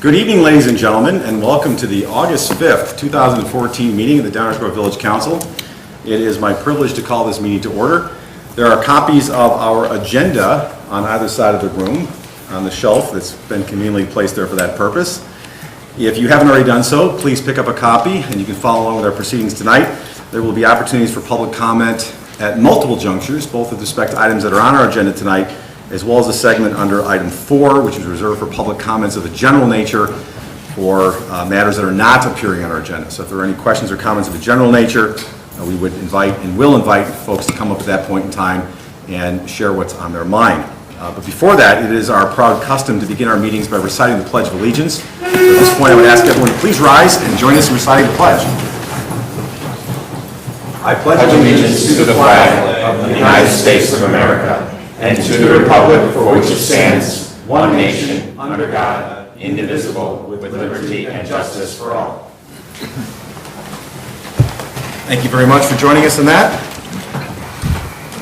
Good evening, ladies and gentlemen, and welcome to the August 5th, 2014 meeting of the Downers Grove Village Council. It is my privilege to call this meeting to order. There are copies of our agenda on either side of the room on the shelf that's been conveniently placed there for that purpose. If you haven't already done so, please pick up a copy and you can follow along with our proceedings tonight. There will be opportunities for public comment at multiple junctures, both with respect to items that are on our agenda tonight, as well as a segment under item 4, which is reserved for public comments of a general nature for matters that are not appearing on our agenda. So if there are any questions or comments of a general nature, we would invite and will invite folks to come up at that point in time and share what's on their mind. But before that, it is our proud custom to begin our meetings by reciting the Pledge of Allegiance. So at this point, I would ask everyone to please rise and join us in reciting the pledge. I pledge allegiance to the flag of the United States of America and to the republic for which it stands, one nation, under God, indivisible, with liberty and justice for all. Thank you very much for joining us in that.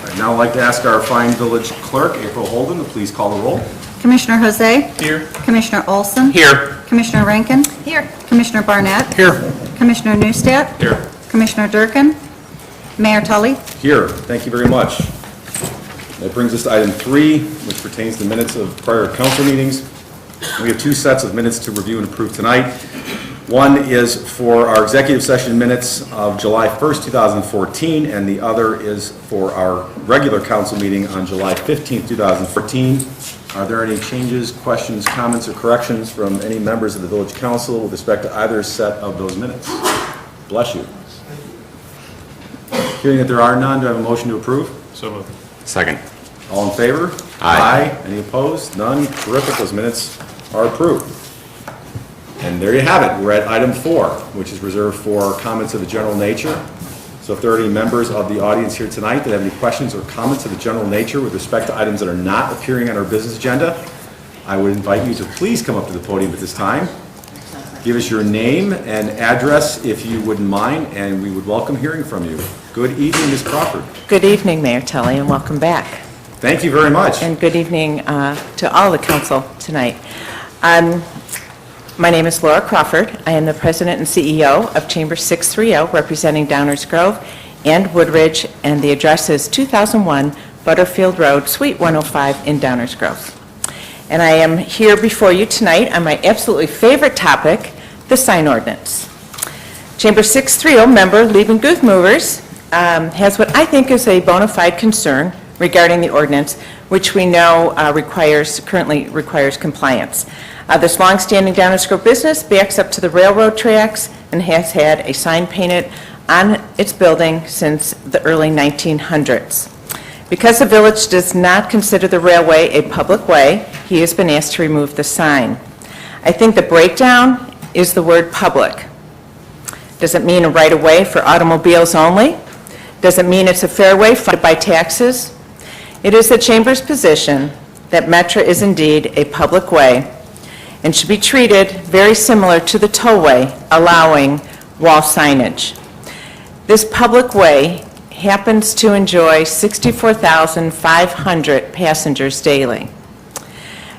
I'd now like to ask our fine village clerk, April Holden, to please call the roll. Commissioner Jose? Here. Commissioner Olson? Here. Commissioner Rankin? Here. Commissioner Barnett? Here. Commissioner Neustadt? Here. Commissioner Durkin? Mayor Tully? Here. Thank you very much. That brings us to item 3, which pertains to minutes of prior council meetings. We have 2 sets of minutes to review and approve tonight. One is for our executive session minutes of July 1st, 2014, and the other is for our regular council meeting on July 15th, 2014. Are there any changes, questions, comments, or corrections from any members of the village council with respect to either set of those minutes? Bless you. Hearing that there are none, do I have a motion to approve? So moved. Second. All in favor? Aye. Any opposed? None? Terrific. Those minutes are approved. And there you have it. We're at item 4, which is reserved for comments of a general nature. So if there are any members of the audience here tonight that have any questions or comments of a general nature with respect to items that are not appearing on our business agenda, I would invite you to please come up to the podium at this time. Give us your name and address if you wouldn't mind, and we would welcome hearing from you. Good evening, Ms. Crawford. Good evening, Mayor Tully, and welcome back. Thank you very much. And good evening to all the council tonight. My name is Laura Crawford. I am the president and CEO of Chamber 630, representing Downers Grove and Woodridge, and the address is 2001 Butterfield Road, Suite 105 in Downers Grove. And I am here before you tonight on my absolutely favorite topic, the sign ordinance. Chamber 630 member Liebenguth Movers has what I think is a bona fide concern regarding the ordinance, which we know currently requires compliance. This long-standing Downers Grove business backs up to the railroad tracks and has had a sign painted on its building since the early 1900s. Because the village does not consider the railway a public way, he has been asked to remove the sign. I think the breakdown is the word public. Does it mean a right-of-way for automobiles only? Does it mean it's a fairway funded by taxes? It is the Chamber's position that Metra is indeed a public way and should be treated very similar to the tollway, allowing wall signage. This public way happens to enjoy 64,500 passengers daily.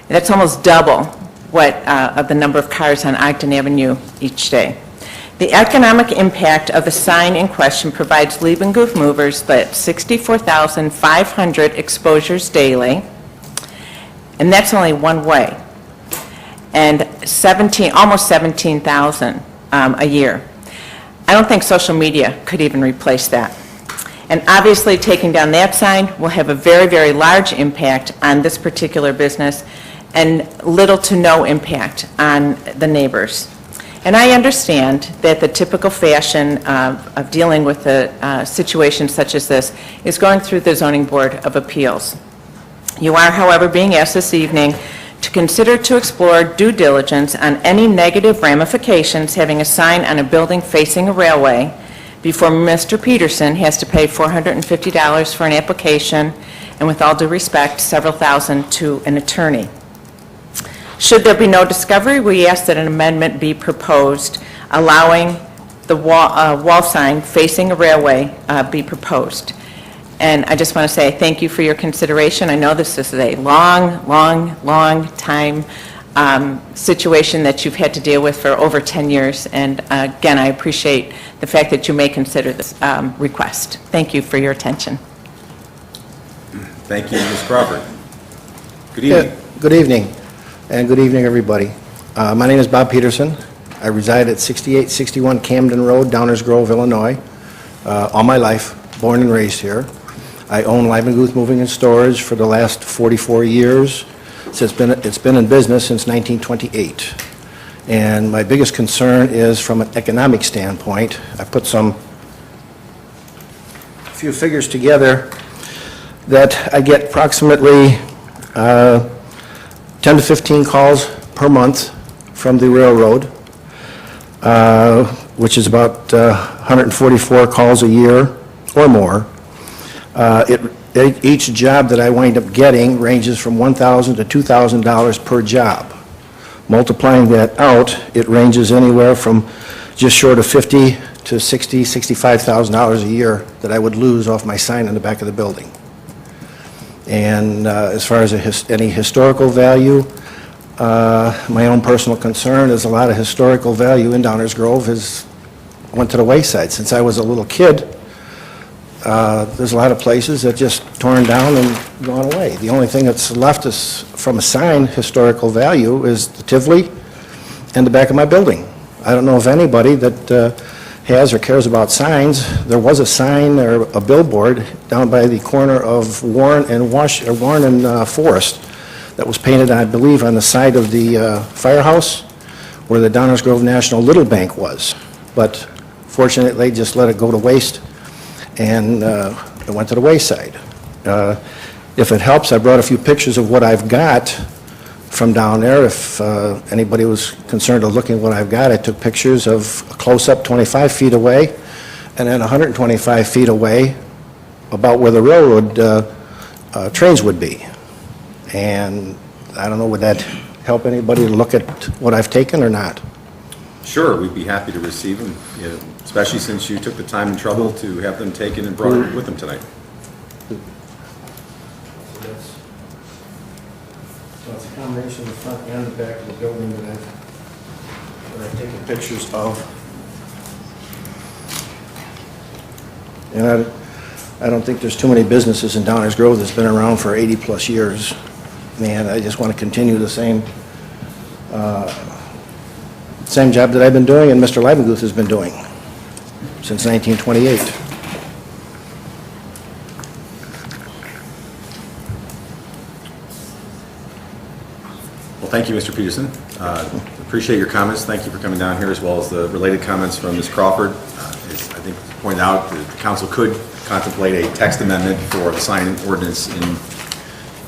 That's almost double what of the number of cars on Ogden Avenue each day. The economic impact of the sign in question provides Liebenguth Movers that 64,500 exposures daily, and that's only one way, and almost 17,000 a year. I don't think social media could even replace that. And obviously, taking down that sign will have a very, very large impact on this particular business and little to no impact on the neighbors. And I understand that the typical fashion of dealing with a situation such as this is going through the Zoning Board of Appeals. You are, however, being asked this evening to consider to explore due diligence on any negative ramifications having a sign on a building facing a railway before Mr. Peterson has to pay $450 for an application, and with all due respect, several thousand to an attorney. Should there be no discovery, we ask that an amendment be proposed allowing the wall sign facing a railway be proposed. And I just want to say thank you for your consideration. I know this is a long time situation that you've had to deal with for over 10 years. And again, I appreciate the fact that you may consider this request. Thank you for your attention. Thank you, Ms. Crawford. Good evening. Yeah, good evening, and good evening, everybody. My name is Bob Peterson. I reside at 6861 Camden Road, Downers Grove, Illinois, all my life, born and raised here. I own Leibenguth Moving and Storage for the last 44 years. So it's been in business since 1928. And my biggest concern is from an economic standpoint. I put a few figures together that I get approximately 10 to 15 calls per month from the railroad, which is about 144 calls a year or more. Each job that I wind up getting ranges from $1,000 to $2,000 per job. Multiplying that out, it ranges anywhere from just short of $50,000 to $60,000, $65,000 a year that I would lose off my sign in the back of the building. And as far as any historical value, my own personal concern is a lot of historical value in Downers Grove went to the wayside. Since I was a little kid, there's a lot of places that just torn down and gone away. The only thing that's left is, from a sign historical value, is the Tivoli and the back of my building. I don't know if anybody that has or cares about signs. There was a sign or a billboard down by the corner of Warren and Forest that was painted, I believe, on the side of the firehouse where the Downers Grove National Little Bank was. But fortunately, they just let it go to waste, and it went to the wayside. If it helps, I brought a few pictures of what I've got from down there. If anybody was concerned of looking at what I've got, I took pictures of a close-up 25 feet away and then 125 feet away about where the railroad trains would be. And I don't know, would that help anybody to look at what I've taken or not? Sure, we'd be happy to receive them, especially since you took the time and trouble to have them taken and brought with them tonight. So it's a combination of the front and the back of the building that I've taken pictures of. And I don't think there's too many businesses in Downers Grove that's been around for 80-plus years. Man, I just want to continue the same job that I've been doing and Mr. Leibenguth has been doing since 1928. Well, thank you, Mr. Peterson. Appreciate your comments. Thank you for coming down here, as well as the related comments from Ms. Crawford. As I think pointed out, the council could contemplate a text amendment for the sign ordinance in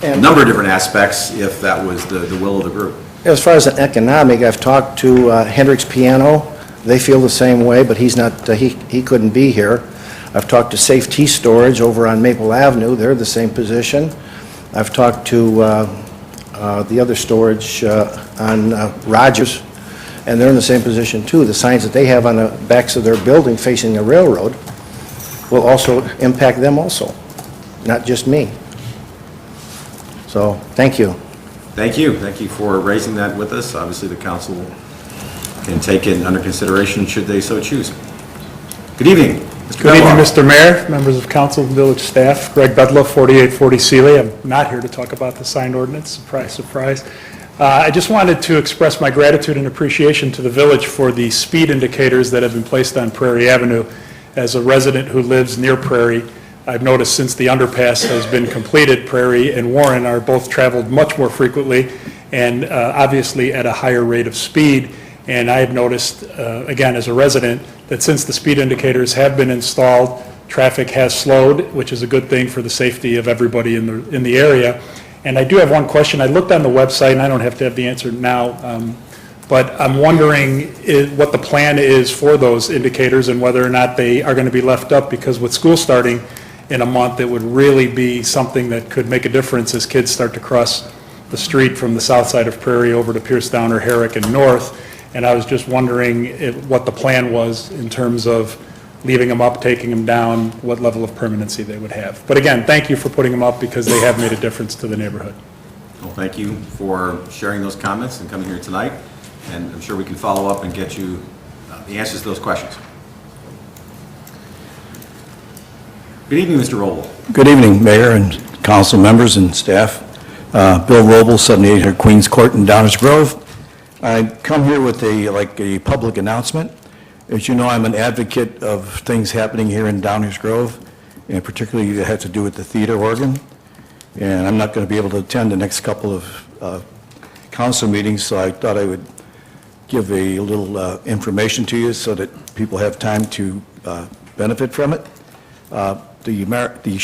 a number of different aspects if that was the will of the group. As far as an economic, I've talked to Hendricks Piano. They feel the same way, but he's not. He couldn't be here. I've talked to Safe Tea Storage over on Maple Avenue. They're the same position. I've talked to the other storage on Rogers, and they're in the same position too. The signs that they have on the backs of their building facing the railroad will also impact them also, not just me. So, thank you. Thank you. Thank you for raising that with us. Obviously, the council can take it under consideration should they so choose. Good evening. Mr. Good evening, Bedlow. Mr. Mayor, members of council, village staff. Greg Bedlow, 4840 Sealy. I'm not here to talk about the sign ordinance. Surprise, surprise. I just wanted to express my gratitude and appreciation to the village for the speed indicators that have been placed on Prairie Avenue. As a resident who lives near Prairie, I've noticed since the underpass has been completed, Prairie and Warren are both traveled much more frequently and obviously at a higher rate of speed. And I have noticed, again, as a resident, that since the speed indicators have been installed, traffic has slowed, which is a good thing for the safety of everybody in the area. And I do have one question. I looked on the website, and I don't have to have the answer now, but I'm wondering what the plan is for those indicators and whether or not they are going to be left up, because with school starting in a month, it would really be something that could make a difference as kids start to cross the street from the south side of Prairie over to Piercetown or Herrick and north. And I was just wondering what the plan was in terms of leaving them up, taking them down, what level of permanency they would have. But again, thank you for putting them up because they have made a difference to the neighborhood. Well, thank you for sharing those comments and coming here tonight, and I'm sure we can follow up and get you the answers to those questions. Good evening, Mr. Roble. Good evening, Mayor and council members and staff. Bill Roble, 7800 Queens Court in Downers Grove. I come here with a public announcement. As you know, I'm an advocate of things happening here in Downers Grove, and particularly that have to do with the theater organ. And I'm not going to be able to attend the next couple of council meetings, so I thought I would give a little information to you so that people have time to benefit from it. The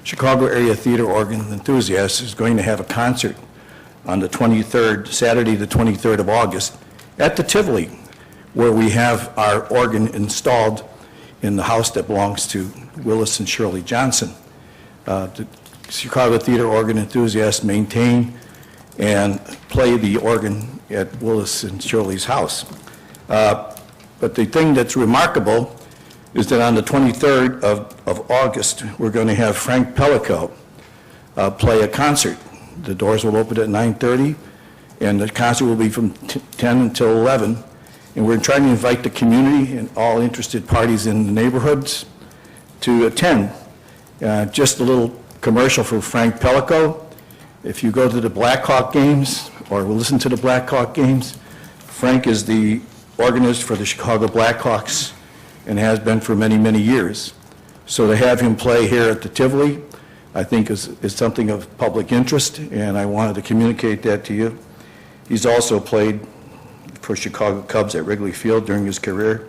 Chicago Area Theater Organ Enthusiasts is going to have a concert on the 23rd, Saturday the 23rd of August, at the Tivoli, where we have our organ installed in the house that belongs to Willis and Shirley Johnson. The Chicago Theater Organ Enthusiasts maintain and play the organ at Willis and Shirley's house. But the thing that's remarkable is that on the 23rd of August, we're going to have Frank Pellico play a concert. The doors will open at 9:30, and the concert will be from 10 until 11. And we're trying to invite the community and all interested parties in the neighborhoods to attend. Just a little commercial for Frank Pellico. If you go to the Blackhawk games or listen to the Blackhawk games, Frank is the organist for the Chicago Blackhawks and has been for many, many years. So to have him play here at the Tivoli, I think is something of public interest, and I wanted to communicate that to you. He's also played for Chicago Cubs at Wrigley Field during his career,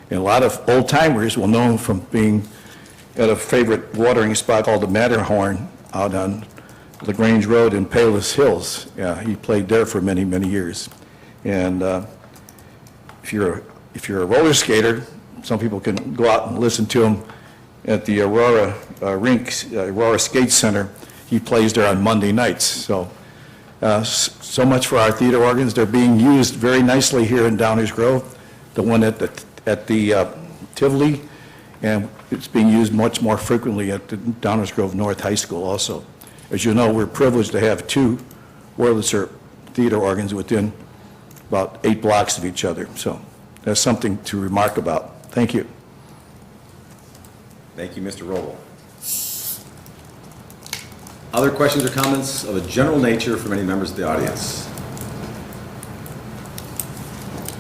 and a lot of old-timers will know him from being at a favorite watering spot called the Matterhorn out on LaGrange Road in Palos Hills. Yeah, he played there for many, many years. And if you're a roller skater, some people can go out and listen to him at the Aurora Aurora Skate Center. He plays there on Monday nights. So much for our theater organs. They're being used very nicely here in Downers Grove. The one at the Tivoli, and it's being used much more frequently at the Downers Grove North High School also. As you know, we're privileged to have two Wurlitzer theater organs within about 8 blocks of each other. So that's something to remark about. Thank you. Thank you, Mr. Roble. Other questions or comments of a general nature from any members of the audience?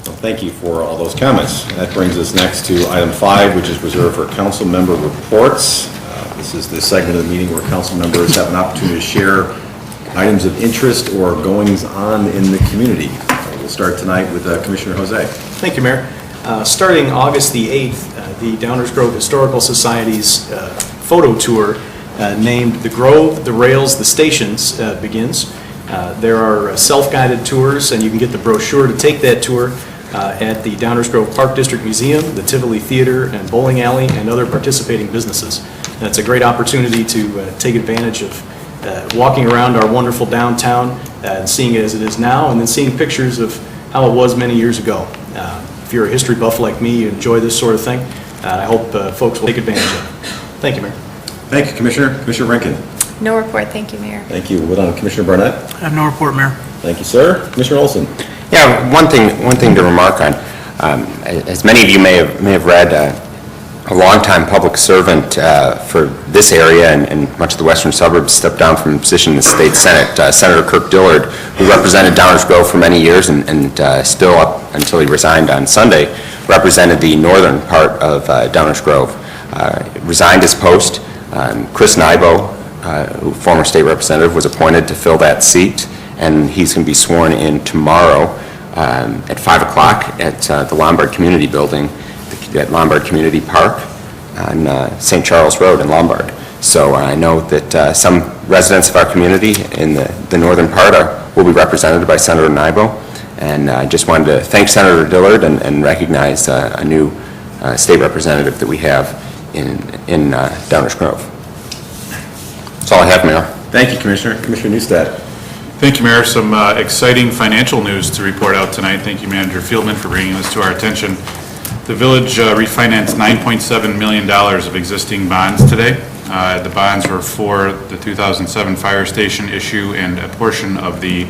Well, thank you for all those comments. That brings us next to item 5, which is reserved for council member reports. This is the segment of the meeting where council members have an opportunity to share items of interest or goings on in the community. We'll start tonight with Commissioner Jose. Thank you, Mayor. Starting August the 8th, the Downers Grove Historical Society's photo tour named The Grove, the Rails, the Stations begins. There are self-guided tours, and you can get the brochure to take that tour at the Downers Grove Park District Museum, the Tivoli Theater and Bowling Alley, and other participating businesses. And it's a great opportunity to take advantage of walking around our wonderful downtown and seeing it as it is now, and then seeing pictures of how it was many years ago. If you're a history buff like me, you enjoy this sort of thing, I hope folks will take advantage of it. Thank you, Mayor. Thank you, Commissioner. Commissioner Rankin. No report, thank you, Mayor. Thank you. We'll go on to Commissioner Barnett. I have no report, Mayor. Thank you, sir. Commissioner Olson. Yeah, one thing to remark on. As many of you may have read, a longtime public servant for this area and much of the western suburbs stepped down from a position in the state senate. Senator Kirk Dillard, who represented Downers Grove for many years and still up until he resigned on Sunday, represented the northern part of Downers Grove. Resigned his post. Chris Nybo, former state representative, was appointed to fill that seat, and he's going to be sworn in tomorrow at 5 o'clock at the Lombard Community Building at Lombard Community Park on St. Charles Road in Lombard. So I know that some residents of our community in the northern part will be represented by Senator Nybo, and I just wanted to thank Senator Dillard and recognize a new state representative that we have in Downers Grove. That's all I have, Mayor. Thank you, Commissioner. Commissioner Neustadt. Thank you, Mayor. Some exciting financial news to report out tonight. Thank you, Manager Fieldman, for bringing this to our attention. The village refinanced $9.7 million of existing bonds today. The bonds were for the 2007 fire station issue and a portion of the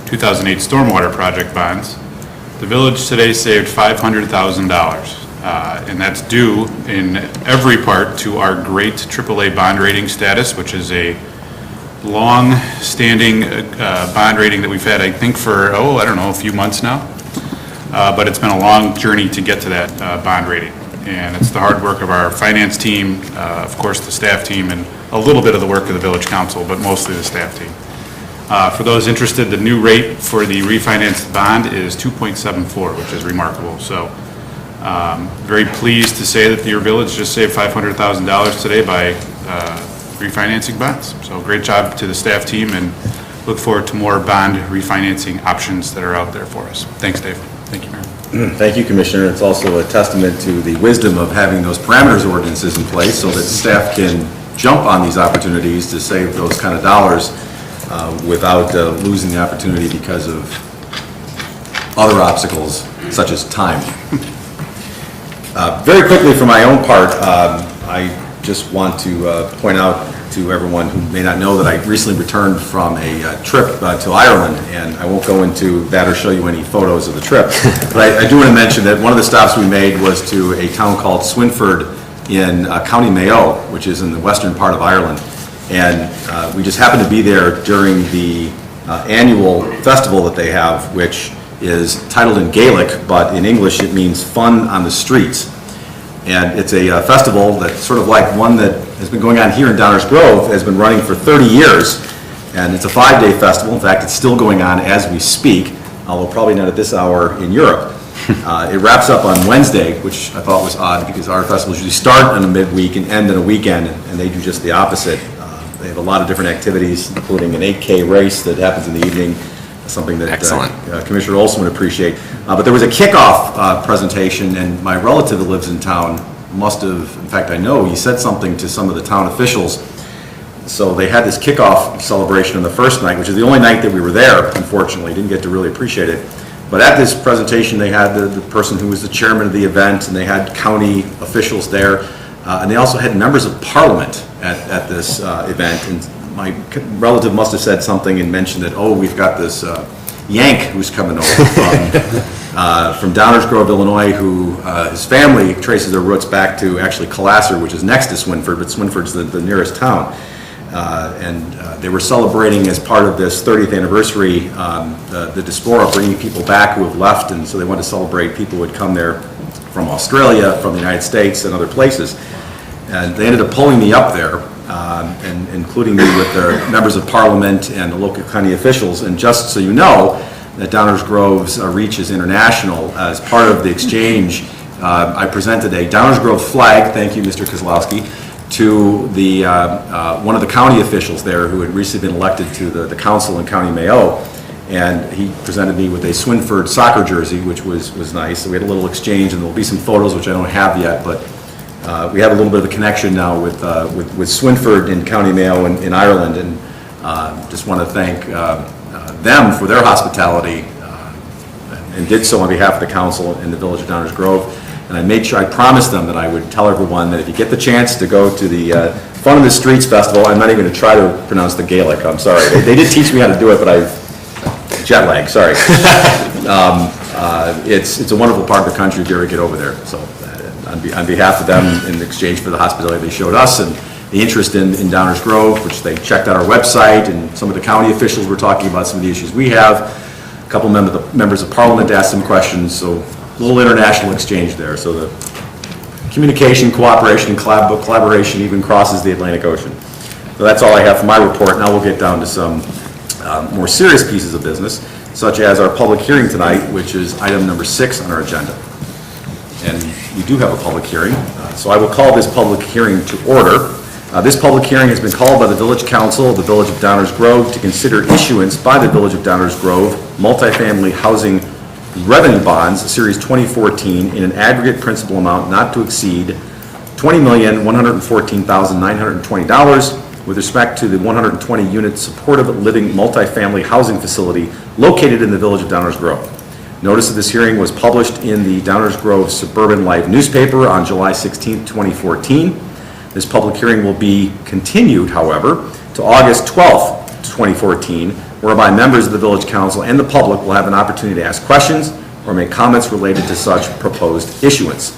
2008 stormwater project bonds. The village today saved $500,000, and that's due in every part to our great AAA bond rating status, which is a long-standing bond rating that we've had, I think, for, I don't know, a few months now. But it's been a long journey to get to that bond rating. And it's the hard work of our finance team, of course, the staff team, and a little bit of the work of the village council, but mostly the staff team. For those interested, the new rate for the refinanced bond is 2.74, which is remarkable. So very pleased to say that your village just saved $500,000 today by refinancing bonds. So great job to the staff team, and look forward to more bond refinancing options that are out there for us. Thanks, Dave. Thank you, Mayor. Thank you, Commissioner. It's also a testament to the wisdom of having those parameters ordinances in place so that staff can jump on these opportunities to save those kind of dollars without losing the opportunity because of other obstacles such as time. Very quickly, for my own part, I just want to point out to everyone who may not know that I recently returned from a trip to Ireland, and I won't go into that or show you any photos of the trip, but I do want to mention that one of the stops we made was to a town called Swinford in County Mayo, which is in the western part of Ireland, and we just happened to be there during the annual festival that they have, which is titled in Gaelic, but in English it means Fun on the Streets. And it's a festival that's sort of like one that has been going on here in Downers Grove, has been running for 30 years, and it's a 5-day festival. In fact, it's still going on as we speak, although probably not at this hour in Europe. It wraps up on Wednesday, which I thought was odd because our festivals usually start on a midweek and end on a weekend, and they do just the opposite. They have a lot of different activities, including an 8K race that happens in the evening, something that Commissioner Olson would appreciate. But there was a kickoff presentation, and my relative that lives in town must have, in fact I know, he said something to some of the town officials. So they had this kickoff celebration on the first night, which is the only night that we were there, unfortunately. Didn't get to really appreciate it. But at this presentation, they had the person who was the chairman of the event, and they had county officials there, and they also had members of parliament at this event. And my relative must have said something and mentioned that, we've got this Yank who's coming over from Downers Grove, Illinois, who his family traces their roots back to actually Colasser, which is next to Swinford, but Swinford's the nearest town. And they were celebrating as part of this 30th anniversary the diaspora, bringing people back who have left, and so they wanted to celebrate people who had come there from Australia, from the United States, and other places. And they ended up pulling me up there, and including me with their members of parliament and the local county officials. And just so you know, that Downers Grove's reach is international. As part of the exchange, I presented a Downers Grove flag, thank you, Mr. Kozlowski, to the one of the county officials there who had recently been elected to the council in County Mayo. And he presented me with a Swinford soccer jersey, which was nice. So we had a little exchange, and there'll be some photos, which I don't have yet, but we have a little bit of a connection now with Swinford in County Mayo in Ireland, and just want to thank them for their hospitality, and did so on behalf of the council in the village of Downers Grove. And I made sure, I promised them that I would tell everyone that if you get the chance to go to the Fun in the Streets Festival, I'm not even going to try to pronounce the Gaelic, I'm sorry. They did teach me how to do it, but jet lag, sorry. It's a wonderful part of the country if you ever get over there. So on behalf of them, in exchange for the hospitality they showed us and the interest in Downers Grove, which they checked out our website, and some of the county officials were talking about some of the issues we have. A couple members of parliament asked some questions, so a little international exchange there. So the communication, cooperation, and collaboration even crosses the Atlantic Ocean. So that's all I have for my report. Now we'll get down to some more serious pieces of business, such as our public hearing tonight, which is item number 6 on our agenda. And we do have a public hearing, so I will call this public hearing to order. This public hearing has been called by the Village Council of the Village of Downers Grove to consider issuance by the Village of Downers Grove multifamily housing revenue bonds, Series 2014, in an aggregate principal amount not to exceed $20,114,920 with respect to the 120-unit supportive living multifamily housing facility located in the Village of Downers Grove. Notice of this hearing was published in the Downers Grove Suburban Life newspaper on July 16, 2014. This public hearing will be continued, however, to August 12th, 2014, whereby members of the Village Council and the public will have an opportunity to ask questions or make comments related to such proposed issuance.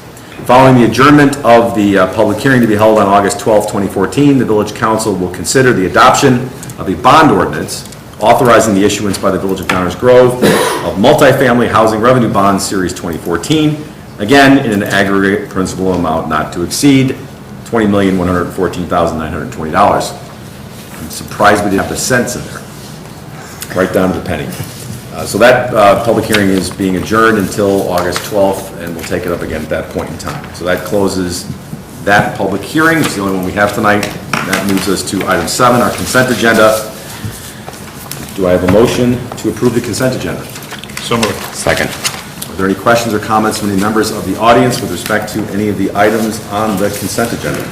Following the adjournment of the public hearing to be held on August 12th, 2014, the Village Council will consider the adoption of a bond ordinance authorizing the issuance by the Village of Downers Grove of multifamily housing revenue bonds, Series 2014, again in an aggregate principal amount not to exceed $20,114,920. I'm surprised we didn't have the cents in there, right down to the penny. So that public hearing is being adjourned until August 12th, and we'll take it up again at that point in time. So that closes that public hearing. It's the only one we have tonight. That moves us to item 7, our consent agenda. Do I have a motion to approve the consent agenda? So moved. Second. Are there any questions or comments from any members of the audience with respect to any of the items on the consent agenda?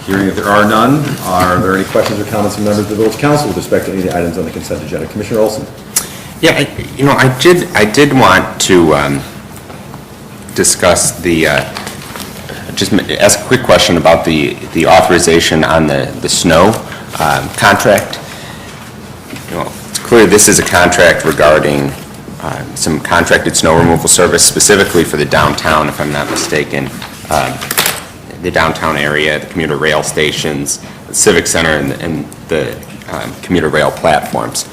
Hearing that there are none, are there any questions or comments from members of the Village Council with respect to any of the items on the consent agenda? Commissioner Olson? Yeah, I did want to discuss just ask a quick question about the authorization on the snow contract. It's clear this is a contract regarding some contracted snow removal service specifically for the downtown, if I'm not mistaken. The downtown area, the commuter rail stations, the Civic Center, and the commuter rail platforms.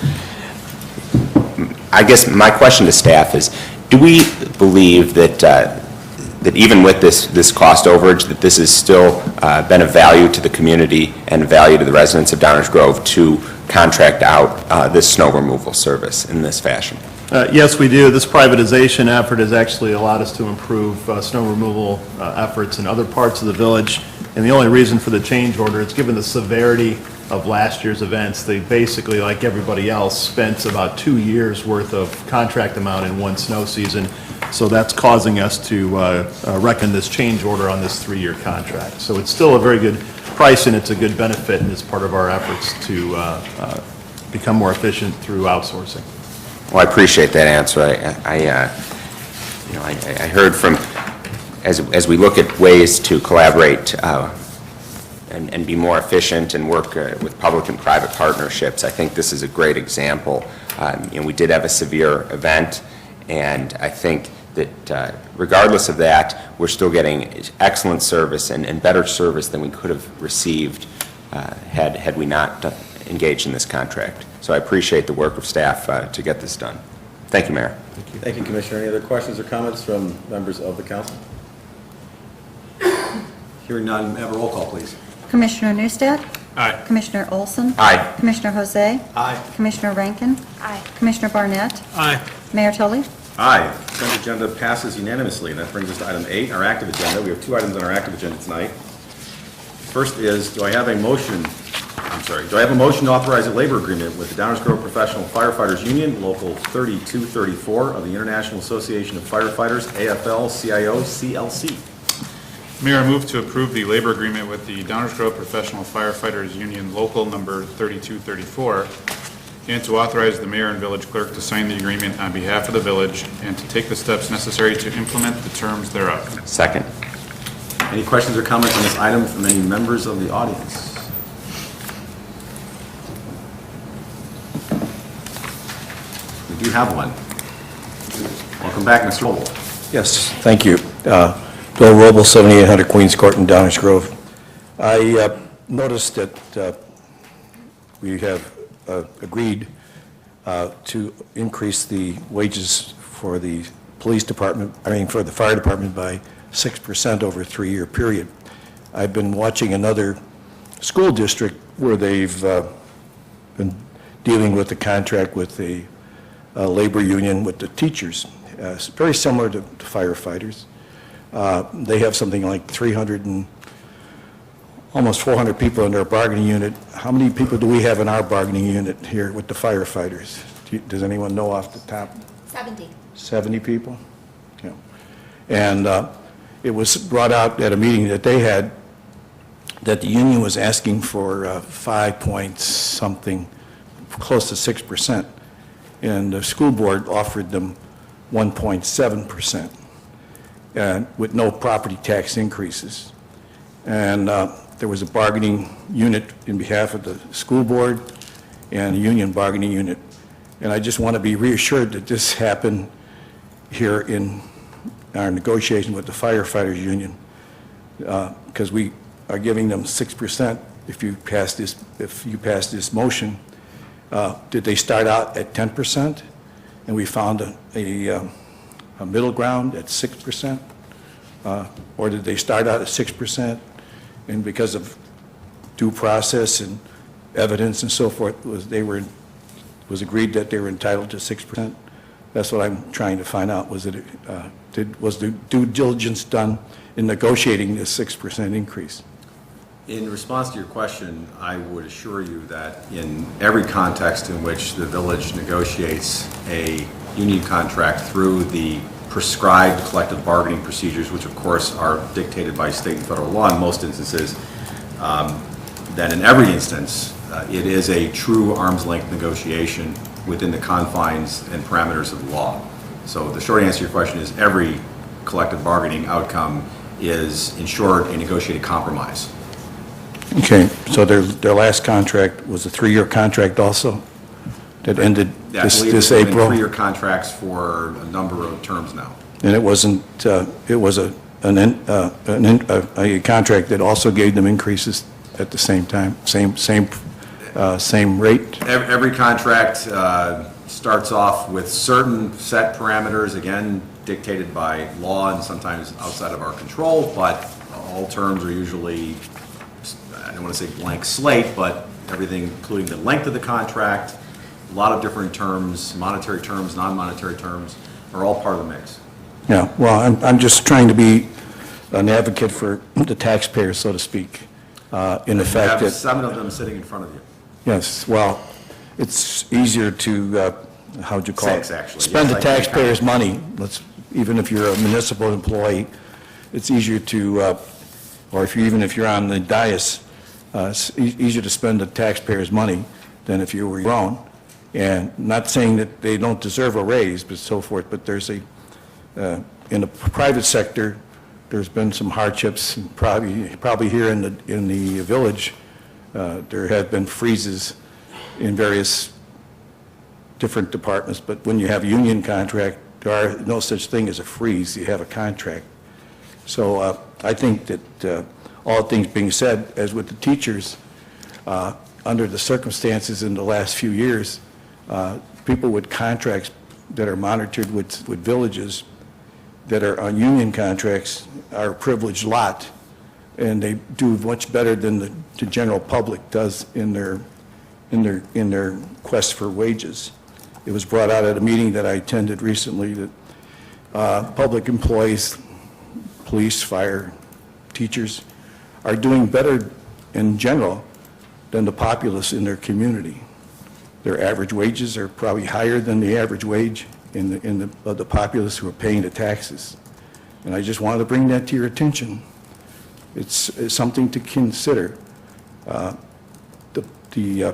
I guess my question to staff is, do we believe that that even with this cost overage, that this has still been of value to the community and value to the residents of Downers Grove to contract out this snow removal service in this fashion? Yes, we do. This privatization effort has actually allowed us to improve snow removal efforts in other parts of the village. And the only reason for the change order is given the severity of last year's events. They basically, like everybody else, spent about 2 years' worth of contract amount in one snow season. So that's causing us to reckon this change order on this 3-year contract. So it's still a very good price, and it's a good benefit, and it's part of our efforts to become more efficient through outsourcing. Well, I appreciate that answer. I heard from, as we look at ways to collaborate and be more efficient and work with public and private partnerships, I think this is a great example. We did have a severe event, and I think that regardless of that, we're still getting excellent service and better service than we could have received had we not engaged in this contract. So I appreciate the work of staff to get this done. Thank you, Mayor. Thank you, Commissioner. Any other questions or comments from members of the council? Hearing none, have a roll call, please. Commissioner Newstead? Aye. Commissioner Olson? Aye. Commissioner Jose? Aye. Commissioner Rankin? Aye. Commissioner Barnett? Aye. Mayor Tully? Aye. Consent agenda passes unanimously, and that brings us to item 8, our active agenda. We have 2 items on our active agenda tonight. First is, do I have a motion to authorize a labor agreement with the Downers Grove Professional Firefighters Union, Local 3234 of the International Association of Firefighters, AFL-CIO, CLC? Mayor, I move to approve the labor agreement with the Downers Grove Professional Firefighters Union Local Number 3234, and to authorize the mayor and village clerk to sign the agreement on behalf of the village and to take the steps necessary to implement the terms thereof. Second. Any questions or comments on this item from any members of the audience? We do have one. Welcome back, Mr. Roble. Yes, thank you. Bill Roble, 7800 Queens Court in Downers Grove. I noticed that we have agreed to increase the wages for the police department, for the fire department by 6% over a 3-year period. I've been watching another school district where they've been dealing with the contract with the labor union with the teachers. It's very similar to firefighters. They have something like 300 and almost 400 people in their bargaining unit. How many people do we have in our bargaining unit here with the firefighters? Does anyone know off the top? 70. 70 people? Yeah. And it was brought out at a meeting that they had that the union was asking for 5 point something, close to 6%. And the school board offered them 1.7%. with no property tax increases. And there was a bargaining unit in behalf of the school board and a union bargaining unit. And I just want to be reassured that this happened here in our negotiation with the firefighters union, because we are giving them 6% if you pass this motion. Did they start out at 10%? And we found a middle ground at 6%? Or did they start out at 6%, and because of due process and evidence and so forth, was agreed that they were entitled to 6%? That's what I'm trying to find out. Was the due diligence done in negotiating this 6% increase? In response to your question, I would assure you that in every context in which the village negotiates a union contract through the prescribed collective bargaining procedures, which of course are dictated by state and federal law in most instances, that in every instance, it is a true arm's length negotiation within the confines and parameters of the law. So the short answer to your question is every collective bargaining outcome is, in short, a negotiated compromise. Okay, so their last contract was a 3-year contract also that ended this April? I believe 3-year contracts for a number of terms now. And it wasn't, it was a contract that also gave them increases at the same time, same rate? Every contract starts off with certain set parameters, again, dictated by law and sometimes outside of our control, but all terms are usually, I don't want to say blank slate, but everything including the length of the contract, a lot of different terms, monetary terms, non-monetary terms, are all part of the mix. Yeah, well, I'm just trying to be an advocate for the taxpayers, so to speak, in the fact You have that... 7 of them sitting in front of you. Yes, well, it's easier to, how'd you call it? 6, actually. Spend Yes, the I taxpayers' money. Even if you're a municipal employee, it's easier to, or even if you're on the dais, it's easier to spend the taxpayers' money than if you were your own. And not saying that they don't deserve a raise, but so forth, but there's in the private sector, there's been some hardships, and probably here in the village, there have been freezes in various different departments, but when you have a union contract, there are no such thing as a freeze, you have a contract. So I think that all things being said, as with the teachers, under the circumstances in the last few years, people with contracts that are monitored with villages that are on union contracts are a privileged lot, and they do much better than the general public does in their quest for wages. It was brought out at a meeting that I attended recently that public employees, police, fire, teachers, are doing better in general than the populace in their community. Their average wages are probably higher than the average wage of the populace who are paying the taxes. And I just wanted to bring that to your attention. It's something to consider. The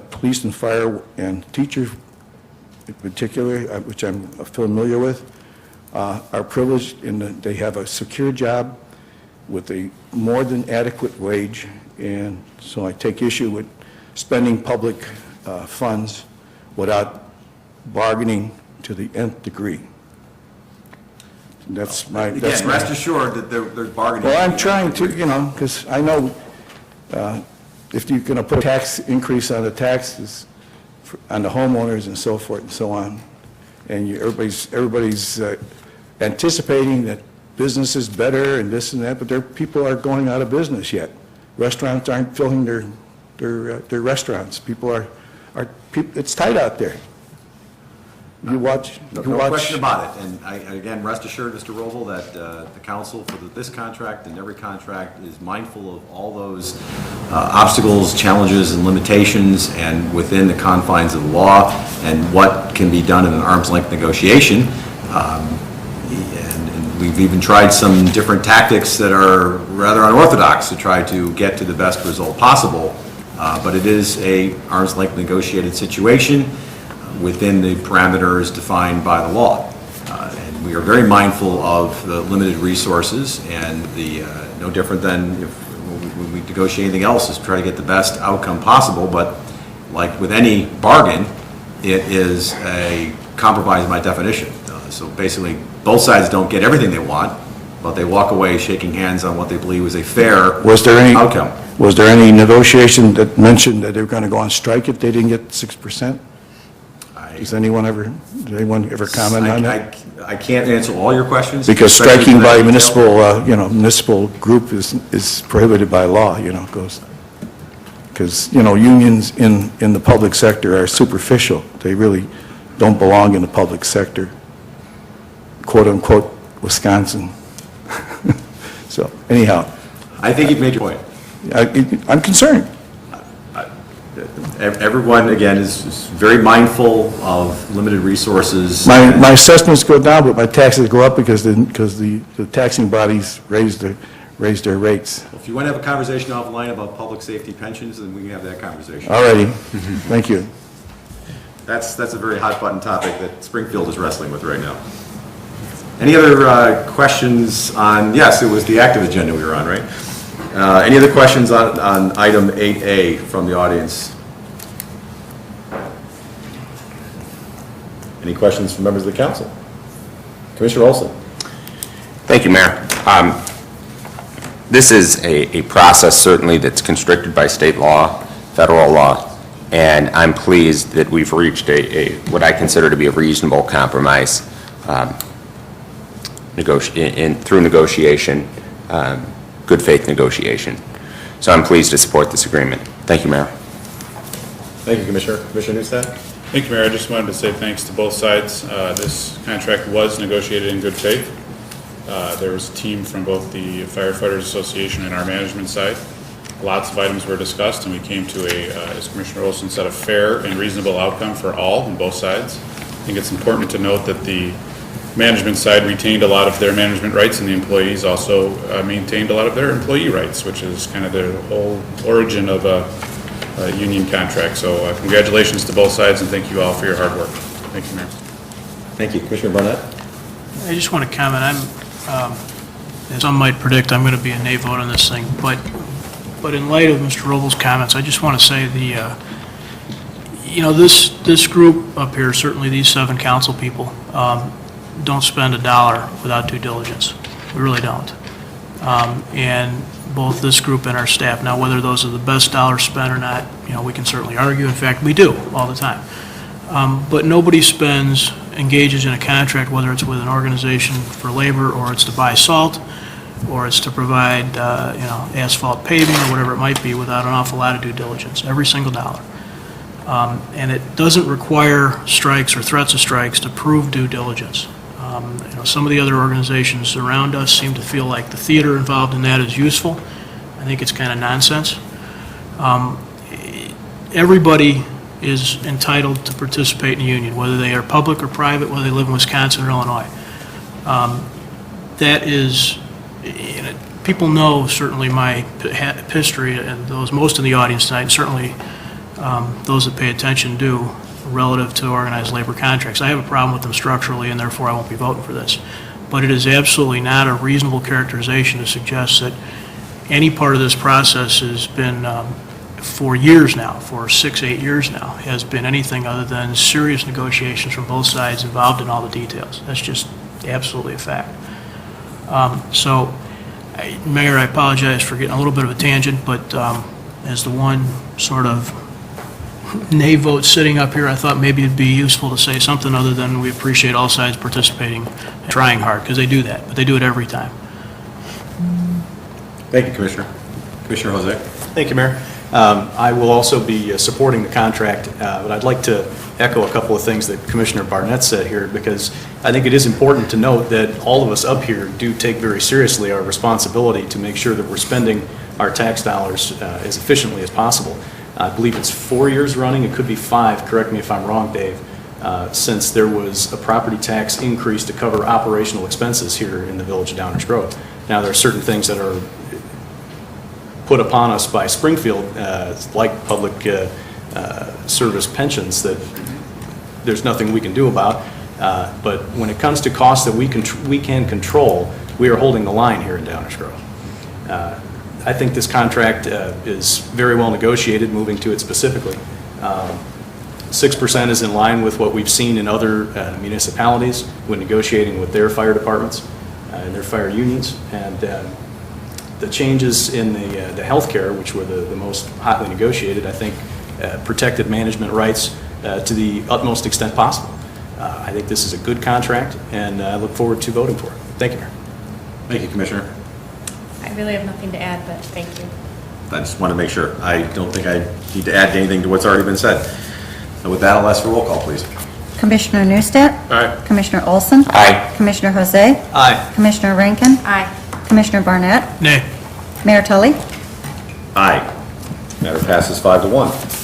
police and fire and teachers in particular, which I'm familiar with, are privileged in that they have a secure job with a more than adequate wage, and so I take issue with spending public funds without bargaining to the nth degree. That's my... Again, rest assured that there's bargaining. Well, I'm trying to, because I know if you're going to put a tax increase on the taxes on the homeowners and so forth and so on, and everybody's anticipating that business is better and this and that, but people are going out of business yet. Restaurants aren't filling their restaurants. It's tight out there. You watch. No question about it. And again, rest assured, Mr. Rovell, that the council for this contract and every contract is mindful of all those obstacles, challenges, and limitations, and within the confines of the law, and what can be done in an arm's length negotiation. And we've even tried some different tactics that are rather unorthodox to try to get to the best result possible. But it is a arm's length negotiated situation within the parameters defined by the law. And we are very mindful of the limited resources, and the, no different than if, when we negotiate anything else, is try to get the best outcome possible, but like with any bargain, it is a compromise by definition. So basically, both sides don't get everything they want, but they walk away shaking hands on what they believe is a fair Was there any outcome. Was there any negotiation that mentioned that they were going to go on strike if they didn't get 6%? Did anyone ever comment on that? I can't answer all your questions. Because especially striking to that by detail. municipal group is prohibited by law, because, unions in the public sector are superficial. They really don't belong in the public sector, quote-unquote, Wisconsin. So, anyhow, I think you've made your point. I'm concerned. Everyone, again, is very mindful of limited resources. My assessments go down, but my taxes go up because the taxing bodies raise their rates. If you want to have a conversation offline about public safety pensions, then we can have that conversation. All righty, thank you. That's a very hot button topic that Springfield is wrestling with right now. Any other questions on, yes, it was the active agenda we were on, right? Any other questions on item 8A from the audience? Any questions from members of the council? Commissioner Olson. Thank you, Mayor. This is a process certainly that's constricted by state law, federal law, and I'm pleased that we've reached what I consider to be a reasonable compromise through negotiation, good faith negotiation. So I'm pleased to support this agreement. Thank you, Mayor. Thank you, Commissioner. Commissioner Newstead? Thank you, Mayor. I just wanted to say thanks to both sides. This contract was negotiated in good faith. There was a team from both the Firefighters Association and our management side. Lots of items were discussed, and we came to as Commissioner Olson said, a fair and reasonable outcome for all on both sides. I think it's important to note that the management side retained a lot of their management rights, and the employees also maintained a lot of their employee rights, which is kind of the whole origin of a union contract. So congratulations to both sides, and thank you all for your hard work. Thank you, Mayor. Thank you. Commissioner Barnett? I just want to comment, as some might predict, I'm going to be a nay vote on this thing, but in light of Mr. Robles' comments, I just want to say this group up here, certainly these 7 council people, don't spend a dollar without due diligence. We really don't. And both this group and our staff, now whether those are the best dollars spent or not, we can certainly argue. In fact, we do all the time. But nobody engages in a contract, whether it's with an organization for labor, or it's to buy salt, or it's to provide, asphalt paving, or whatever it might be, without an awful lot of due diligence, every single dollar. And it doesn't require strikes or threats of strikes to prove due diligence. Some of the other organizations around us seem to feel like the theater involved in that is useful. I think it's kind of nonsense. Everybody is entitled to participate in a union, whether they are public or private, whether they live in Wisconsin or Illinois. That is, people know certainly my history, and most in the audience tonight, and certainly those that pay attention do, relative to organized labor contracts. I have a problem with them structurally, and therefore I won't be voting for this. But it is absolutely not a reasonable characterization to suggest that any part of this process has been, for years now, for 6-8 years now, has been anything other than serious negotiations from both sides involved in all the details. That's just absolutely a fact. Mayor, I apologize for getting a little bit of a tangent, but as the one sort of nay vote sitting up here, I thought maybe it'd be useful to say something other than we appreciate all sides participating and trying hard, because they do that, but they do it every time. Thank you, Commissioner. Commissioner Jose? Thank you, Mayor. I will also be supporting the contract, but I'd like to echo a couple of things that Commissioner Barnett said here, because I think it is important to note that all of us up here do take very seriously our responsibility to make sure that we're spending our tax dollars as efficiently as possible. I believe it's 4 years running, it could be 5, correct me if I'm wrong, Dave, since there was a property tax increase to cover operational expenses here in the village of Downers Grove. Now, there are certain things that are put upon us by Springfield, like public service pensions, that there's nothing we can do about. But when it comes to costs that we can control, we are holding the line here in Downers Grove. I think this contract is very well negotiated, moving to it specifically. 6% is in line with what we've seen in other municipalities when negotiating with their fire departments and their fire unions. And the changes in the healthcare, which were the most hotly negotiated, I think protected management rights to the utmost extent possible. I think this is a good contract, and I look forward to voting for it. Thank you, Mayor. Thank you, Commissioner. I really have nothing to add, but thank you. I just want to make sure. I don't think I need to add anything to what's already been said. So with that, I'll ask for a roll call, please. Commissioner Neustadt? Aye. Commissioner Olson? Aye. Commissioner Jose? Aye. Commissioner Rankin? Aye. Commissioner Barnett? Nay. Mayor Tully? Aye. Matter passes 5-1.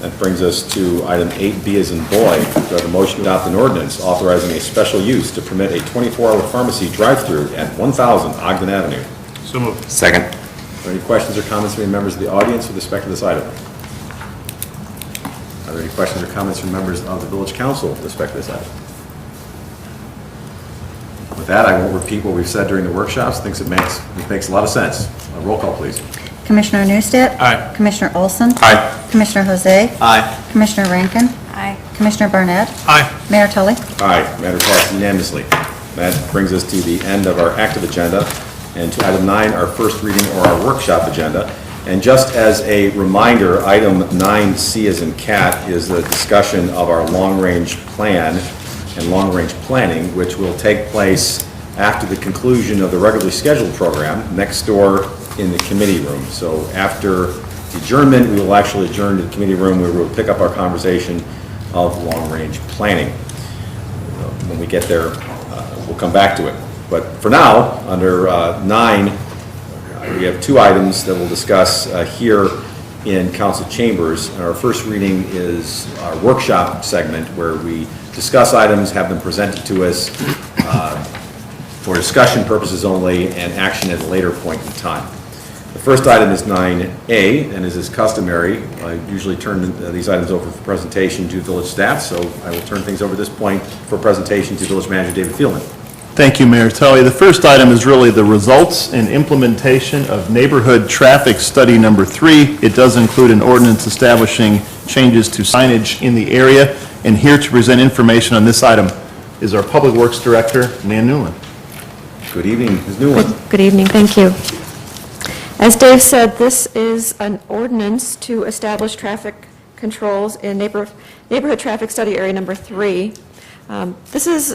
That brings us to item 8B as in boy. Do I have a motion to adopt an ordinance authorizing a special use to permit a 24-hour pharmacy drive-through at 1000 Ogden Avenue? So moved. Second. Are there any questions or comments from any members of the audience with respect to this item? Are there any questions or comments from members of the village council with respect to this item? With that, I won't repeat what we've said during the workshops. Thinks it makes a lot of sense. A roll call, please. Commissioner Neustadt? Aye. Commissioner Olson? Aye. Commissioner Jose? Aye. Commissioner Rankin? Aye. Commissioner Barnett? Aye. Mayor Tully? Aye, matter passed unanimously. That brings us to the end of our active agenda and to item 9, our first reading or our workshop agenda. And just as a reminder, item 9C as in cat is the discussion of our long-range plan and long-range planning, which will take place after the conclusion of the regularly scheduled program next door in the committee room. So after adjournment, we will actually adjourn to the committee room where we'll pick up our conversation of long-range planning. When we get there, we'll come back to it. But for now, under 9, we have 2 items that we'll discuss here in council chambers. And our first reading is our workshop segment where we discuss items, have them presented to us for discussion purposes only and action at a later point in time. The first item is 9A, and as is customary, I usually turn these items over for presentation to village staff, so I will turn things over at this point for presentation to Village Manager David Fielman. Thank you, Mayor Tully. The first item is really the results and implementation of Neighborhood Traffic Study Number 3. It does include an ordinance establishing changes to signage in the area, and here to present information on this item is our Public Works Director, Nan Newland. Good evening, Ms. Newland. Good evening, thank you. As Dave said, this is an ordinance to establish traffic controls in Neighborhood Traffic Study Area Number 3. This is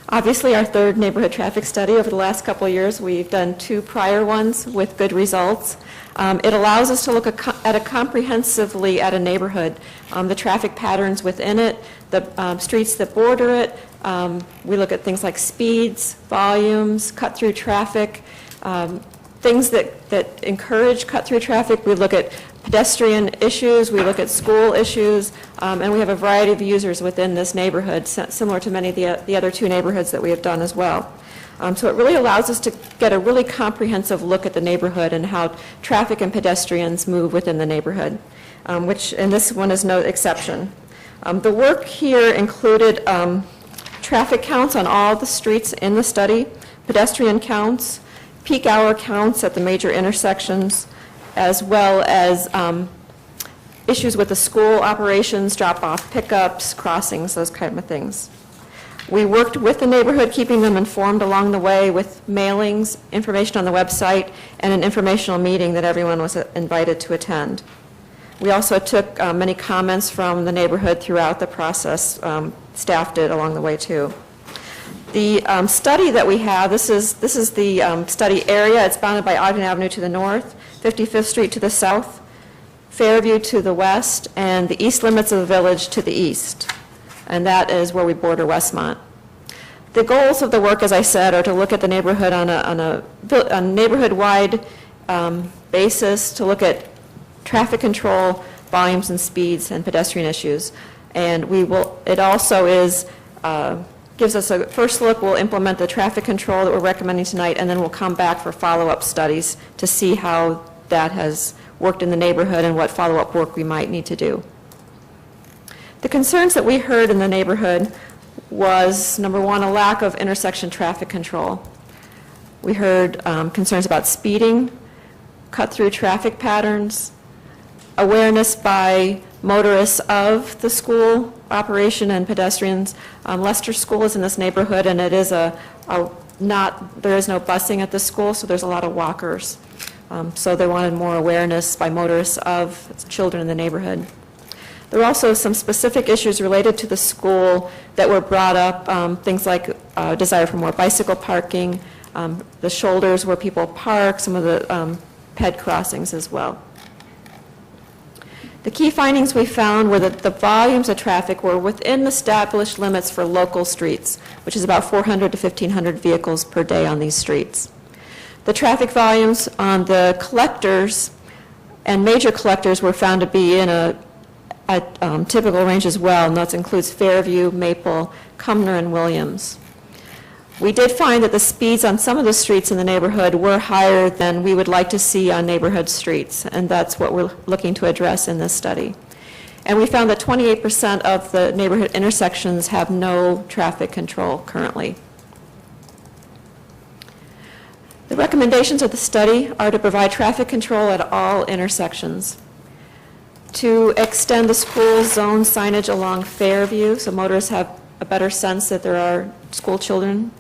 obviously our 3rd neighborhood traffic study. Over the last couple of years, we've done 2 prior ones with good results. It allows us to look at it comprehensively at a neighborhood, the traffic patterns within it, the streets that border it. We look at things like speeds, volumes, cut-through traffic, things that encourage cut-through traffic. We look at pedestrian issues, we look at school issues, and we have a variety of users within this neighborhood, similar to many of the other 2 neighborhoods that we have done as well. So it really allows us to get a really comprehensive look at the neighborhood and how traffic and pedestrians move within the neighborhood, and this one is no exception. The work here included traffic counts on all the streets in the study, pedestrian counts, peak hour counts at the major intersections, as well as issues with the school operations, drop-off pickups, crossings, those kind of things. We worked with the neighborhood, keeping them informed along the way with mailings, information on the website, and an informational meeting that everyone was invited to attend. We also took many comments from the neighborhood throughout the process. Staff did along the way, too. The study that we have, this is the study area. It's bounded by Ogden Avenue to the north, 55th Street to the south, Fairview to the west, and the east limits of the village to the east. And that is where we border Westmont. The goals of the work, as I said, are to look at the neighborhood on a neighborhood-wide basis, to look at traffic control, volumes and speeds, and pedestrian issues. And it also gives us a first look. We'll implement the traffic control that we're recommending tonight, and then we'll come back for follow-up studies to see how that has worked in the neighborhood and what follow-up work we might need to do. The concerns that we heard in the neighborhood was, number one, a lack of intersection traffic control. We heard concerns about speeding, cut-through traffic patterns, awareness by motorists of the school operation and pedestrians. Lester School is in this neighborhood, and it is there is no busing at the school, so there's a lot of walkers. So they wanted more awareness by motorists of children in the neighborhood. There were also some specific issues related to the school that were brought up, things like desire for more bicycle parking, the shoulders where people park, some of the ped crossings as well. The key findings we found were that the volumes of traffic were within the established limits for local streets, which is about 400 to 1,500 vehicles per day on these streets. The traffic volumes on the collectors and major collectors were found to be in a typical range as well, and that includes Fairview, Maple, Cumner, and Williams. We did find that the speeds on some of the streets in the neighborhood were higher than we would like to see on neighborhood streets, and that's what we're looking to address in this study. And we found that 28% of the neighborhood intersections have no traffic control currently. The recommendations of the study are to provide traffic control at all intersections, to extend the school zone signage along Fairview so motorists have a better sense that there are school children,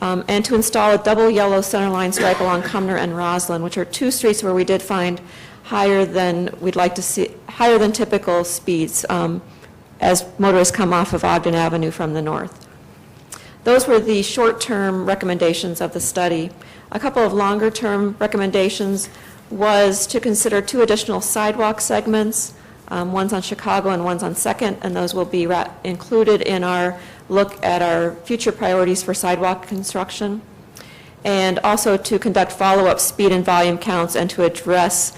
and to install a double yellow centerline stripe along Cumner and Roslyn, which are two streets where we did find higher than we'd like to see, higher than typical speeds as motorists come off of Ogden Avenue from the north. Those were the short-term recommendations of the study. A couple of longer-term recommendations was to consider 2 additional sidewalk segments. One's on Chicago and one's on 2nd, and those will be included in our look at our future priorities for sidewalk construction, and also to conduct follow-up speed and volume counts and to address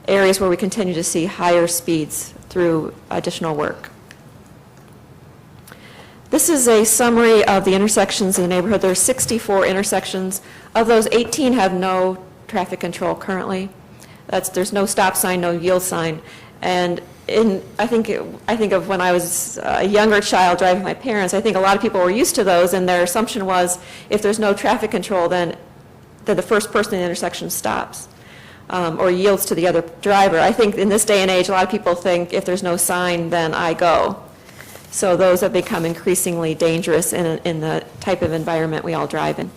areas where we continue to see higher speeds through additional work. This is a summary of the intersections in the neighborhood. There are 64 intersections. Of those, 18 have no traffic control currently. There's no stop sign, no yield sign. And I think of when I was a younger child driving with my parents, I think a lot of people were used to those, and their assumption was if there's no traffic control, then the first person in the intersection stops or yields to the other driver. I think in this day and age, a lot of people think if there's no sign, then I go. So those have become increasingly dangerous in the type of environment we all drive in.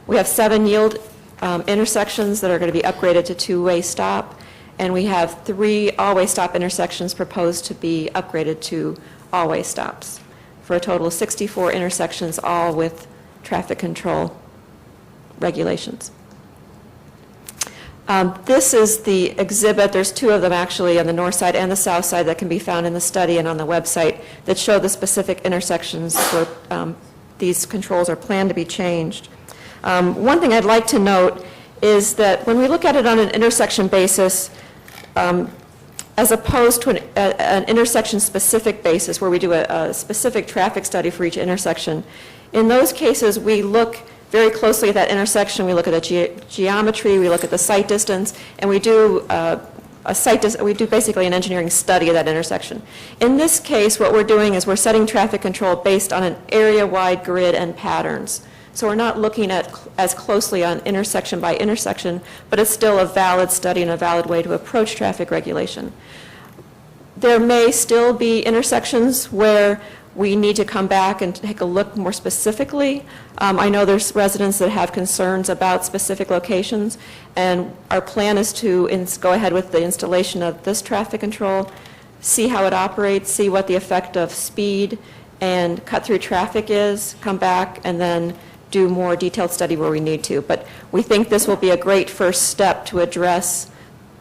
We have 7 yield intersections that are going to be upgraded to 2-way stop, and we have 3 all-way stop intersections proposed to be upgraded to all-way stops, for a total of 64 intersections, all with traffic control regulations. This is the exhibit. There's 2 of them actually on the north side and the south side that can be found in the study and on the website that show the specific intersections where these controls are planned to be changed. One thing I'd like to note is that when we look at it on an intersection basis, as opposed to an intersection-specific basis where we do a specific traffic study for each intersection, in those cases we look very closely at that intersection. We look at the geometry, we look at the sight distance, and we do basically an engineering study of that intersection. In this case, what we're doing is we're setting traffic control based on an area-wide grid and patterns. So we're not looking at as closely on intersection by intersection, but it's still a valid study and a valid way to approach traffic regulation. There may still be intersections where we need to come back and take a look more specifically. I know there's residents that have concerns about specific locations, and our plan is to go ahead with the installation of this traffic control, see how it operates, see what the effect of speed and cut-through traffic is, come back, and then do more detailed study where we need to. But we think this will be a great first step to address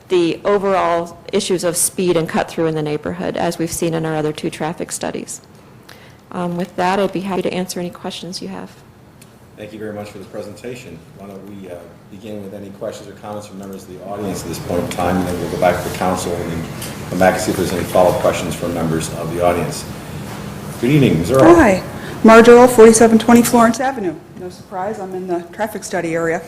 the overall issues of speed and cut-through in the neighborhood, as we've seen in our other 2 traffic studies. With that, I'd be happy to answer any questions you have. Thank you very much for the presentation. Why don't we begin with any questions or comments from members of the audience at this point in time, and then we'll go back to the council and then come back and see if there's any follow-up questions from members of the audience. Good evening, Ms. Earl. Hi, Marge Earl, 4720 Florence Avenue. No surprise, I'm in the traffic study area.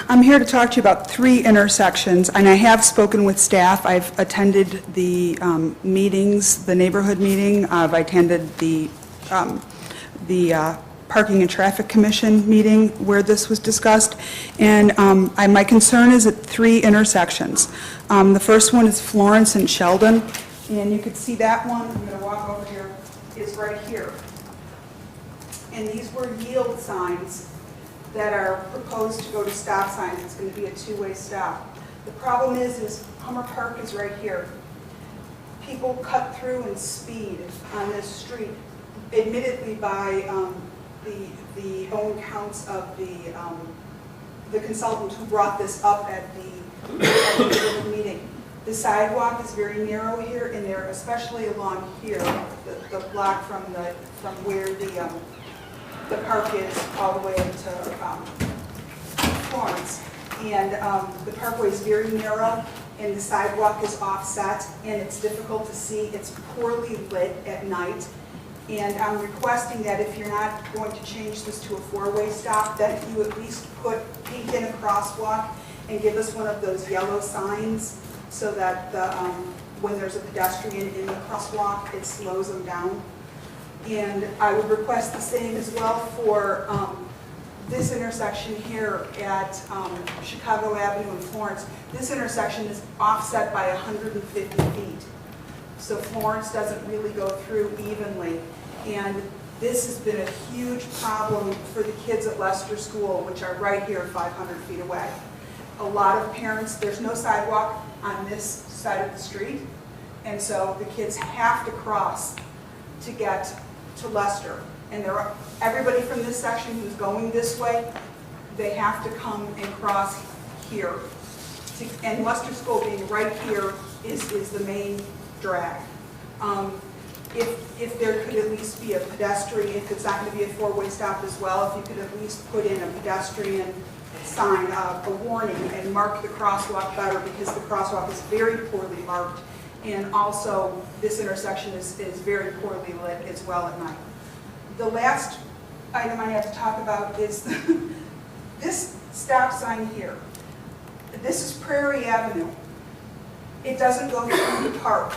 I'm here to talk to you about 3 intersections, and I have spoken with staff. I've attended the meetings, the neighborhood meeting. I've attended the Parking and Traffic Commission meeting where this was discussed, and my concern is at 3 intersections. The first one is Florence and Sheldon, and you can see that one, I'm going to walk over here, is right here. And these were yield signs that are proposed to go to stop signs. It's going to be a 2-way stop. The problem is Hummer Park is right here. People cut through and speed on this street, admittedly by the own counts of the consultant who brought this up at the meeting. The sidewalk is very narrow here, and they're especially along here, the block from where the park is all the way into Florence. And the parkway is very narrow, and the sidewalk is offset, and it's difficult to see. It's poorly lit at night. And I'm requesting that if you're not going to change this to a 4-way stop, that you at least paint in a crosswalk and give us one of those yellow signs so that when there's a pedestrian in the crosswalk, it slows them down. And I would request the same as well for this intersection here at Chicago Avenue in Florence. This intersection is offset by 150 feet. So Florence doesn't really go through evenly. And this has been a huge problem for the kids at Leicester School, which are right here 500 feet away. A lot of parents, there's no sidewalk on this side of the street, and so the kids have to cross to get to Leicester. And everybody from this section who's going this way, they have to come and cross here. And Leicester School being right here is the main drag. If there could at least be a pedestrian, if it's not going to be a 4-way stop as well, if you could at least put in a pedestrian sign, a warning, and mark the crosswalk better, because the crosswalk is very poorly marked, and also this intersection is very poorly lit as well at night. The last item I have to talk about is this stop sign here. This is Prairie Avenue. It doesn't go through the park.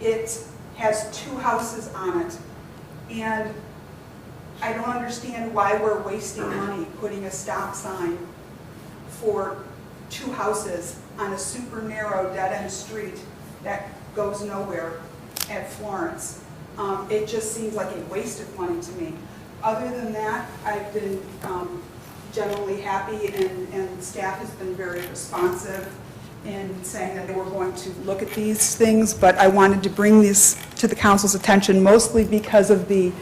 It has 2 houses on it, and I don't understand why we're wasting money putting a stop sign for 2 houses on a super narrow dead-end street that goes nowhere at Florence. It just seems like a waste of money to me. Other than that, I've been generally happy, and staff has been very responsive in saying that they were going to look at these things, but I wanted to bring this to the council's attention mostly because of the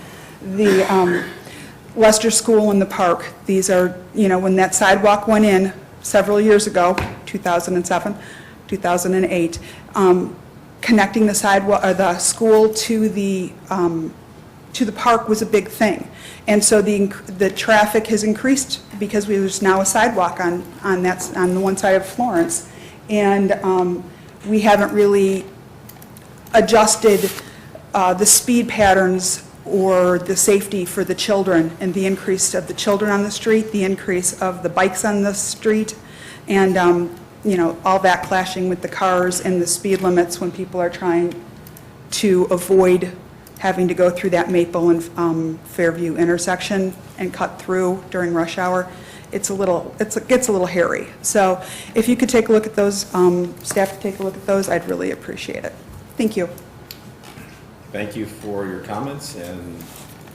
Leicester School and the park. These are, when that sidewalk went in several years ago, 2007, 2008, connecting the sidewalk, or the school to the park was a big thing. And so the traffic has increased because there's now a sidewalk on the one side of Florence. And we haven't really adjusted the speed patterns or the safety for the children, and the increase of the children on the street, the increase of the bikes on the street, and all that clashing with the cars and the speed limits when people are trying to avoid having to go through that Maple and Fairview intersection and cut through during rush hour. It gets a little hairy. So if you could take a look at those, staff could take a look at those, I'd really appreciate it. Thank you. Thank you for your comments and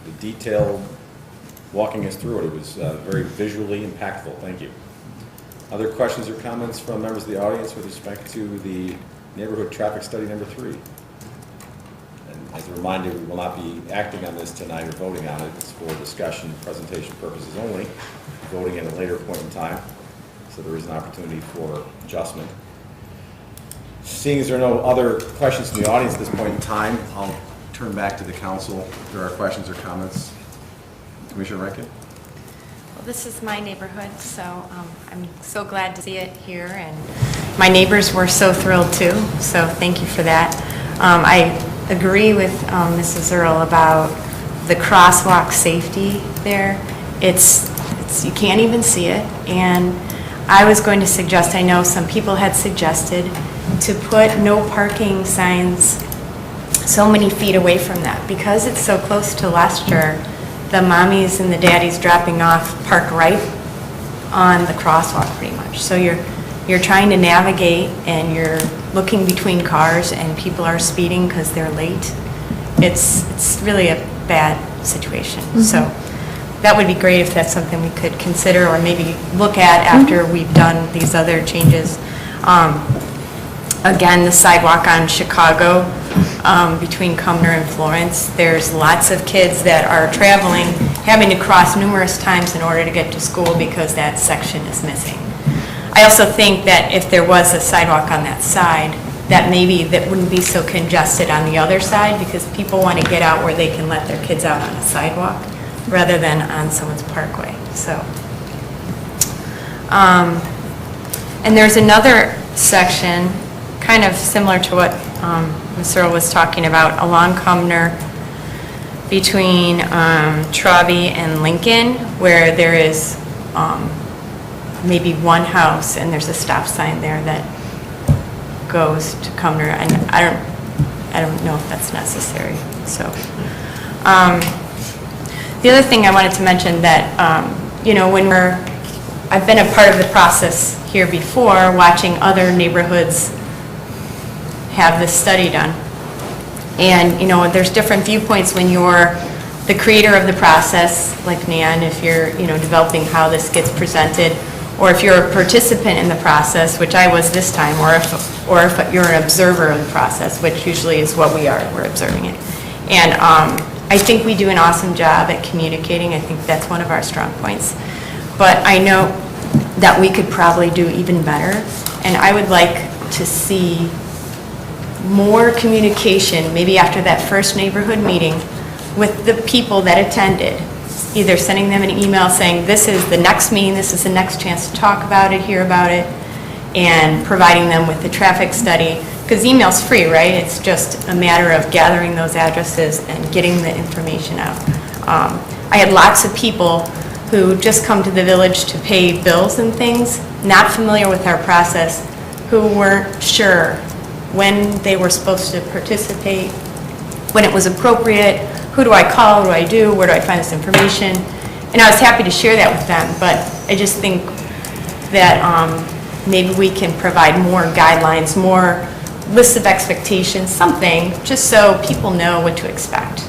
the detailed walking us through it. It was very visually impactful. Thank you. Other questions or comments from members of the audience with respect to the neighborhood traffic study number 3? And as a reminder, we will not be acting on this tonight or voting on it. It's for discussion, presentation purposes only, voting at a later point in time. So there is an opportunity for adjustment. Seeing as there are no other questions from the audience at this point in time, I'll turn back to the council if there are questions or comments. Commissioner Rankin? Well, this is my neighborhood, so I'm so glad to see it here, and my neighbors were so thrilled too, so thank you for that. I agree with Mrs. Earl about the crosswalk safety there. It's You can't even see it. And I was going to suggest, I know some people had suggested, to put no parking signs so many feet away from that. Because it's so close to Lester, the mommies and the daddies dropping off park right on the crosswalk pretty much. So you're trying to navigate and you're looking between cars and people are speeding because they're late. It's really a bad situation. So that would be great if that's something we could consider or maybe look at after we've done these other changes. Again, the sidewalk on Chicago between Cumner and Florence, there's lots of kids that are traveling, having to cross numerous times in order to get to school because that section is missing. I also think that if there was a sidewalk on that side, that maybe that wouldn't be so congested on the other side because people want to get out where they can let their kids out on a sidewalk rather than on someone's parkway. So, and there's another section kind of similar to what Ms. Earl was talking about along Cumner between Traube and Lincoln, where there is maybe one house and there's a stop sign there that goes to Cumner, and I don't know if that's necessary. So, the other thing I wanted to mention that you know, I've been a part of the process here before, watching other neighborhoods have this study done. And, you know, there's different viewpoints when you're the creator of the process, like Nan, if you're, you know, developing how this gets presented, or if you're a participant in the process, which I was this time, or if you're an observer of the process, which usually is what we are, we're observing it. And I think we do an awesome job at communicating. I think that's one of our strong points. But I know that we could probably do even better, and I would like to see more communication, maybe after that first neighborhood meeting, with the people that attended, either sending them an email saying, this is the next meeting, this is the next chance to talk about it, hear about it, and providing them with the traffic study, because email's free, right? It's just a matter of gathering those addresses and getting the information out. I had lots of people who just come to the village to pay bills and things, not familiar with our process, who weren't sure when they were supposed to participate, when it was appropriate, who do I call, what do I do, where do I find this information? And I was happy to share that with them, but I just think that maybe we can provide more guidelines, more lists of expectations, something, just so people know what to expect.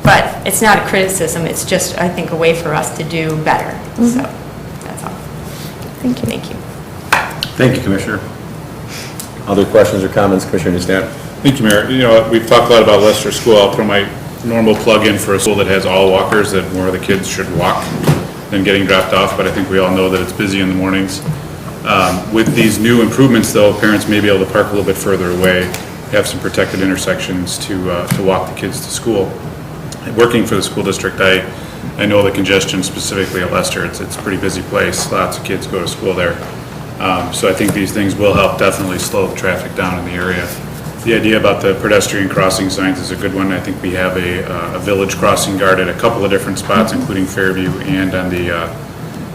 But it's not a criticism, it's just, I think, a way for us to do better. So, that's all. Thank you. Thank you. Thank you, Commissioner. Other questions or comments, Commissioner Nistat? Thank you, Mayor. You know, we've talked a lot about Lester School. I'll throw my normal plug in for a school that has all walkers, that more of the kids should walk than getting dropped off, but I think we all know that it's busy in the mornings. With these new improvements, though, parents may be able to park a little bit further away, have some protected intersections to walk the kids to school. Working for the school district, I know the congestion specifically at Lester. It's a pretty busy place. Lots of kids go to school there. So I think these things will help definitely slow the traffic down in the area. The idea about the pedestrian crossing signs is a good one. I think we have a village crossing guard at a couple of different spots, including Fairview and on the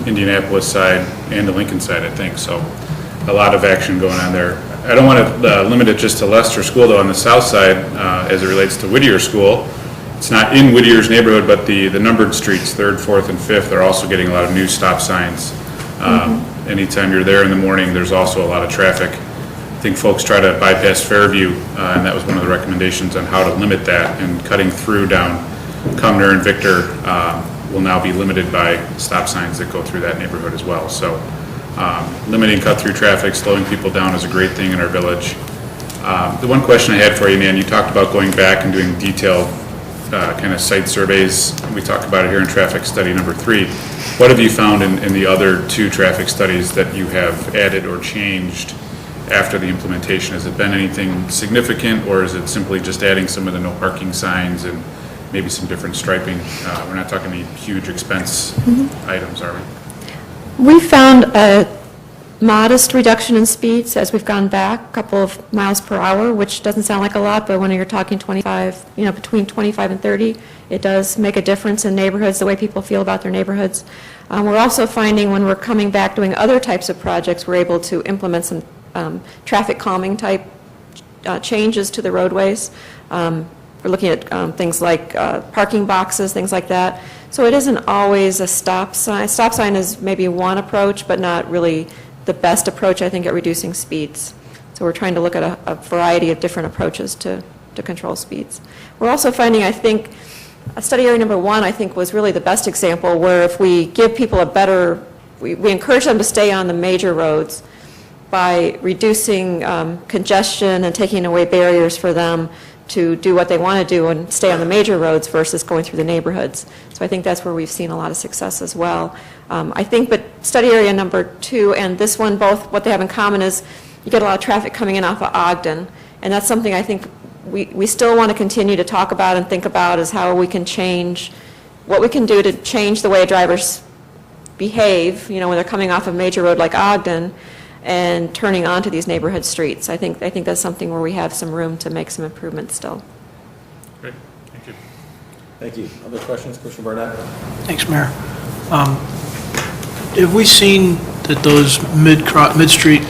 Indianapolis side and the Lincoln side, I think. So a lot of action going on there. I don't want to limit it just to Lester School, though. On the south side, as it relates to Whittier School, it's not in Whittier's neighborhood, but the numbered streets, 3rd, 4th, and 5th, are also getting a lot of new stop signs. Anytime you're there in the morning, there's also a lot of traffic. I think folks try to bypass Fairview, and that was one of the recommendations on how to limit that, and cutting through down Cumner and Victor will now be limited by stop signs that go through that neighborhood as well. So limiting cut-through traffic, slowing people down is a great thing in our village. The one question I had for you, Nan, you talked about going back and doing detailed kind of site surveys. We talked about it here in traffic study number 3. What have you found in the other 2 traffic studies that you have added or changed after the implementation? Has it been anything significant, or is it simply just adding some of the no parking signs and maybe some different striping? We're not talking any huge expense items, are we? We found modest reduction in speeds as we've gone back, a couple of miles per hour, which doesn't sound like a lot, but when you're talking 25, between 25 and 30, it does make a difference in neighborhoods, the way people feel about their neighborhoods. We're also finding when we're coming back doing other types of projects, we're able to implement some traffic calming type changes to the roadways. We're looking at things like parking boxes, things like that. So it isn't always a stop sign. Stop sign is maybe one approach, but not really the best approach, I think, at reducing speeds. So we're trying to look at a variety of different approaches to control speeds. We're also finding, I think, study area number 1, I think, was really the best example, where if we give people a better, we encourage them to stay on the major roads by reducing congestion and taking away barriers for them to do what they want to do and stay on the major roads versus going through the neighborhoods. So I think that's where we've seen a lot of success as well. I think, but study area number 2 and this one, both, what they have in common is you get a lot of traffic coming in off of Ogden, and that's something I think we still want to continue to talk about and think about, is how we can change, what we can do to change the way drivers behave, when they're coming off a major road like Ogden and turning onto these neighborhood streets. I think that's something where we have some room to make some improvements still. Great, thank you. Thank you. Other questions, Commissioner Barnett? Thanks, Mayor. Have we seen that those mid-street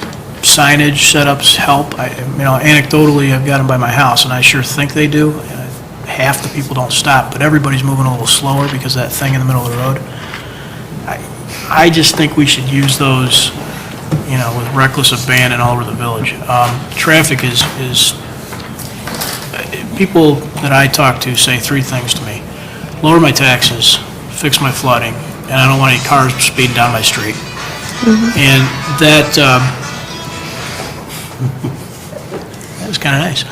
signage setups help? Anecdotally, I've got them by my house, and I sure think they do. Half the people don't stop, but everybody's moving a little slower because of that thing in the middle of the road. I just think we should use those, with reckless abandon all over the village. Traffic is, people that I talk to say 3 things to me: lower my taxes, fix my flooding, and I don't want any cars speeding down my street. And that was kind of nice.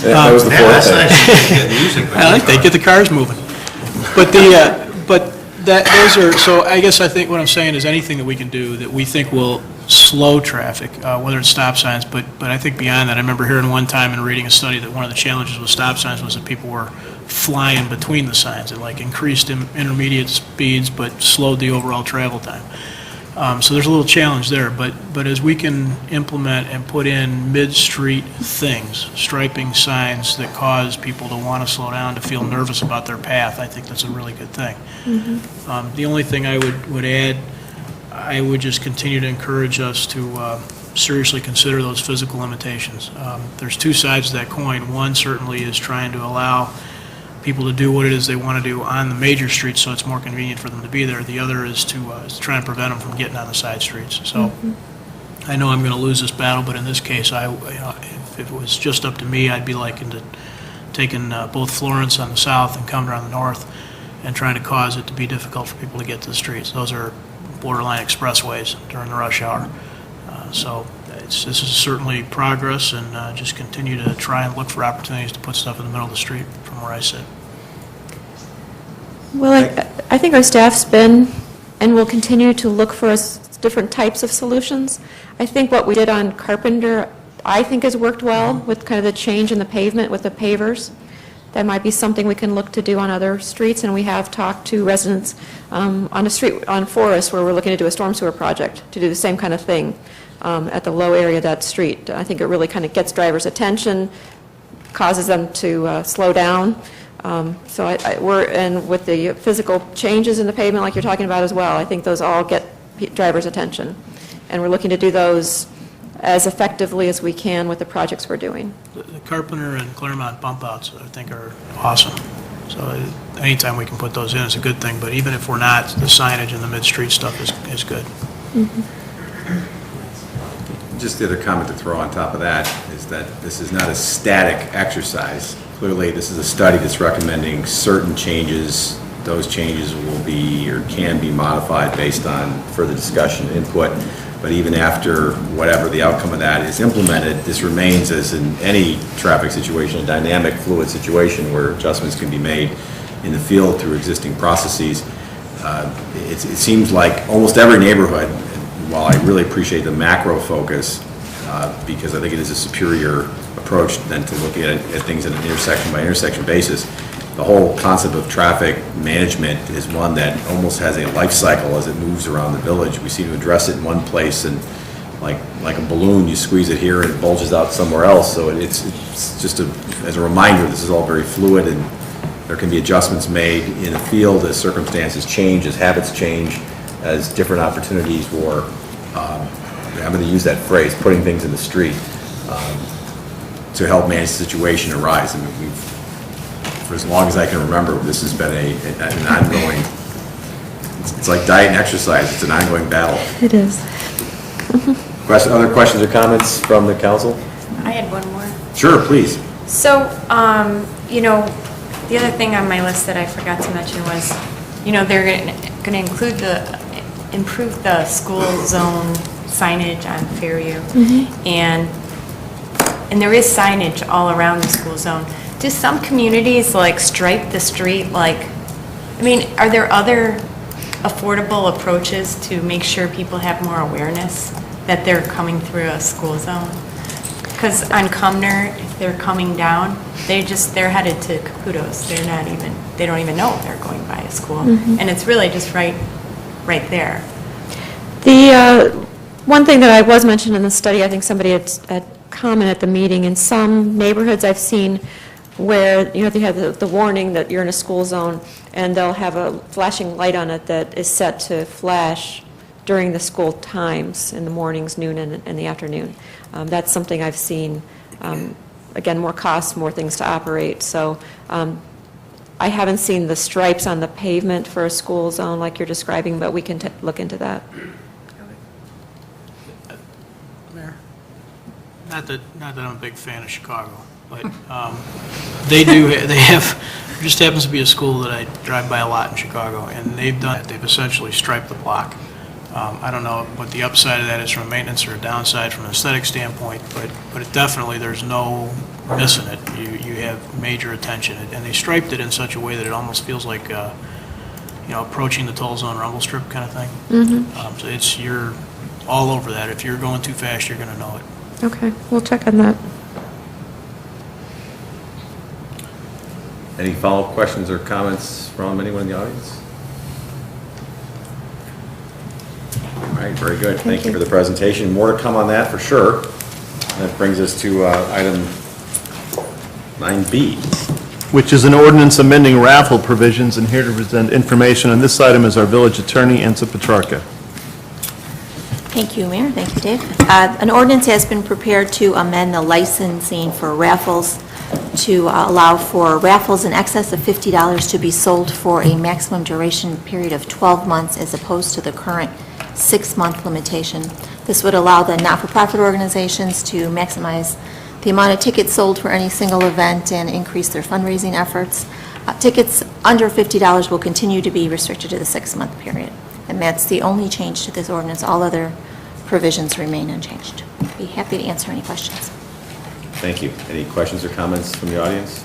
That was the fourth thing. I like that, get the cars moving. But those are, so I think what I'm saying is anything that we can do that we think will slow traffic, whether it's stop signs, but I think beyond that, I remember hearing one time and reading a study that one of the challenges with stop signs was that people were flying between the signs. It increased intermediate speeds but slowed the overall travel time. So there's a little challenge there, but as we can implement and put in mid-street things, striping signs that cause people to want to slow down, to feel nervous about their path, I think that's a really good thing. The only thing I would add, I would just continue to encourage us to seriously consider those physical limitations. There's 2 sides to that coin. One certainly is trying to allow people to do what it is they want to do on the major streets so it's more convenient for them to be there. The other is to try and prevent them from getting on the side streets. So I know I'm going to lose this battle, but in this case, if it was just up to me, I'd be liking to taking both Florence on the south and Cumber on the north and trying to cause it to be difficult for people to get to the streets. Those are borderline expressways during the rush hour. So this is certainly progress, and just continue to try and look for opportunities to put stuff in the middle of the street from where I sit. Well, I think our staff's been and will continue to look for different types of solutions. I think what we did on Carpenter, I think has worked well with kind of the change in the pavement with the pavers. That might be something we can look to do on other streets, and we have talked to residents on a street on Forest where we're looking to do a storm sewer project to do the same kind of thing at the low area of that street. I think it really kind of gets drivers' attention, causes them to slow down. So and with the physical changes in the pavement like you're talking about as well, I think those all get drivers' attention. And we're looking to do those as effectively as we can with the projects we're doing. The Carpenter and Claremont bump outs, I think, are awesome. So anytime we can put those in is a good thing, but even if we're not, the signage and the mid-street stuff is good. Just the other comment to throw on top of that is that this is not a static exercise. Clearly, this is a study that's recommending certain changes. Those changes will be or can be modified based on further discussion and input. But even after whatever the outcome of that is implemented, this remains, as in any traffic situation, a dynamic, fluid situation where adjustments can be made in the field through existing processes. It seems like almost every neighborhood, while I really appreciate the macro focus, because I think it is a superior approach than to look at things on an intersection by intersection basis, the whole concept of traffic management is one that almost has a life cycle as it moves around the village. We seem to address it in one place and like a balloon, you squeeze it here and it bulges out somewhere else. So it's just as a reminder, this is all very fluid, and there can be adjustments made in the field as circumstances change, as habits change, as different opportunities for, I'm going to use that phrase, putting things in the street, to help manage the situation arise. I mean, for as long as I can remember, this has been an ongoing, it's like diet and exercise, it's an ongoing battle. It is. Other questions or comments from the council? I had one more. Sure, please. So, you know, the other thing on my list that I forgot to mention was, you know, they're going to improve the school zone signage on Fairview. And there is signage all around the school zone. Do some communities like stripe the street like, I mean, are there other affordable approaches to make sure people have more awareness that they're coming through a school zone? Because on Cumner, if they're coming down, they're headed to Caputos. They don't even know they're going by a school. And it's really just right there. The one thing that I was mentioned in the study, I think somebody had commented at the meeting, in some neighborhoods I've seen where, you know, they have the warning that you're in a school zone, and they'll have a flashing light on it that is set to flash during the school times, in the mornings, noon, and the afternoon. That's something I've seen. Again, more costs, more things to operate. So I haven't seen the stripes on the pavement for a school zone like you're describing, but we can look into that. Mayor? Not that I'm a big fan of Chicago, but they have, there just happens to be a school that I drive by a lot in Chicago, and they've essentially striped the block. I don't know what the upside of that is from a maintenance or a downside from an aesthetic standpoint, but it definitely, there's no missing it. You have major attention, and they striped it in such a way that it almost feels like, you know, approaching the toll zone rumble strip kind of thing. So you're all over that. If you're going too fast, you're going to know it. Okay, we'll check on that. Any follow-up questions or comments from anyone in the audience? All right, very good. Thank you for the presentation. More to come on that for sure. That brings us to item 9B. Which is an ordinance amending raffle provisions, and here to present information on this item is our village attorney, Enza Petrarca. Thank you, Mayor. Thank you, Dave. An ordinance has been prepared to amend the licensing for raffles to allow for raffles in excess of $50 to be sold for a maximum duration period of 12 months as opposed to the current 6-month limitation. This would allow the not-for-profit organizations to maximize the amount of tickets sold for any single event and increase their fundraising efforts. Tickets under $50 will continue to be restricted to the 6-month period. And that's the only change to this ordinance. All other provisions remain unchanged. I'd be happy to answer any questions. Thank you. Any questions or comments from the audience?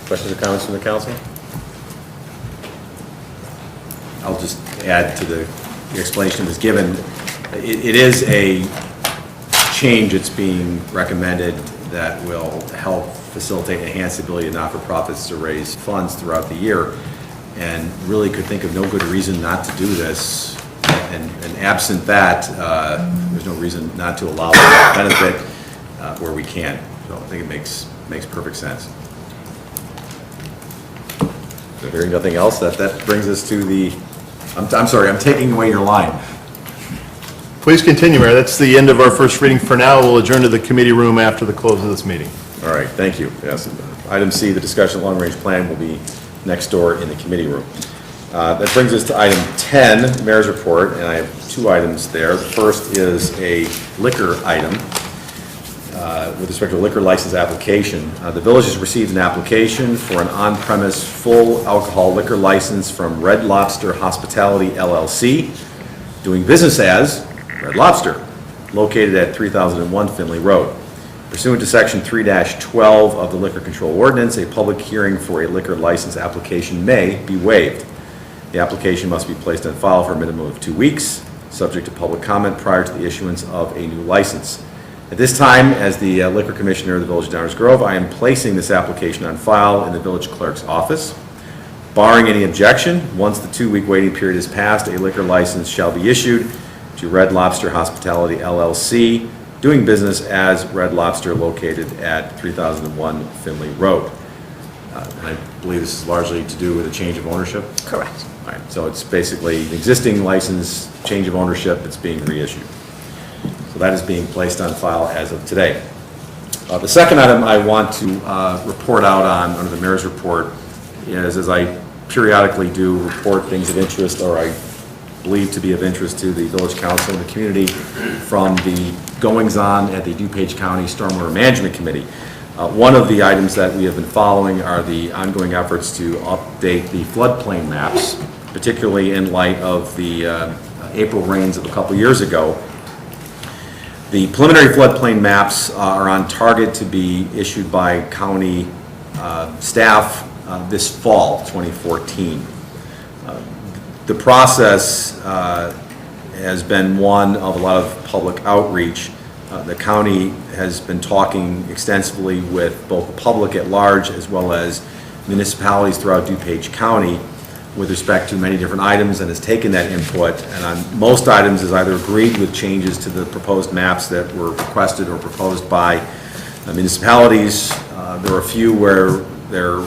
Questions or comments from the council? I'll just add to the explanation that was given. It is a change that's being recommended that will help facilitate and enhance the ability of not-for-profits to raise funds throughout the year, and really could think of no good reason not to do this. And absent that, there's no reason not to allow that benefit where we can. So I think it makes perfect sense. So hearing nothing else, that brings us to the, I'm sorry, I'm taking away your line. Please continue, Mayor. That's the end of our first reading for now. We'll adjourn to the committee room after the close of this meeting. All right, thank you. Yes. Item C, the discussion of long-range plan will be next door in the committee room. That brings us to item 10, Mayor's Report, and I have 2 items there. The first is a liquor item with respect to a liquor license application. The village has received an application for an on-premise full alcohol liquor license from Red Lobster Hospitality LLC, doing business as Red Lobster, located at 3001 Finley Road. Pursuant to Section 3-12 of the Liquor Control Ordinance, a public hearing for a liquor license application may be waived. The application must be placed on file for a minimum of 2 weeks, subject to public comment prior to the issuance of a new license. At this time, as the Liquor Commissioner of the Village of Downers Grove, I am placing this application on file in the Village Clerk's office. Barring any objection, once the 2-week waiting period is passed, a liquor license shall be issued, to Red Lobster Hospitality LLC, doing business as Red Lobster located at 3001 Finley Road. And I believe this is largely to do with a change of ownership? Correct. All right, so it's basically an existing license, change of ownership, it's being reissued. So that is being placed on file as of today. The second item I want to report out on under the mayor's report is, as I periodically do, report things of interest or I believe to be of interest to the village council and the community from the goings-on at the DuPage County Stormwater Management Committee. One of the items that we have been following are the ongoing efforts to update the floodplain maps, particularly in light of the April rains of a couple years ago. The preliminary floodplain maps are on target to be issued by county staff this fall, 2014. The process has been one of a lot of public outreach. The county has been talking extensively with both the public at large as well as municipalities throughout DuPage County with respect to many different items and has taken that input, and on most items has either agreed with changes to the proposed maps that were requested or proposed by municipalities. There were a few where there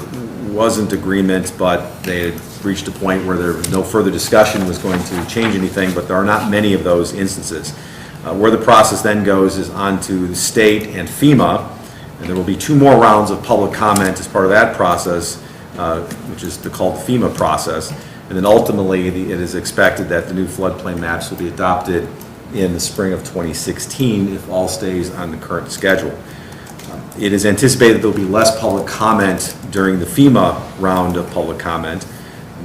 wasn't agreement, but they had reached a point where there was no further discussion was going to change anything, but there are not many of those instances. Where the process then goes is on to the state and FEMA, and there will be 2 more rounds of public comment as part of that process, which is called the FEMA process. And then ultimately, it is expected that the new floodplain maps will be adopted in the spring of 2016 if all stays on the current schedule. It is anticipated there will be less public comment during the FEMA round of public comment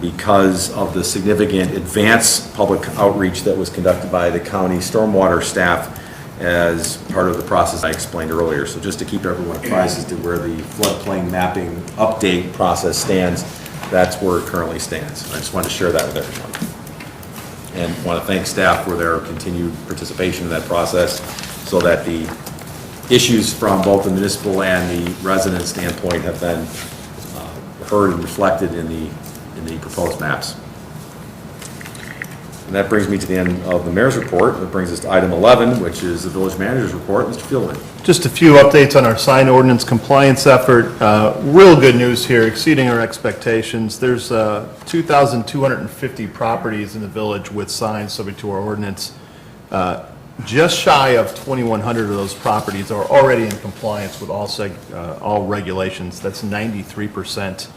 because of the significant advance public outreach that was conducted by the county stormwater staff as part of the process I explained earlier. So just to keep everyone apprised as to where the floodplain mapping update process stands, that's where it currently stands. I just wanted to share that with everyone. And want to thank staff for their continued participation in that process so that the issues from both the municipal and the resident standpoint have been heard and reflected in the proposed maps. And that brings me to the end of the mayor's report. That brings us to item 11, which is the village manager's report. Mr. Fieldman. Just a few updates on our sign ordinance compliance effort. Real good news here, exceeding our expectations. There's 2,250 properties in the village with signs subject to our ordinance. Just shy of 2,100 of those properties are already in compliance with all regulations. That's 93%.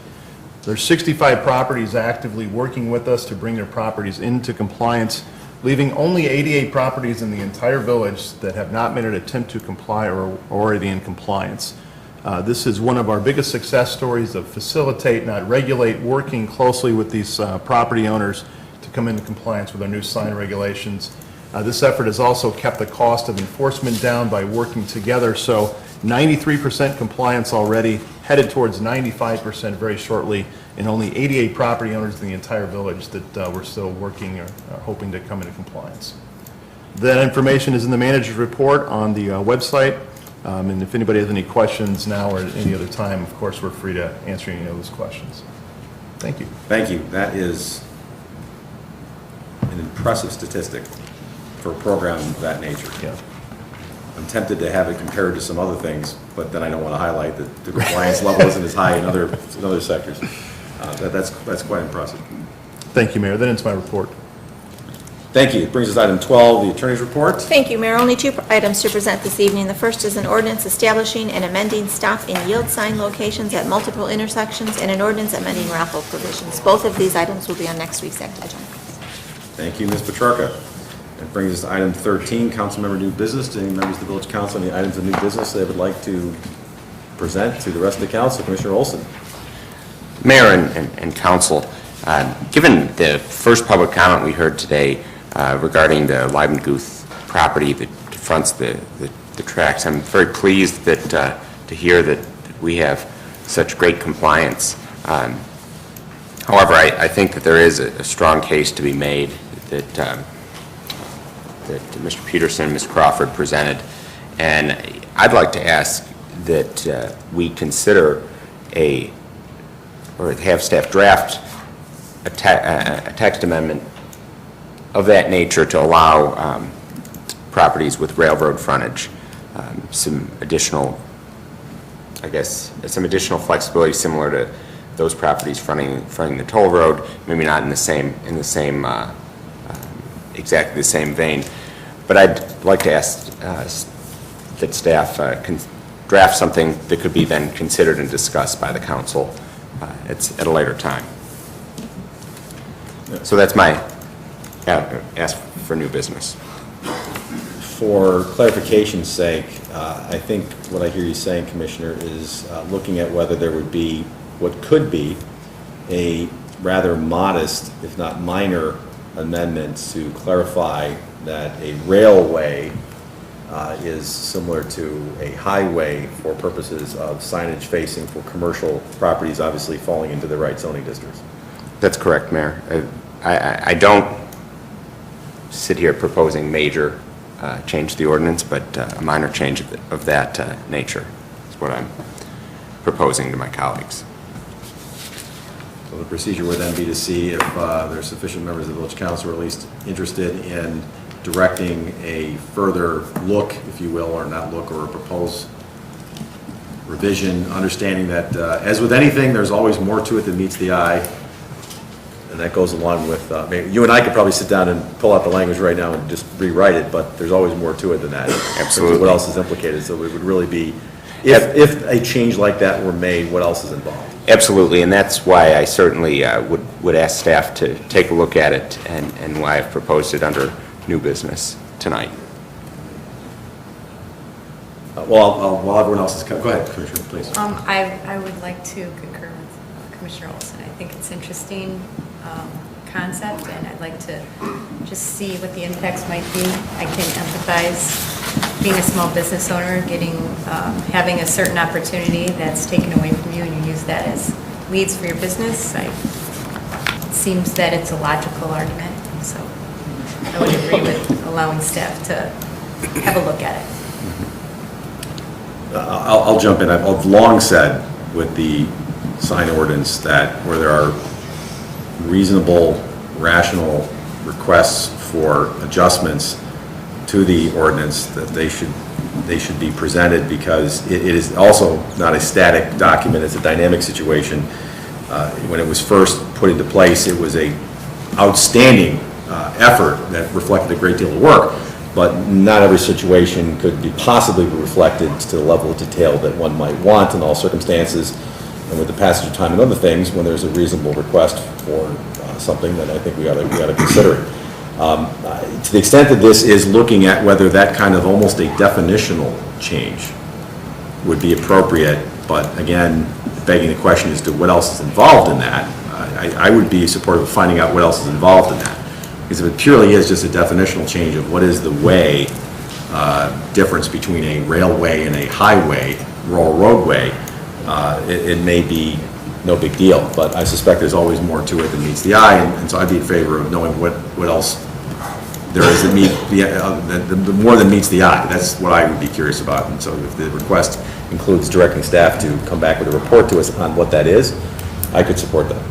There's 65 properties actively working with us to bring their properties into compliance, leaving only 88 properties in the entire village that have not made an attempt to comply or are already in compliance. This is one of our biggest success stories of facilitate, not regulate, working closely with these property owners to come into compliance with our new sign regulations. This effort has also kept the cost of enforcement down by working together, so 93% compliance already, headed towards 95% very shortly, and only 88 property owners in the entire village that we're still working or hoping to come into compliance. That information is in the manager's report on the website, and if anybody has any questions now or at any other time, of course, we're free to answer any of those questions. Thank you. Thank you. That is an impressive statistic for a program of that nature. Yeah. I'm tempted to have it compared to some other things, but then I don't want to highlight that the compliance level isn't as high in other sectors. That's quite impressive. Thank you, Mayor. That ends my report. Thank you. It brings us to item 12, the attorney's report. Thank you, Mayor. Only 2 items to present this evening. The first is an ordinance establishing and amending stop and yield sign locations at multiple intersections and an ordinance amending raffle provisions. Both of these items will be on next week's agenda. Thank you, Ms. Petrarca. That brings us to item 13, council member new business. Do any members of the village council any items of new business they would like to present to the rest of the council? Commissioner Olson. Mayor and council, given the first public comment we heard today regarding the Leibenguth property that fronts the tracks, I'm very pleased that to hear that we have such great compliance. However, I think that there is a strong case to be made that Mr. Peterson and Ms. Crawford presented, and I'd like to ask that we consider or have staff draft a text amendment that nature to allow properties with railroad frontage some additional, I guess, some additional flexibility similar to those properties fronting the toll road, maybe not in the same exactly the same vein. But I'd like to ask that staff can draft something that could be then considered and discussed by the council at a later time. So that's my ask for new business. For clarification's sake, I think what I hear you saying, Commissioner, is looking at whether there would be what could be a rather modest, if not minor, amendment to clarify that a railway is similar to a highway for purposes of signage facing for commercial properties, obviously falling into the right zoning districts. That's correct, Mayor. I don't sit here proposing major change to the ordinance, but a minor change of that nature is what I'm proposing to my colleagues. So the procedure would then be to see if there's sufficient members of the village council, or at least interested in directing a further look, if you will, or not look, or a proposed revision, understanding that, as with anything, there's always more to it than meets the eye. And that goes along with, maybe you and I could probably sit down and pull out the language right now and just rewrite it, but there's always more to it than that. Absolutely. What else is implicated? So it would really be, if a change like that were made, what else is involved? Absolutely, and that's why I certainly would ask staff to take a look at it and why I've proposed it under new business tonight. While everyone else is, go ahead, Commissioner, please. I would like to concur with Commissioner Olson. I think it's interesting concept, and I'd like to just see what the impacts might be. I can empathize being a small business owner, having a certain opportunity that's taken away from you, and you use that as leads for your business. It seems that it's a logical argument, so I would agree with allowing staff to have a look at it. I'll jump in. I've long said with the sign ordinance that where there are reasonable, rational requests for adjustments to the ordinance, that they should be presented, because it is also not a static document, it's a dynamic situation. When it was first put into place, it was a outstanding effort that reflected a great deal of work, but not every situation could be possibly reflected to the level of detail that one might want in all circumstances. And with the passage of time and other things, when there's a reasonable request for something, then I think we ought to consider it. To the extent that this is looking at whether that kind of almost a definitional change would be appropriate, but again, begging the question as to what else is involved in that, I would be supportive of finding out what else is involved in that. Because if it purely is just a definitional change of what is the way difference between a railway and a highway, rural roadway, it may be no big deal, but I suspect there's always more to it than meets the eye, and so I'd be in favor of knowing what else there is that the more than meets the eye. That's what I would be curious about, and so if the request includes directing staff to come back with a report to us on what that is, I could support that.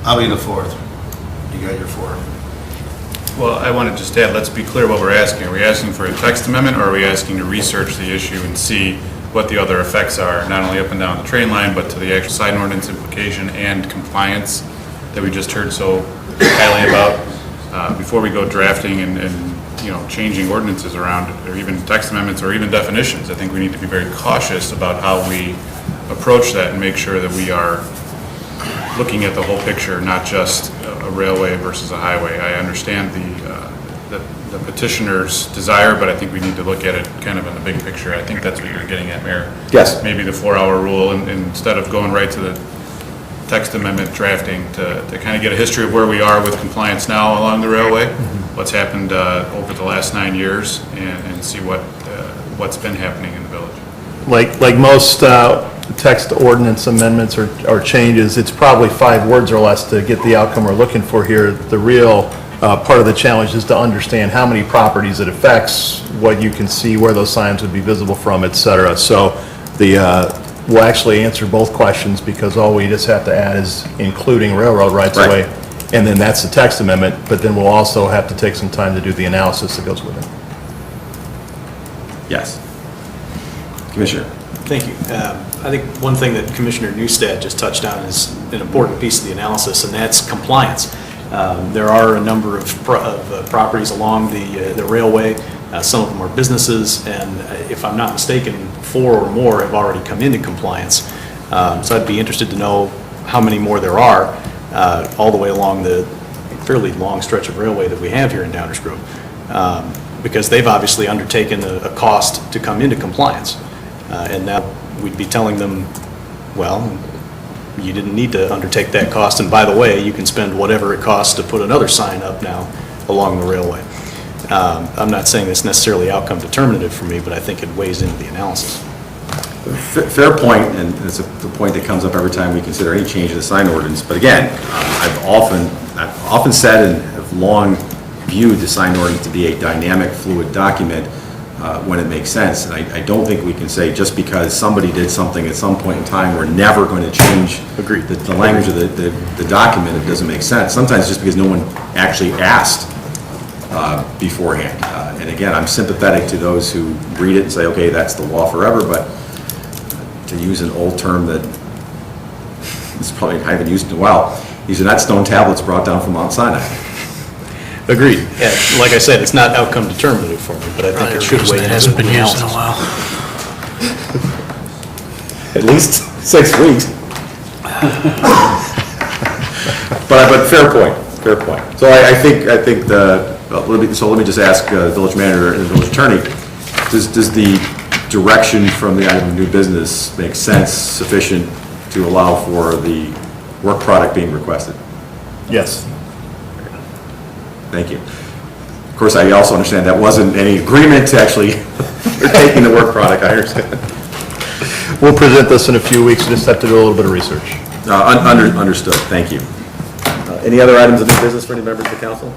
I'll be the fourth. You got your fourth. Well, I want to just add, let's be clear what we're asking. Are we asking for a text amendment, or are we asking to research the issue and see what the other effects are, not only up and down the train line, but to the actual sign ordinance implication and compliance that we just heard so highly about, before we go drafting and changing ordinances around, or even text amendments, or even definitions? I think we need to be very cautious about how we approach that and make sure that we are looking at the whole picture, not just a railway versus a highway. I understand the petitioner's desire, but I think we need to look at it kind of in the big picture. I think that's what you're getting at, Mayor. Yes. Maybe the 4-hour rule, and instead of going right to the text amendment drafting, to kind of get a history of where we are with compliance now along the railway, what's happened over the last 9 years, and see what's been happening in the village. Like most text ordinance amendments or changes, it's probably 5 words or less to get the outcome we're looking for here. The real part of the challenge is to understand how many properties it affects, what you can see, where those signs would be visible from, et cetera. So we'll actually answer both questions, because all we just have to add is including railroad rights of way and then that's the text amendment, but then we'll also have to take some time to do the analysis that goes with it. Yes. Commissioner. Thank you. I think one thing that Commissioner Newstead just touched on is an important piece of the analysis, and that's compliance. There are a number of properties along the railway. Some of them are businesses, and if I'm not mistaken, 4 or more have already come into compliance. So I'd be interested to know how many more there are all the way along the fairly long stretch of railway that we have here in Downers Grove, because they've obviously undertaken a cost to come into compliance. And now we'd be telling them, well, you didn't need to undertake that cost, and by the way, you can spend whatever it costs to put another sign up now along the railway. I'm not saying that's necessarily outcome determinative for me, but I think it weighs into the analysis. Fair point, and it's the point that comes up every time we consider any change in the sign ordinance. But again, I've often said and have long viewed the sign ordinance to be a dynamic, fluid document when it makes sense. And I don't think we can say just because somebody did something at some point in time, we're never going to change the language of the document if it doesn't make sense. Sometimes just because no one actually asked beforehand. And again, I'm sympathetic to those who read it and say, okay, that's the law forever, but to use an old term that is probably I haven't used in a while, these are not stone tablets brought down from Mount Sinai. Agreed. Yeah, like I said, it's not outcome determinative for me, but I think it should weigh into the analysis. Hasn't been used in a while. At least 6 weeks. But fair point, fair point. So I think let me just ask the village manager and the village attorney, does the direction from the item of new business make sense, sufficient to allow for the work product being requested? Yes. Thank you. Of course, I also understand that wasn't any agreement to actually taking the work product, I understand. We'll present this in a few weeks, just have to do a little bit of research. Understood, thank you. Any other items of new business for any members of the council?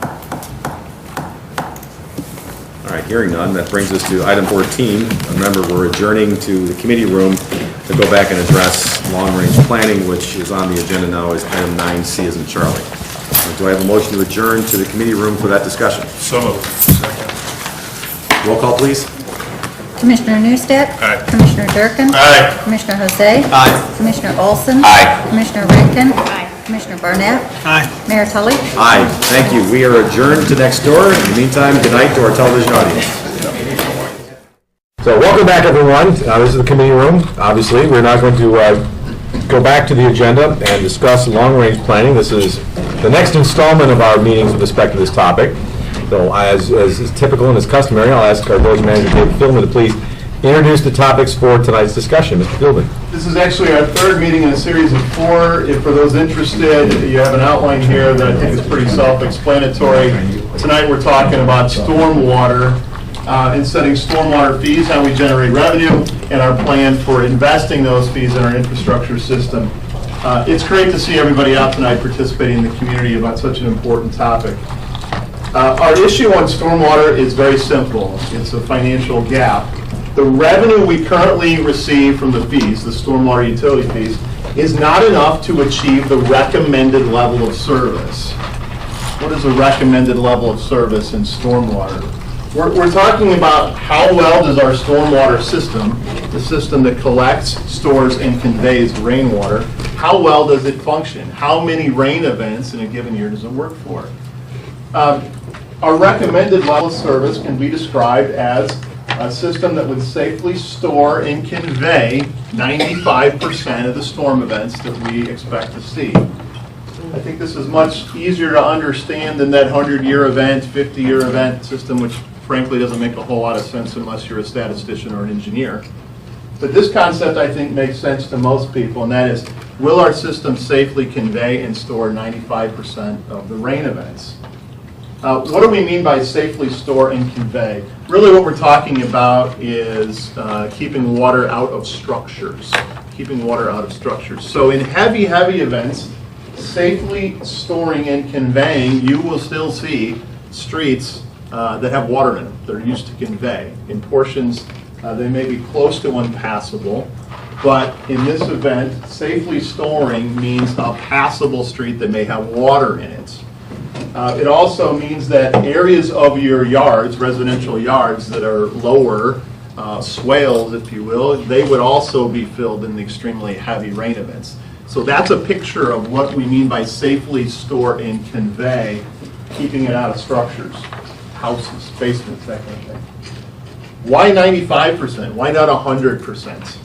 All right, hearing none, that brings us to item 14. Remember, we're adjourning to the committee room to go back and address long-range planning, which is on the agenda now as item 9C as in Charlie. Do I have a motion to adjourn to the committee room for that discussion? So moved. Second. Roll call, please. Commissioner Newstead? Aye. Commissioner Durkin? Aye. Commissioner Jose? Aye. Commissioner Olson? Aye. Commissioner Rankin? Aye. Commissioner Barnett? Aye. Mayor Tully? Aye, thank you. We are adjourned to next door. In the meantime, good night to our television audience. So welcome back, everyone. This is the committee room. Obviously, we're now going to go back to the agenda and discuss long-range planning. This is the next installment of our meetings with respect to this topic. So as is typical and as customary, I'll ask our village manager, David Philbin, to please introduce the topics for tonight's discussion. Mr. Philbin. This is actually our third meeting in a series of 4. If for those interested, you have an outline here that I think is pretty self-explanatory. Tonight we're talking about stormwater and setting stormwater fees, how we generate revenue, and our plan for investing those fees in our infrastructure system. It's great to see everybody out tonight participating in the community about such an important topic. Our issue on stormwater is very simple. It's a financial gap. The revenue we currently receive from the fees, the stormwater utility fees, is not enough to achieve the recommended level of service. What is the recommended level of service in stormwater? We're talking about how well does our stormwater system, the system that collects, stores, and conveys rainwater, how well does it function? How many rain events in a given year does it work for? Our recommended level of service can be described as a system that would safely store and convey 95% of the storm events that we expect to see. I think this is much easier to understand than that 100-year event, 50-year event system, which frankly doesn't make a whole lot of sense unless you're a statistician or an engineer. But this concept, I think, makes sense to most people, and that is, will our system safely convey and store 95% of the rain events? What do we mean by safely store and convey? Really what we're talking about is keeping water out of structures. Keeping water out of structures. So in heavy events, safely storing and conveying, you will still see streets that have water in them that are used to convey. In portions, they may be close to unpassable, but in this event, safely storing means a passable street that may have water in it. It also means that areas of your yards, residential yards that are lower, swales, if you will, they would also be filled in the extremely heavy rain events. So that's a picture of what we mean by safely store and convey, keeping it out of structures, houses, basements, that kind of thing. Why 95%? Why not 100%?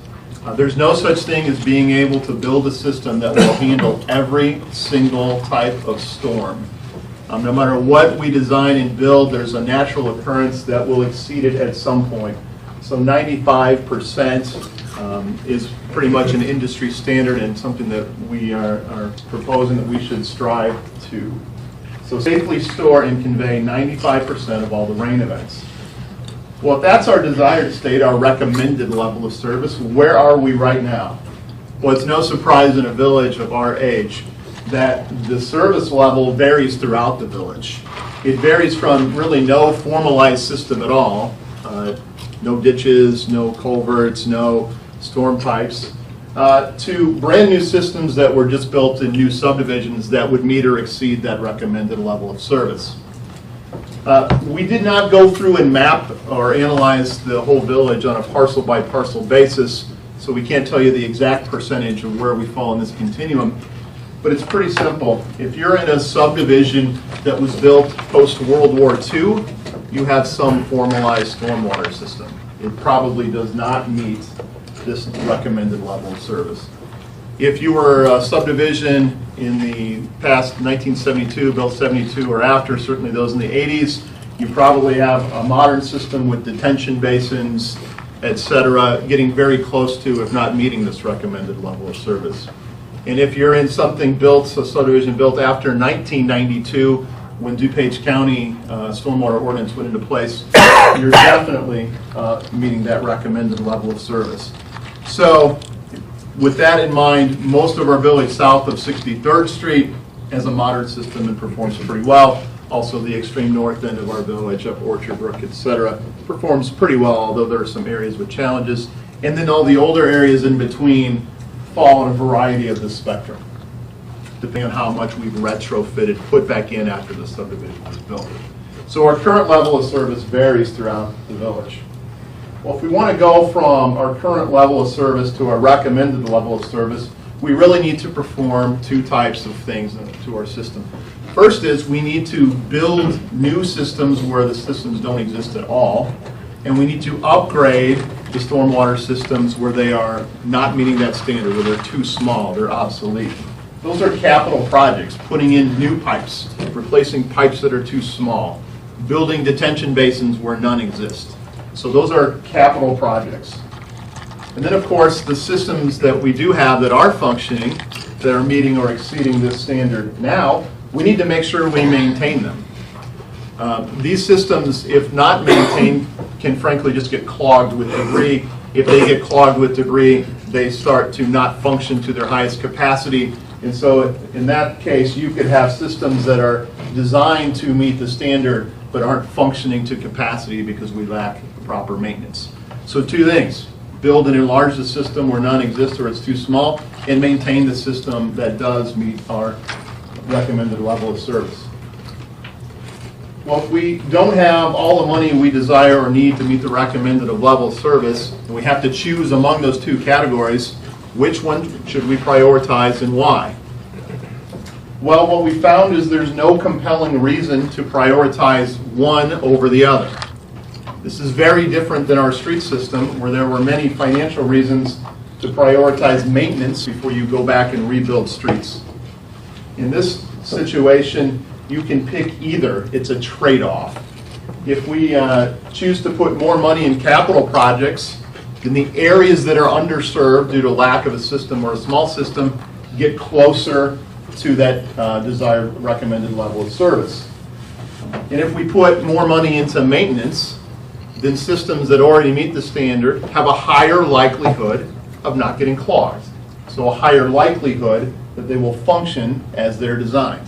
There's no such thing as being able to build a system that will handle every single type of storm. No matter what we design and build, there's a natural occurrence that will exceed it at some point. So 95% is pretty much an industry standard and something that we are proposing that we should strive to. So safely store and convey 95% of all the rain events. Well, if that's our desired state, our recommended level of service, where are we right now? Well, it's no surprise in a village of our age that the service level varies throughout the village. It varies from really no formalized system at all, no ditches, no culverts, no storm pipes, to brand new systems that were just built in new subdivisions that would meet or exceed that recommended level of service. We did not go through and map or analyze the whole village on a parcel by parcel basis, so we can't tell you the exact percentage of where we fall in this continuum. But it's pretty simple. If you're in a subdivision that was built post-World War II, you have some formalized stormwater system. It probably does not meet this recommended level of service. If you were a subdivision in the past 1972, built 72 or after, certainly those in the 80s, you probably have a modern system with detention basins, et cetera, getting very close to, if not meeting, this recommended level of service. And if you're in something built, a subdivision built after 1992, when DuPage County stormwater ordinance went into place, you're definitely meeting that recommended level of service. So, with that in mind, most of our village south of 63rd Street has a modern system and performs pretty well. Also, the extreme north end of our village, up Orchard Brook, et cetera, performs pretty well, although there are some areas with challenges. And then all the older areas in between fall in a variety of the spectrum, depending on how much we've retrofitted, put back in after the subdivision was built. So our current level of service varies throughout the village. Well, if we want to go from our current level of service to our recommended level of service, we really need to perform two types of things to our system. First is we need to build new systems where the systems don't exist at all, and we need to upgrade the stormwater systems where they are not meeting that standard, where they're too small, they're obsolete. Those are capital projects, putting in new pipes, replacing pipes that are too small, building detention basins where none exist. So those are capital projects. And then, of course, the systems that we do have that are functioning, that are meeting or exceeding this standard now, we need to make sure we maintain them. These systems, if not maintained, can frankly just get clogged with debris. If they get clogged with debris, they start to not function to their highest capacity. And so in that case, you could have systems that are designed to meet the standard but aren't functioning to capacity because we lack proper maintenance. So two things: build and enlarge the system where none exists or it's too small, and maintain the system that does meet our recommended level of service. Well, if we don't have all the money we desire or need to meet the recommended level of service, and we have to choose among those two categories, which one should we prioritize and why? Well, what we found is there's no compelling reason to prioritize one over the other. This is very different than our street system, where there were many financial reasons to prioritize maintenance before you go back and rebuild streets. In this situation, you can pick either. It's a trade-off. If we choose to put more money in capital projects, then the areas that are underserved due to lack of a system or a small system get closer to that desired recommended level of service. And if we put more money into maintenance, then systems that already meet the standard have a higher likelihood of not getting clogged. So a higher likelihood that they will function as they're designed.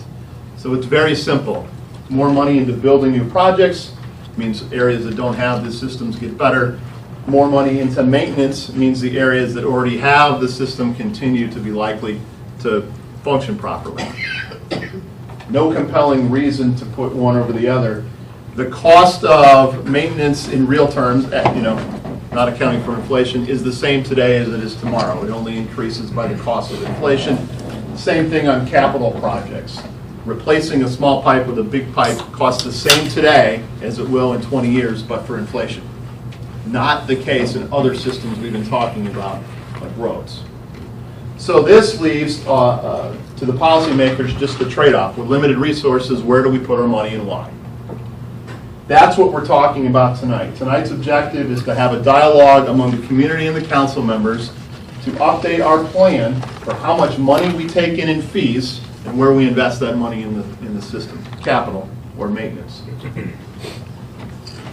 So it's very simple. More money into building new projects means areas that don't have the systems get better. More money into maintenance means the areas that already have the system continue to be likely to function properly. no compelling reason to put one over the other. The cost of maintenance in real terms, not accounting for inflation, is the same today as it is tomorrow. It only increases by the cost of inflation. Same thing on capital projects. Replacing a small pipe with a big pipe costs the same today as it will in 20 years, but for inflation. Not the case in other systems we've been talking about, like roads. So this leaves to the policymakers just the trade-off. With limited resources, where do we put our money and why? That's what we're talking about tonight. Tonight's objective is to have a dialogue among the community and the council members to update our plan for how much money we take in fees and where we invest that money in the system, capital or maintenance.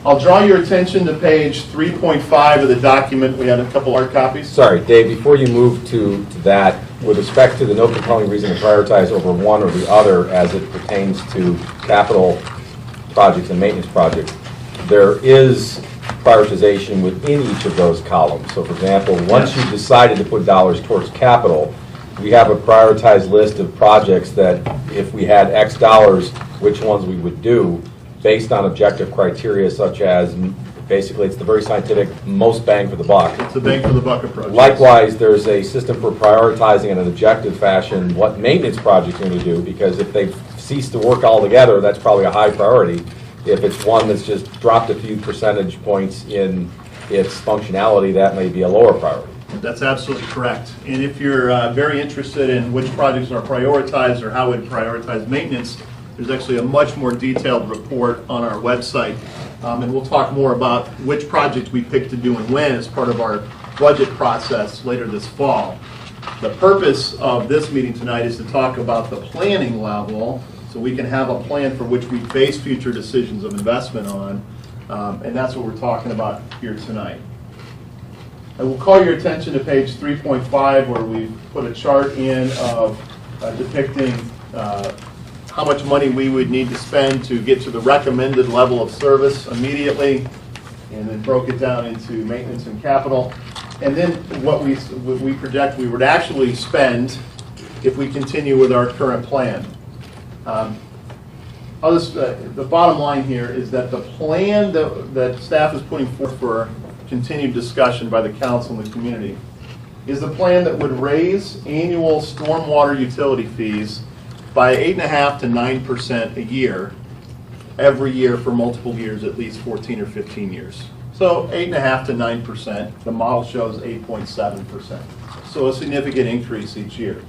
I'll draw your attention to page 3.5 of the document. We had a couple hard copies. Sorry, Dave, before you move to that, with respect to the no compelling reason to prioritize over one or the other as it pertains to capital projects and maintenance projects, there is prioritization within each of those columns. So for example, once you've decided to put dollars towards capital, we have a prioritized list of projects that if we had X dollars, which ones we would do based on objective criteria such as, basically it's the very scientific, most bang for the buck. It's the bang for the buck approach. Likewise, there's a system for prioritizing in an objective fashion what maintenance projects you're going to do, because if they've ceased to work altogether, that's probably a high priority. If it's one that's just dropped a few percentage points in its functionality, that may be a lower priority. That's absolutely correct. And if you're very interested in which projects are prioritized or how we'd prioritize maintenance, there's actually a much more detailed report on our website. And we'll talk more about which projects we pick to do and when as part of our budget process later this fall. The purpose of this meeting tonight is to talk about the planning level so we can have a plan for which we base future decisions of investment on. And that's what we're talking about here tonight. I will call your attention to page 3.5 where we've put a chart in of depicting how much money we would need to spend to get to the recommended level of service immediately, and then broke it down into maintenance and capital. And then what we project we would actually spend if we continue with our current plan. The bottom line here is that the plan that staff is putting forth for continued discussion by the council and the community is the plan that would raise annual stormwater utility fees by 8.5% to 9% a year, every year for multiple years, at least 14 or 15 years. So 8.5% to 9%, the model shows 8.7%. So a significant increase each year.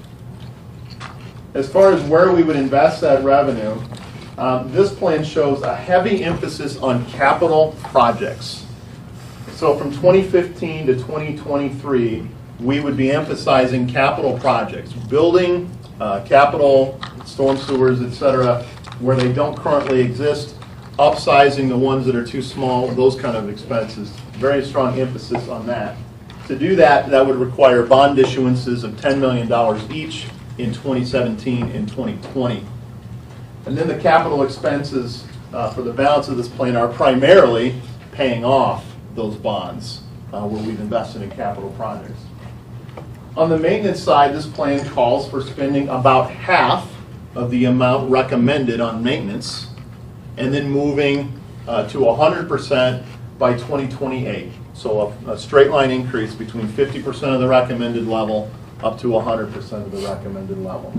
As far as where we would invest that revenue, this plan shows a heavy emphasis on capital projects. So from 2015 to 2023, we would be emphasizing capital projects, building capital, storm sewers, etc., where they don't currently exist, upsizing the ones that are too small, those kind of expenses. Very strong emphasis on that. To do that, that would require bond issuances of $10 million each in 2017 and 2020. And then the capital expenses for the balance of this plan are primarily paying off those bonds where we've invested in capital projects. On the maintenance side, this plan calls for spending about half of the amount recommended on maintenance and then moving to 100% by 2028. So a straight line increase between 50% of the recommended level up to 100% of the recommended level.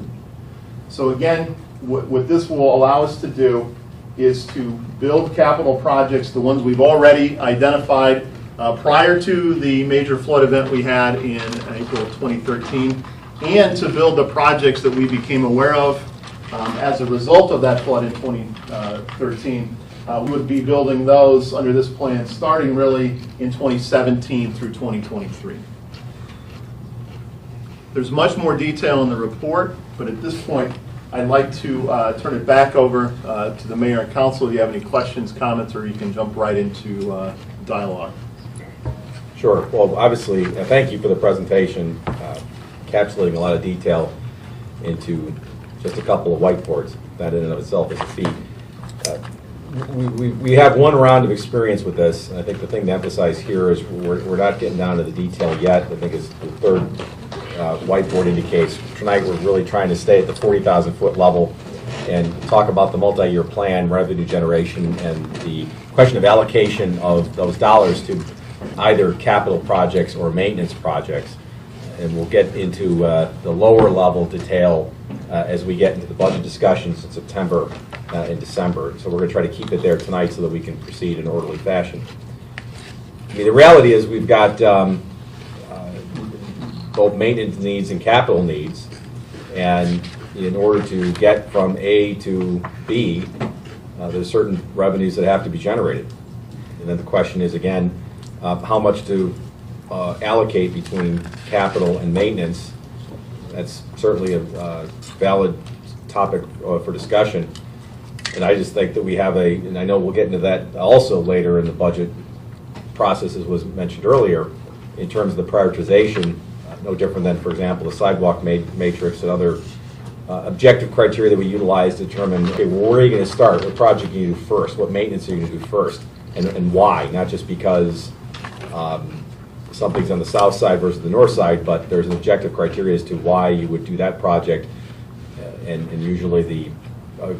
So again, what this will allow us to do is to build capital projects, the ones we've already identified prior to the major flood event we had in April of 2013, and to build the projects that we became aware of as a result of that flood in 2013. We would be building those under this plan starting really in 2017 through 2023. There's much more detail in the report, but at this point, I'd like to turn it back over to the mayor and council if you have any questions, comments, or you can jump right into dialogue. Sure. Well, obviously, thank you for the presentation, encapsulating a lot of detail into just a couple of whiteboards. That in and of itself is a feat. We have one round of experience with this, and I think the thing to emphasize here is we're not getting down to the detail yet. I think as the third whiteboard indicates, tonight we're really trying to stay at the 40,000 foot level and talk about the multi-year plan, revenue generation, and the question of allocation of those dollars to either capital projects or maintenance projects. And we'll get into the lower level detail as we get into the budget discussions in September and December. So we're going to try to keep it there tonight so that we can proceed in orderly fashion. I mean, the reality is we've got both maintenance needs and capital needs, and in order to get from A to B, there's certain revenues that have to be generated. And then the question is, again, how much to allocate between capital and maintenance. That's certainly a valid topic for discussion. And I just think that we have and I know we'll get into that also later in the budget process, as was mentioned earlier, in terms of the prioritization, no different than, for example, the sidewalk matrix and other objective criteria that we utilize to determine, okay, well, where are you going to start? What project are you going to do first? What maintenance are you going to do first? And why? Not just because something's on the south side versus the north side, but there's an objective criteria as to why you would do that project. And usually the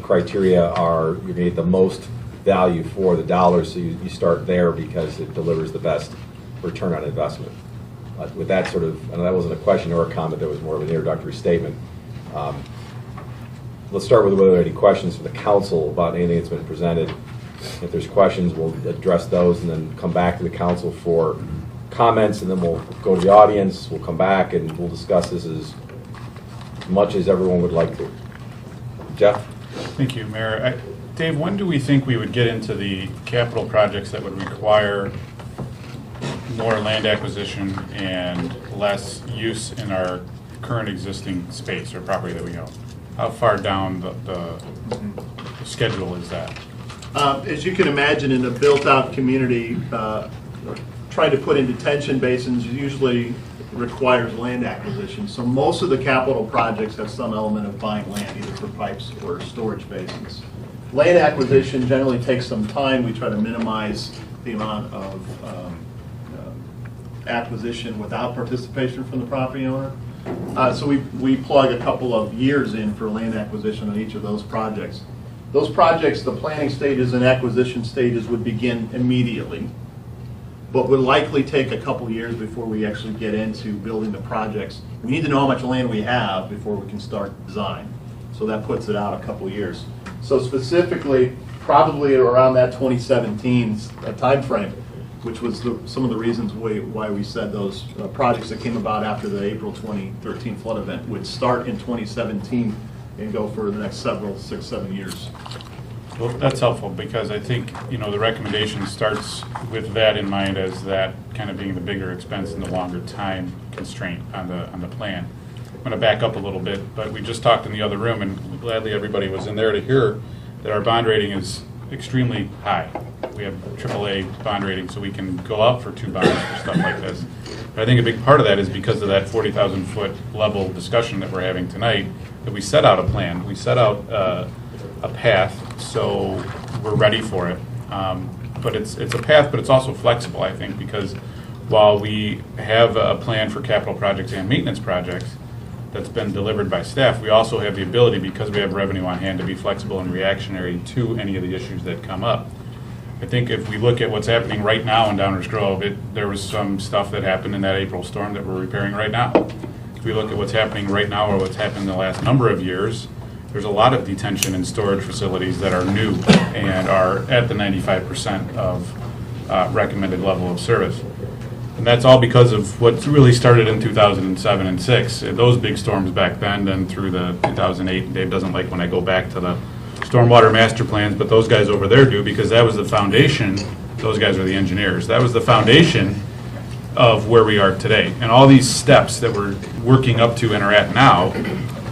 criteria are you're going to get the most value for the dollars, so you start there because it delivers the best return on investment. With that sort of, and that wasn't a question or a comment, that was more of an introductory statement. Let's start with whether there are any questions from the council about anything that's been presented. If there's questions, we'll address those and then come back to the council for comments, and then we'll go to the audience, we'll come back, and we'll discuss this as much as everyone would like to. Jeff? Thank you, Mayor. Dave, when do we think we would get into the capital projects that would require more land acquisition and less use in our current existing space or property that we own? How far down the schedule is that? As you can imagine, in a built-out community, trying to put in detention basins usually requires land acquisition. So most of the capital projects have some element of buying land, either for pipes or storage basins. Land acquisition generally takes some time. We try to minimize the amount of acquisition without participation from the property owner. So we plug a couple of years in for land acquisition on each of those projects. Those projects, the planning stages and acquisition stages would begin immediately, but would likely take a couple years before we actually get into building the projects. We need to know how much land we have before we can start design. So that puts it out a couple years. So specifically, probably around that 2017 timeframe, which was some of the reasons why we said those projects that came about after the April 2013 flood event would start in 2017 and go for the next 6, 7 years. Well, that's helpful, because I think, the recommendation starts with that in mind as that kind of being the bigger expense and the longer time constraint on the plan. I'm going to back up a little bit, but we just talked in the other room, and gladly everybody was in there to hear that our bond rating is extremely high. We have AAA bond rating, so we can go out for 2 bonds for stuff like this. But I think a big part of that is because of that 40,000 foot level discussion that we're having tonight, that we set out a plan. We set out a path, so we're ready for it. But it's a path, but it's also flexible, I think, because while we have a plan for capital projects and maintenance projects that's been delivered by staff, we also have the ability, because we have revenue on hand, to be flexible and reactionary to any of the issues that come up. I think if we look at what's happening right now in Downers Grove, there was some stuff that happened in that April storm that we're repairing right now. If we look at what's happening right now or what's happened in the last number of years, there's a lot of detention and storage facilities that are new and are at the 95% of recommended level of service. And that's all because of what really started in 2007 and 6. Those big storms back then and through the 2008, and Dave doesn't like when I go back to the stormwater master plans, but those guys over there do, because that was the foundation. Those guys are the engineers. That was the foundation of where we are today. And all these steps that we're working up to and are at now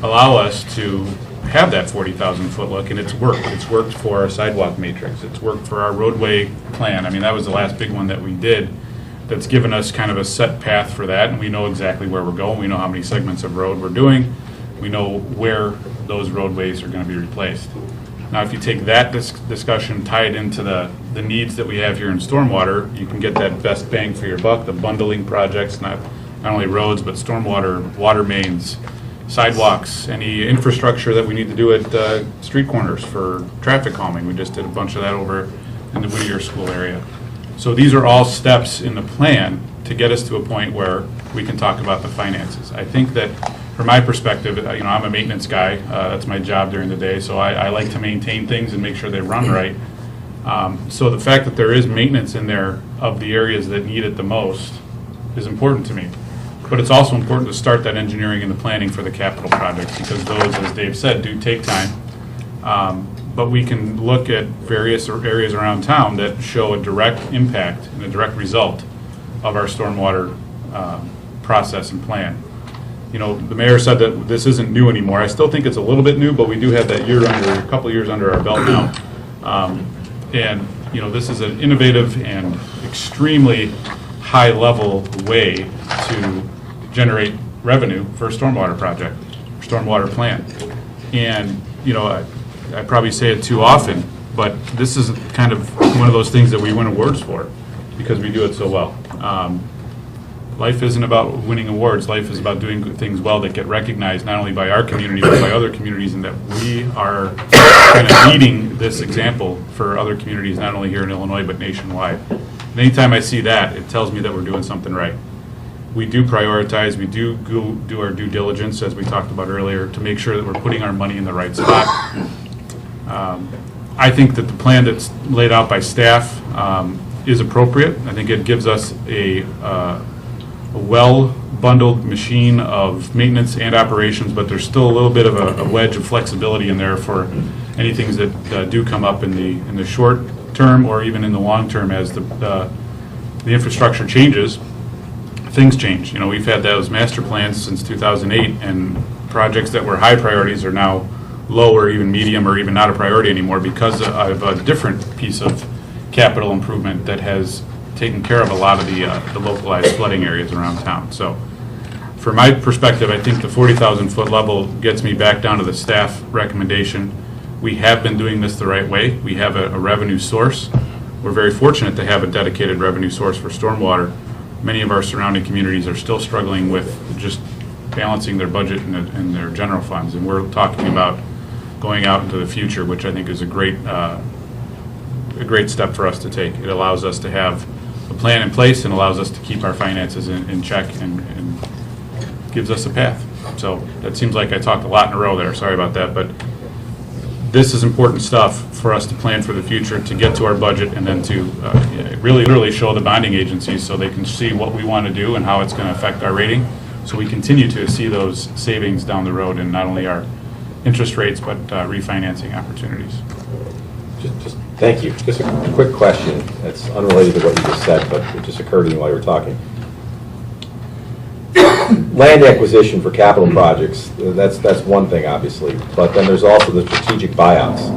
allow us to have that 40,000 foot look, and it's worked. It's worked for our sidewalk matrix. It's worked for our roadway plan. I mean, that was the last big one that we did that's given us kind of a set path for that, and we know exactly where we're going. We know how many segments of road we're doing. We know where those roadways are going to be replaced. Now, if you take that discussion, tie it into the needs that we have here in stormwater, you can get that best bang for your buck, the bundling projects, not only roads, but stormwater, water mains, sidewalks, any infrastructure that we need to do at street corners for traffic calming. We just did a bunch of that over in the Whittier School area. So these are all steps in the plan to get us to a point where we can talk about the finances. I think that from my perspective, I'm a maintenance guy. That's my job during the day, so I like to maintain things and make sure they run right. So the fact that there is maintenance in there of the areas that need it the most is important to me. But it's also important to start that engineering and the planning for the capital projects, because those, as Dave said, do take time. But we can look at various areas around town that show a direct impact and a direct result of our stormwater process and plan. The mayor said that this isn't new anymore. I still think it's a little bit new, but we do have that a couple years under our belt now. And this is an innovative and extremely high-level way to generate revenue for a stormwater project, stormwater plan. And, I probably say it too often, but this is kind of one of those things that we win awards for because we do it so well. Life isn't about winning awards. Life is about doing things well that get recognized not only by our community, but by other communities, and that we are kind of leading this example for other communities, not only here in Illinois, but nationwide. And anytime I see that, it tells me that we're doing something right. We do prioritize, we do do our due diligence, as we talked about earlier, to make sure that we're putting our money in the right spot. I think that the plan that's laid out by staff is appropriate. I think it gives us a well-bundled machine of maintenance and operations, but there's still a little bit of a wedge of flexibility in there for any things that do come up in the short term or even in the long term as the infrastructure changes. Things change. We've had those master plans since 2008, and projects that were high priorities are now low or even medium or even not a priority anymore because of a different piece of capital improvement that has taken care of a lot of the localized flooding areas around town. So from my perspective, I think the 40,000-foot level gets me back down to the staff recommendation. We have been doing this the right way. We have a revenue source. We're very fortunate to have a dedicated revenue source for stormwater. Many of our surrounding communities are still struggling with just balancing their budget and their general funds, and we're talking about going out into the future, which I think is a great step for us to take. It allows us to have a plan in place and allows us to keep our finances in check and gives us a path. So that seems like I talked a lot in a row there, sorry about that, but this is important stuff for us to plan for the future, to get to our budget, and then to really show the bonding agencies so they can see what we want to do and how it's going to affect our rating, so we continue to see those savings down the road in not only our interest rates, but refinancing opportunities. Thank you. Just a quick question. It's unrelated to what you just said, but it just occurred to me while you were talking. Land acquisition for capital projects, that's one thing, obviously, but then there's also the strategic buyouts,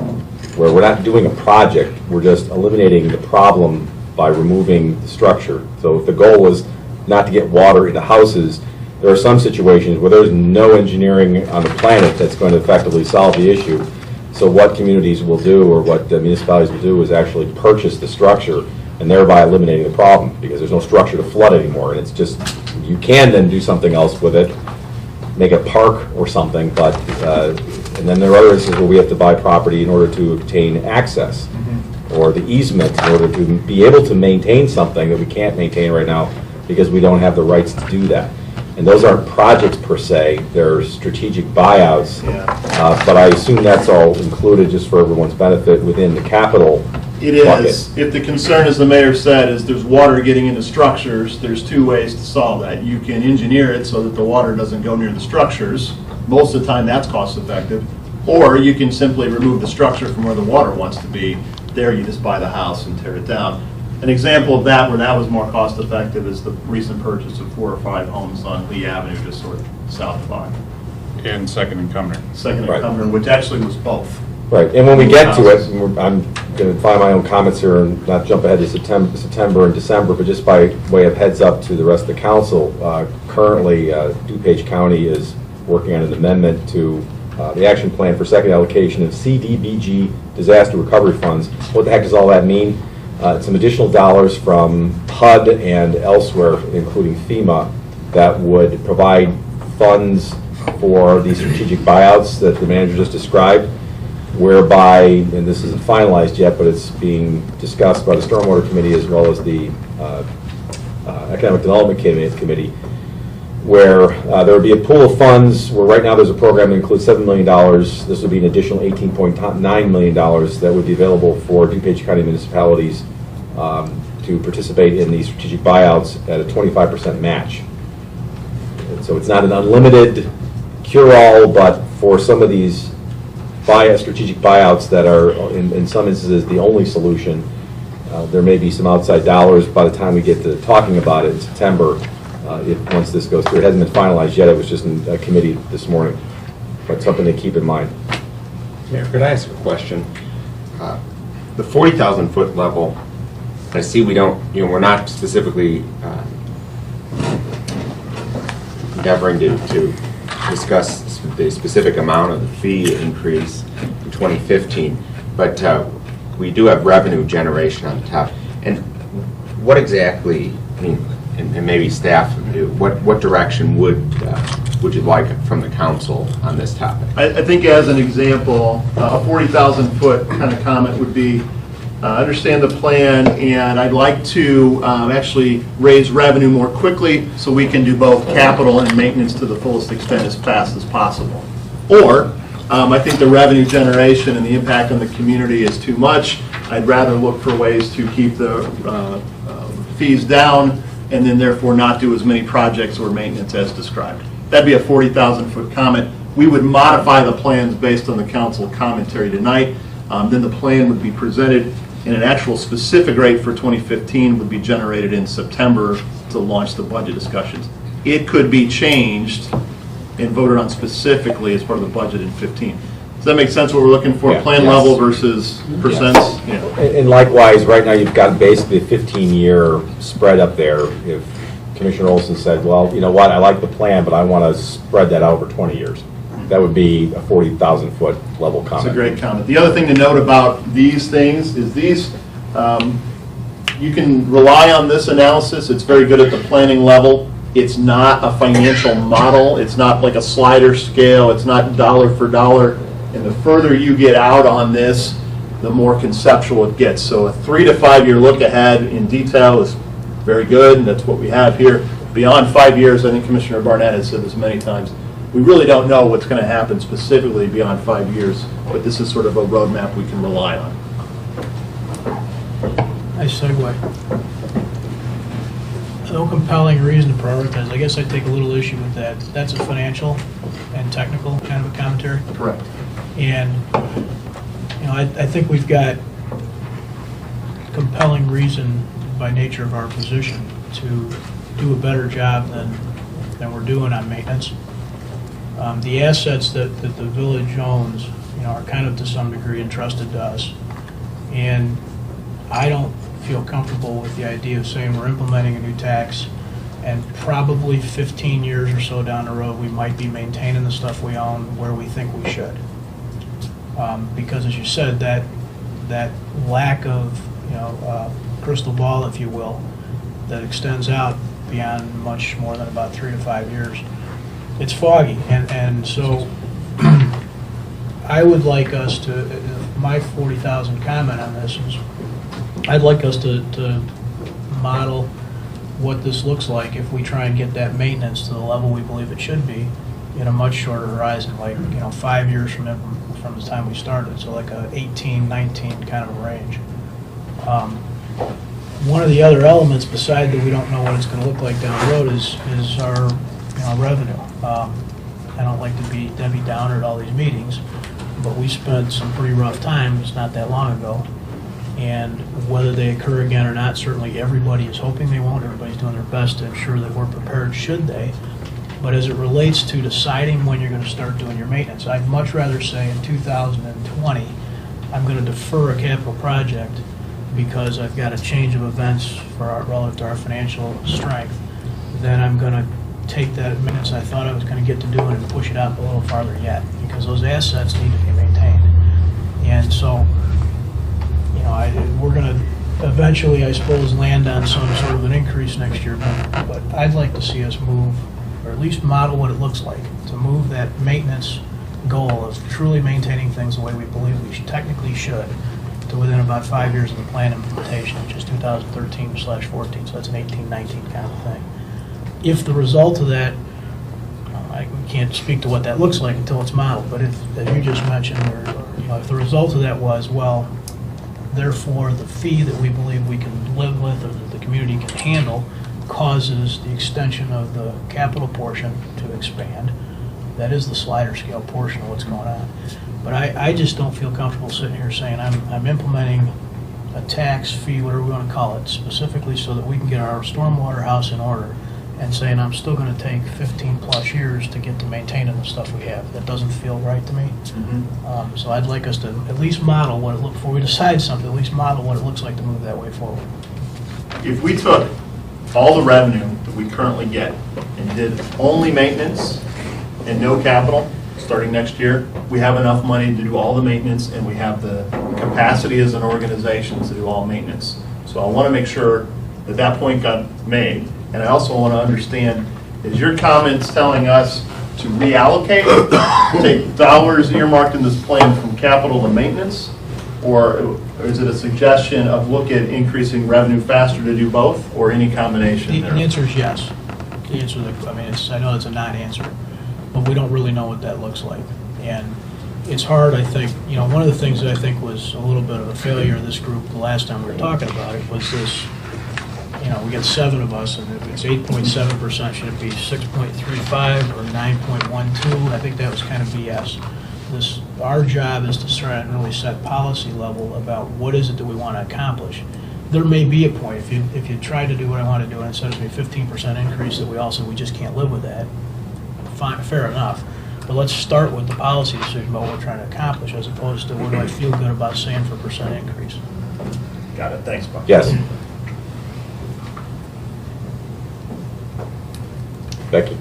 where we're not doing a project, we're just eliminating the problem by removing the structure. So if the goal was not to get water into houses, there are some situations where there's no engineering on the planet that's going to effectively solve the issue. So what communities will do, or what municipalities will do, is actually purchase the structure and thereby eliminating the problem, because there's no structure to flood anymore. And it's just, you can then do something else with it, make a park or something, but, and then there are other instances where we have to buy property in order to obtain access, or the easement in order to be able to maintain something that we can't maintain right now because we don't have the rights to do that. And those aren't projects per se, they're strategic buyouts, but I assume that's all included just for everyone's benefit within the capital It bucket. is. If the concern, as the mayor said, is there's water getting into structures, there's two ways to solve that. You can engineer it so that the water doesn't go near the structures. Most of the time, that's cost effective. Or you can simply remove the structure from where the water wants to be. There, you just buy the house and tear it down. An example of that, where that was more cost effective, is the recent purchase of 4 or 5 homes on Lee Avenue, just sort of south of 5. And Second and Cumner. Second and Right. Cumner, which actually was both. Right, and when we get to it, and I'm going to find my own comments here and not jump ahead to September and December, but just by way of heads up to the rest of the council, currently DuPage County is working on an amendment to the action plan for second allocation of CDBG disaster recovery funds. What the heck does all that mean? It's some additional dollars from HUD and elsewhere, including FEMA, that would provide funds for the strategic buyouts that the manager just described, whereby, and this isn't finalized yet, but it's being discussed by the Stormwater Committee as well as the Economic Development Committee, where there would be a pool of funds where right now there's a program that includes $7 million. This would be an additional $18.9 million that would be available for DuPage County municipalities to participate in these strategic buyouts at a 25% match. And so it's not an unlimited cure-all, but for some of these strategic buyouts that are, in some instances, the only solution, there may be some outside dollars by the time we get to talking about it in September, once this goes through. It hasn't been finalized yet. It was just in a committee this morning, but something to keep in mind. Mayor, could I ask a question? The 40,000-foot level, I see we don't, we're not specifically endeavoring to discuss the specific amount of the fee increase in 2015, but we do have revenue generation on the top. And what exactly, I mean, and maybe staff, what direction would you like from the council on this topic? I think as an example, a 40,000-foot kind of comment would be, understand the plan, and I'd like to actually raise revenue more quickly so we can do both capital and maintenance to the fullest extent as fast as possible. Or, I think the revenue generation and the impact on the community is too much. I'd rather look for ways to keep the fees down and then therefore not do as many projects or maintenance as described. That'd be a 40,000-foot comment. We would modify the plans based on the council commentary tonight. Then the plan would be presented, and an actual specific rate for 2015 would be generated in September to launch the budget discussions. It could be changed and voted on specifically as part of the budget in 15. Does that make sense what we're looking for? Yeah. Plan Yes. level versus percents? Yeah. And likewise, right now you've got basically a 15-year spread up there. If Commissioner Olson said, well, you know what, I like the plan, but I want to spread that out over 20 years. That would be a 40,000-foot level comment. That's a great comment. The other thing to note about these things is these, you can rely on this analysis. It's very good at the planning level. It's not a financial model. It's not like a slider scale. It's not dollar for dollar. And the further you get out on this, the more conceptual it gets. So a 3 to 5 year look ahead in detail is very good, and that's what we have here. Beyond 5 years, I think Commissioner Barnett has said this many times, we really don't know what's going to happen specifically beyond 5 years, but this is sort of a roadmap we can rely on. Nice segue. No compelling reason to prioritize. I guess I take a little issue with that. That's a financial and technical kind of a commentary. Correct. And, you know, I think we've got compelling reason by nature of our position to do a better job than we're doing on maintenance. The assets that the village owns, you know, are kind of to some degree entrusted to us. And I don't feel comfortable with the idea of saying we're implementing a new tax and probably 15 years or so down the road we might be maintaining the stuff we own where we think we should. Because as you said, that lack of, you know, crystal ball, if you will, that extends out beyond much more than about 3 to 5 years, it's foggy. And so I would like us to, my 40,000 comment on this is, I'd like us to model what this looks like if we try and get that maintenance to the level we believe it should be in a much shorter horizon, like, you know, 5 years from the time we started, so like a 18, 19 kind of a range. One of the other elements, beside that we don't know what it's going to look like down the road, is our, you know, revenue. I don't like to be Debbie Downer at all these meetings, but we spent some pretty rough times not that long ago. And whether they occur again or not, certainly everybody is hoping they won't. Everybody's doing their best to ensure that we're prepared should they. But as it relates to deciding when you're going to start doing your maintenance, I'd much rather say in 2020, I'm going to defer a capital project because I've got a change of events relative to our financial strength, then I'm going to take that maintenance I thought I was going to get to do and push it out a little farther yet, because those assets need to be maintained. And so, you know, we're going to eventually, I suppose, land on some sort of an increase next year, but I'd like to see us move or at least model what it looks like, to move that maintenance goal of truly maintaining things the way we believe we technically should, to within about 5 years of the plan implementation, which is 2013/14, so that's an 18-19 kind of thing. If the result of that, I can't speak to what that looks like until it's modeled, but if, as you just mentioned, or if the result of that was, well, therefore the fee that we believe we can live with or that the community can handle causes the extension of the capital portion to expand, that is the slider scale portion of what's going on. But I just don't feel comfortable sitting here saying I'm implementing a tax, fee, whatever we want to call it, specifically so that we can get our stormwater house in order, and saying I'm still going to take 15-plus years to get to maintaining the stuff we have. That doesn't feel right to me. So I'd like us to at least model what it looks, before we decide something, at least model what it looks like to move that way forward. If we took all the revenue that we currently get and did only maintenance and no capital, starting next year, we have enough money to do all the maintenance, and we have the capacity as an organization to do all maintenance. So I want to make sure that that point got made. And I also want to understand, is your comments telling us to reallocate, take dollars earmarked in this plan from capital to maintenance? Or is it a suggestion of look at increasing revenue faster to do both, or any combination there? The answer is yes. The answer, I mean, I know it's a non-answer, but we don't really know what that looks like. And it's hard, I think, one of the things that I think was a little bit of a failure of this group the last time we were talking about it was this, we got 7 of us, and if it's 8.7%, should it be 6.35 or 9.12? I think that was kind of BS. Our job is to try and really set policy level about what is it that we want to accomplish. There may be a point, if you try to do what I want to do, and instead of a 15% increase that we just can't live with that, fine, fair enough. But let's start with the policy decision about what we're trying to accomplish, as opposed to what do I feel good about saying for percent increase. Got it, thanks, Buck. Yes. Becky?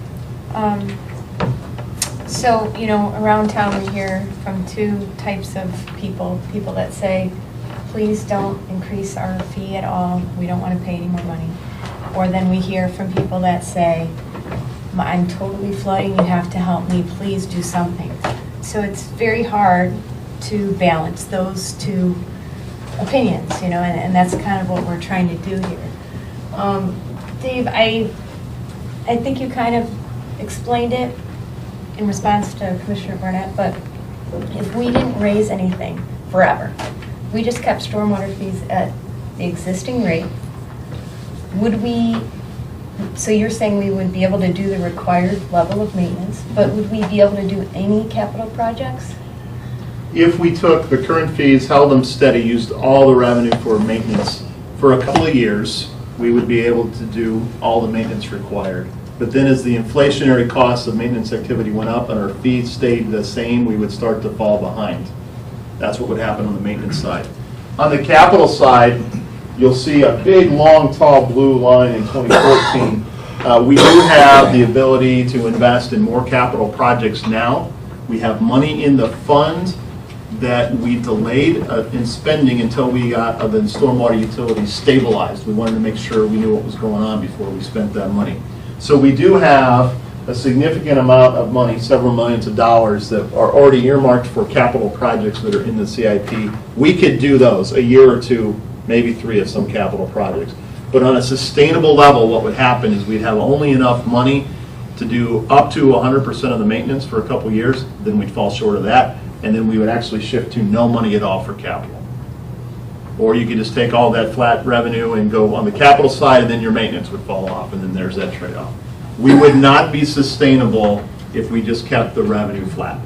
So, around town we hear from 2 types of people that say, please don't increase our fee at all, we don't want to pay any more money. Or then we hear from people that say, I'm totally flooding, you have to help me, please do something. So it's very hard to balance those 2 opinions, and that's kind of what we're trying to do here. Dave, I think you kind of explained it in response to Commissioner Barnett, but if we didn't raise anything forever, we just kept stormwater fees at the existing rate, would we, so you're saying we would be able to do the required level of maintenance, but would we be able to do any capital projects? If we took the current fees, held them steady, used all the revenue for maintenance for a couple of years, we would be able to do all the maintenance required. But then as the inflationary costs of maintenance activity went up and our fees stayed the same, we would start to fall behind. That's what would happen on the maintenance side. On the capital side, you'll see a big, long, tall blue line in 2014. We do have the ability to invest in more capital projects now. We have money in the fund that we delayed in spending until we got the stormwater utilities stabilized. We wanted to make sure we knew what was going on before we spent that money. So we do have a significant amount of money, several millions of dollars, that are already earmarked for capital projects that are in the CIP. We could do those a year or 2, maybe 3 of some capital projects. But on a sustainable level, what would happen is we'd have only enough money to do up to 100% of the maintenance for a couple years, then we'd fall short of that, and then we would actually shift to no money at all for capital. Or you could just take all that flat revenue and go on the capital side, and then your maintenance would fall off, and then there's that trade-off. We would not be sustainable if we just kept the revenue flat.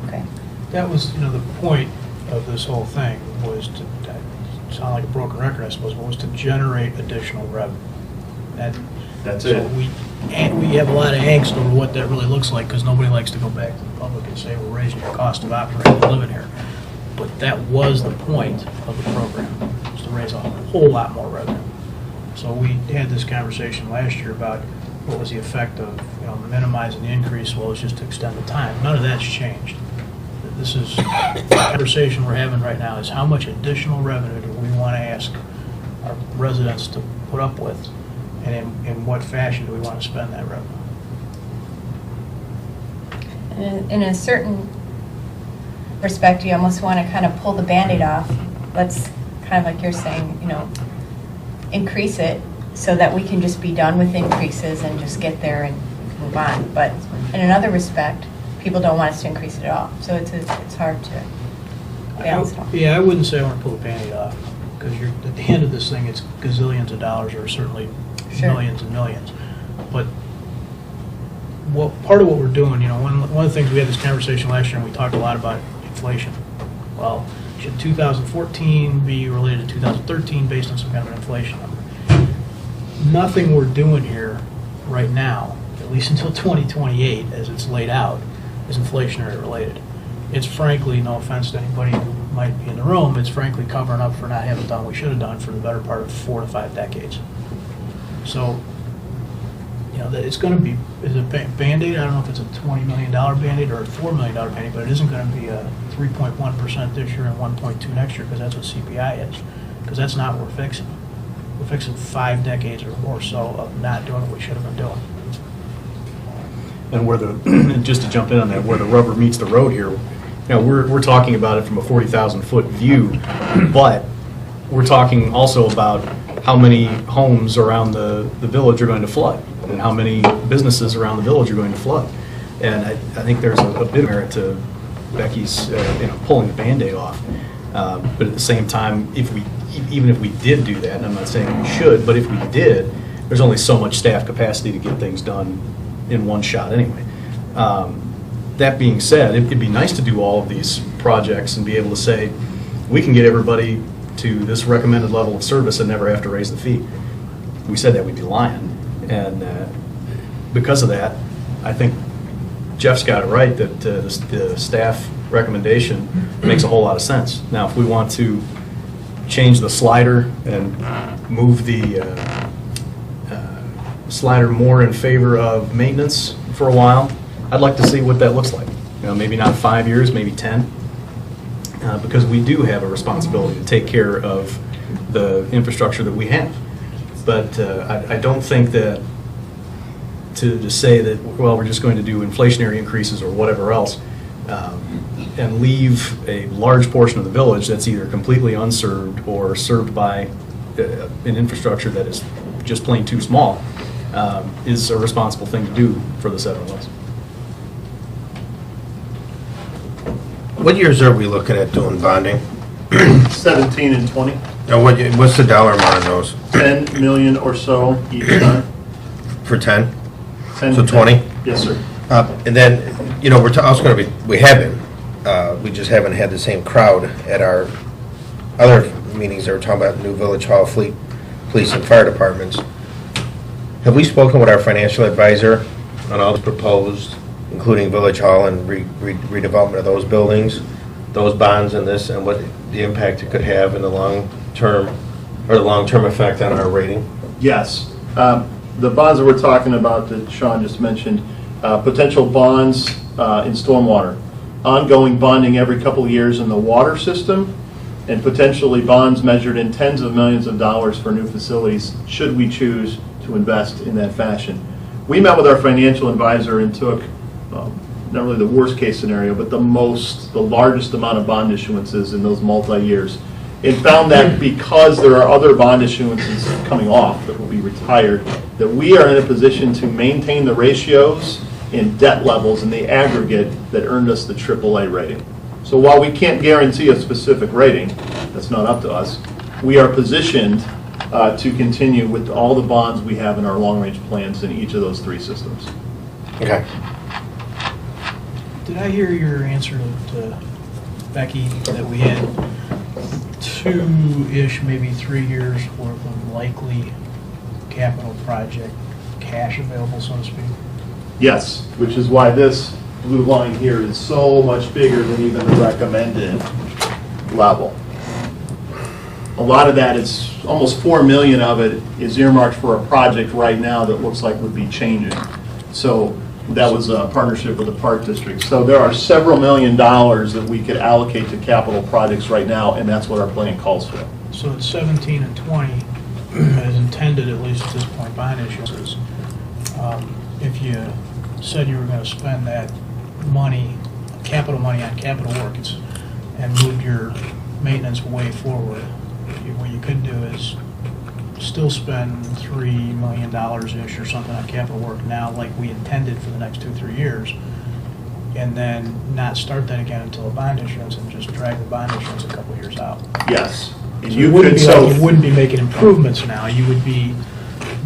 Okay. That was, the point of this whole thing was to, sound like a broken record, I suppose, but was to generate additional revenue. That's so it. We have a lot of angst over what that really looks like, because nobody likes to go back to the public and say, we're raising your cost of operating and living here. But that was the point of the program, was to raise a whole lot more revenue. So we had this conversation last year about what was the effect of minimizing the increase. Well, it's just to extend the time. None of that's changed. This is the conversation we're having right now is how much additional revenue do we want to ask our residents to put up with, And in what fashion do we want to spend that revenue? In a certain respect, you almost want to kind of pull the Band-Aid off. Let's, kind of like you're saying, increase it so that we can just be done with increases and just get there and move on. But in another respect, people don't want us to increase it at all. So it's hard to balance it all. Yeah, I wouldn't say I want to pull the Band-Aid off, because at the end of this thing, it's gazillions of dollars, or certainly millions and millions. But part of what we're doing, one of the things, we had this conversation last year, and we talked a lot about inflation. Well, should 2014 be related to 2013 based on some kind of an inflation number? Nothing we're doing here right now, at least until 2028, as it's laid out, is inflationary related. It's frankly, no offense to anybody who might be in the room, it's frankly covering up for not having done what we should have done for the better part of 4 to 5 decades. So, that it's going to be, is it Band-Aid? I don't know if it's a $20 million Band-Aid or a $4 million Band-Aid, but it isn't going to be a 3.1% this year and 1.2 next year, because that's what CPI is. Because that's not what we're fixing. We're fixing 5 decades or more so of not doing what we should have been doing. And and just to jump in on that, where the rubber meets the road here, we're talking about it from a 40,000-foot view, but we're talking also about how many homes around the village are going to flood, and how many businesses around the village are going to flood. And I think there's a bit of merit to Becky's pulling the Band-Aid off. But at the same time, even if we did do that, and I'm not saying we should, but if we did, there's only so much staff capacity to get things done in one shot anyway. That being said, it'd be nice to do all of these projects and be able to say, we can get everybody to this recommended level of service and never have to raise the fee. If we said that, we'd be lying. And because of that, I think Jeff's got it right, that the staff recommendation makes a whole lot of sense. Now, if we want to change the slider and move the slider more in favor of maintenance for a while, I'd like to see what that looks like. Maybe not 5 years, maybe 10, because we do have a responsibility to take care of the infrastructure that we have. But I don't think that to just say that, well, we're just going to do inflationary increases or whatever else, and leave a large portion of the village that's either completely unserved or served by an infrastructure that is just plain too small, is a responsible thing to do for the 7 of us. What years are we looking at doing bonding? 17 and 20, Now, what's the dollar amount on those? 10 million or so each time. For 10? 10 So to 20? Yes, sir. And then, we're also going to be, we just haven't had the same crowd at our other meetings that were talking about new village hall, fleet, police, and fire departments. Have we spoken with our financial advisor on all the proposed, including village hall and redevelopment of those buildings, those bonds and this, and what the impact it could have in the long term, or the long-term effect on our rating? Yes. The bonds that we're talking about that Sean just mentioned, potential bonds in stormwater, ongoing bonding every couple of years in the water system, and potentially bonds measured in tens of millions of dollars for new facilities, should we choose to invest in that fashion. We met with our financial advisor and took, not really the worst case scenario, but the largest amount of bond issuances in those multi-years, and found that because there are other bond issuances coming off that will be retired, that we are in a position to maintain the ratios and debt levels in the aggregate that earned us the AAA rating. So while we can't guarantee a specific rating, that's not up to us, we are positioned to continue with all the bonds we have in our long-range plans in each of those 3 systems. Okay. Did I hear your answer to Becky that we had 2-ish, maybe 3 years worth of likely capital project cash available, so to speak? Yes, which is why this blue line here is so much bigger than even the recommended level. A lot of that is, almost 4 million of it is earmarked for a project right now that looks like would be changing. So that was a partnership with the Park District. So there are several $1 million that we could allocate to capital projects right now, and that's what our plan calls for. So it's 17 and 20, as intended, at least at this point, bond issuances, if you said you were going to spend that money, capital money on capital works, and moved your maintenance way forward, what you could do is still spend $3 million-ish or something on capital work now like we intended for the next 2-3 years, and then not start that again until a bond issuance and just drag the bond issuance a couple of years out. Yes. So it wouldn't be like you wouldn't be making improvements now, you would be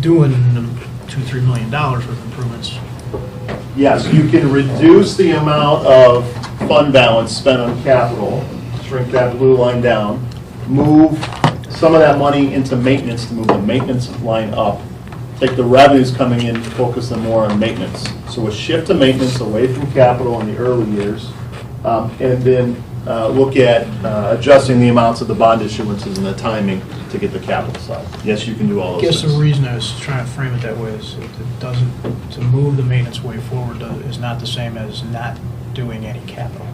doing $2-3 million worth of improvements. Yes, you can reduce the amount of fund balance spent on capital, shrink that blue line down, move some of that money into maintenance to move the maintenance line up, take the revenues coming in, focus them more on maintenance. So a shift to maintenance away from capital in the early years, and then look at adjusting the amounts of the bond issuances and the timing to get the capital side. Yes, you can do all I those guess the things. reason I was trying to frame it that way is it doesn't, to move the maintenance way forward is not the same as not doing any capital.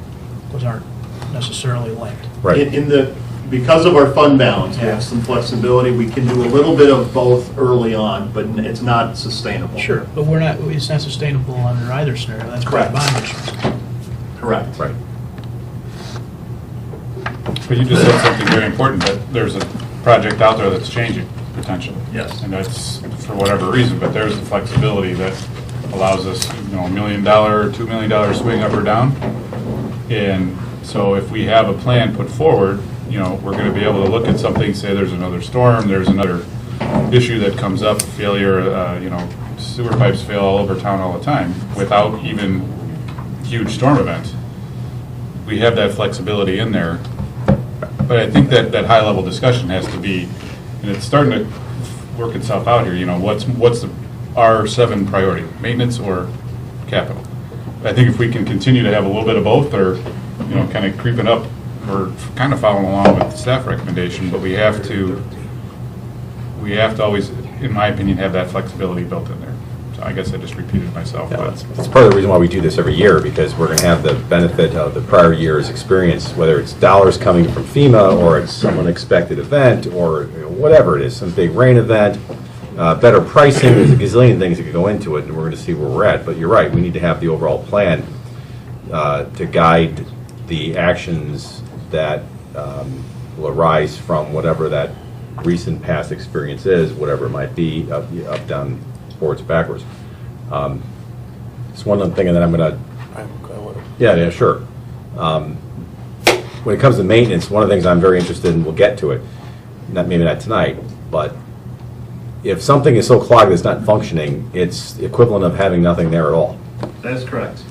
Those aren't necessarily linked. Because of our fund balance, we have some flexibility. We can do a little bit of both early on, but it's not sustainable. Sure, but it's not sustainable under either scenario. That's Correct. bond issuance. Correct. Right. But you just said something very important, that there's a project out there that's changing, potentially. Yes. And that's for whatever reason, but there's the flexibility that allows us, $1 million, $2 million swing up or down. And so if we have a plan put forward, we're going to be able to look at something, say there's another storm, there's another issue that comes up, failure, sewer pipes fail all over town all the time, without even huge storm events. We have that flexibility in there. But I think that high-level discussion has to be, and it's starting to work itself out here, what's our 7 priority, maintenance or capital? I think if we can continue to have a little bit of both, or, kind of creeping up, we're kind of following along with the staff recommendation, but we have to always, in my opinion, have that flexibility built in there. So I guess I just repeated myself. Yeah, but that's part of the reason why we do this every year, because we're going to have the benefit of the prior year's experience, whether it's dollars coming from FEMA, or it's some unexpected event, or whatever it is, some big rain event, better pricing. There's a gazillion things that could go into it, and we're going to see where we're at. But you're right, we need to have the overall plan to guide the actions that will arise from whatever that recent past experience is, whatever it might be, up, down, forwards, backwards. It's one other thing, and then I'm going to... Yeah, sure. When it comes to maintenance, one of the things I'm very interested in, we'll get to it, maybe not tonight, but if something is so clogged it's not functioning, it's the equivalent of having nothing there at all. That is correct.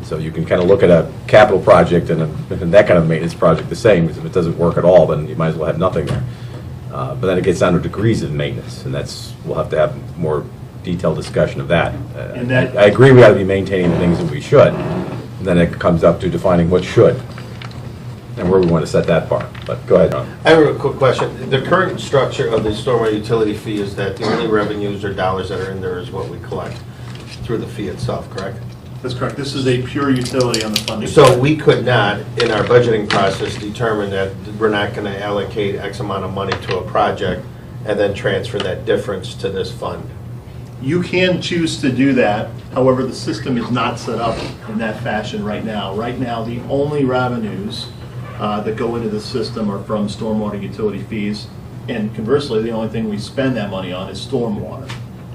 So you can kind of look at a capital project and that kind of maintenance project the same, because if it doesn't work at all, then you might as well have nothing there. But then it gets down to degrees of maintenance, and we'll have to have more detailed discussion of that. I agree we ought to be maintaining the things that we should, and then it comes up to defining what should, and where we want to set that bar. But go ahead, Ron. I have a quick question. The current structure of the stormwater utility fee is that the only revenues or dollars that are in there is what we collect through the fee itself, correct? That's correct. This is a pure utility on the funding. So we could not, in our budgeting process, determine that we're not going to allocate X amount of money to a project and then transfer that difference to this fund? You can choose to do that. However, the system is not set up in that fashion right now. Right now, the only revenues that go into the system are from stormwater utility fees. And conversely, the only thing we spend that money on is stormwater.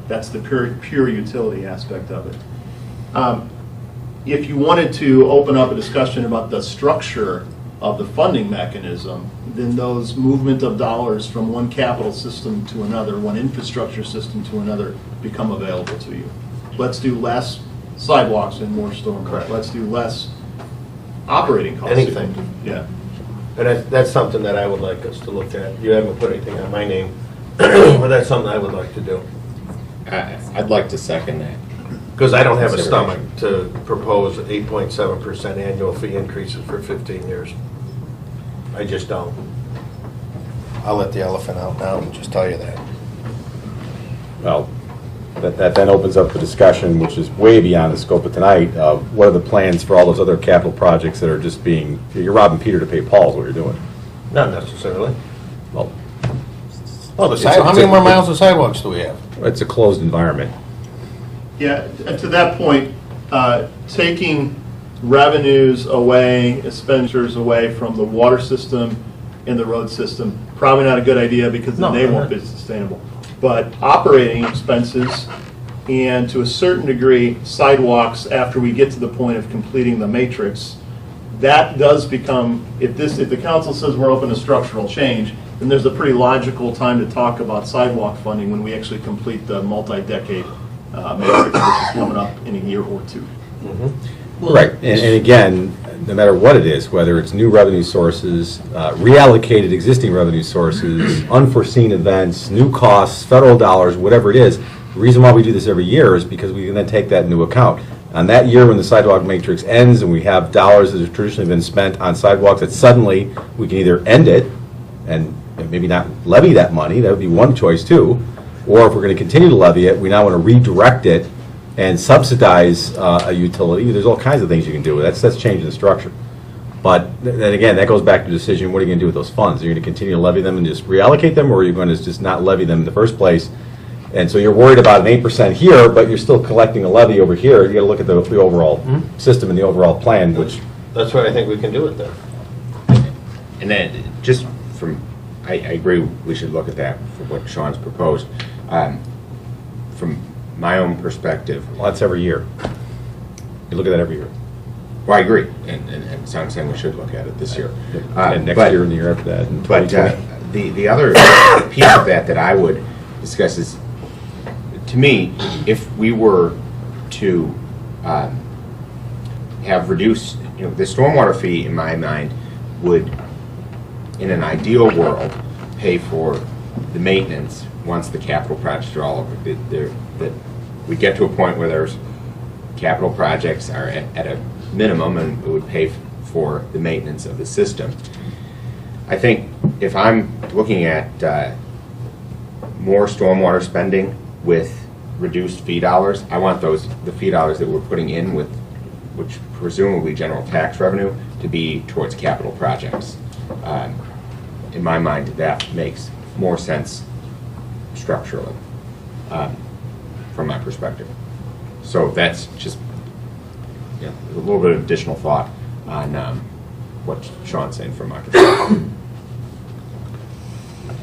That's the pure utility aspect of it. If you wanted to open up a discussion about the structure of the funding mechanism, then those movement of dollars from one capital system to another, one infrastructure system to another, become available to you. Let's do less sidewalks and more stormwater. Let's do less operating costs. Anything. Yeah. And that's something that I would like us to look at. You haven't put anything on my name, but that's something I would like to do. I'd like to second that. Because I don't have a stomach to propose 8.7% annual fee increases for 15 years. I just don't. I'll let the elephant out now and just tell you that. Well, that then opens up the discussion, which is way beyond the scope of tonight, of what are the plans for all those other capital projects that are just you're robbing Peter to pay Paul is what you're doing. Not necessarily. Well, Well, how many more miles of sidewalks do we have? It's a closed environment. Yeah, and to that point, taking revenues away, expenditures away from the water system and the road system, probably not a good idea because then they won't be sustainable. But operating expenses and to a certain degree sidewalks after we get to the point of completing the matrix, that does become, if the council says we're open to structural change, then there's a pretty logical time to talk about sidewalk funding when we actually complete the multi-decade matrix, which is coming up in a year or two. Right, and again, no matter what it is, whether it's new revenue sources, reallocated existing revenue sources, unforeseen events, new costs, federal dollars, whatever it is, the reason why we do this every year is because we can then take that into account. On that year when the sidewalk matrix ends and we have dollars that have traditionally been spent on sidewalks, that suddenly we can either end it and maybe not levy that money, that would be one choice too, or if we're going to continue to levy it, we now want to redirect it and subsidize a utility. There's all kinds of things you can do with it. That's changing the structure. But then again, that goes back to the decision, what are you going to do with those funds? Are you going to continue to levy them and just reallocate them, or are you going to just not levy them in the first place? And so you're worried about an 8% here, but you're still collecting a levy over here. You got to look at the overall system and the overall plan, which... That's why I think we can do it then. And then, just from, I agree we should look at that for what Sean's proposed. From my own perspective... Well, that's every year. You look at that every year. Well, I agree, and so I'm saying we should look at it this year. And next year and the year after that, and 2020. The other piece of that I would discuss is, to me, if we were to have reduced, the stormwater fee, in my mind, would, in an ideal world, pay for the maintenance once the capital projects are all over. That we get to a point where there's capital projects are at a minimum and it would pay for the maintenance of the system. I think if I'm looking at more stormwater spending with reduced fee dollars, I want the fee dollars that we're putting in with, which presumably general tax revenue, to be towards capital projects. In my mind, that makes more sense structurally, from my perspective. So that's just a little bit of additional thought on what Sean's saying from my perspective.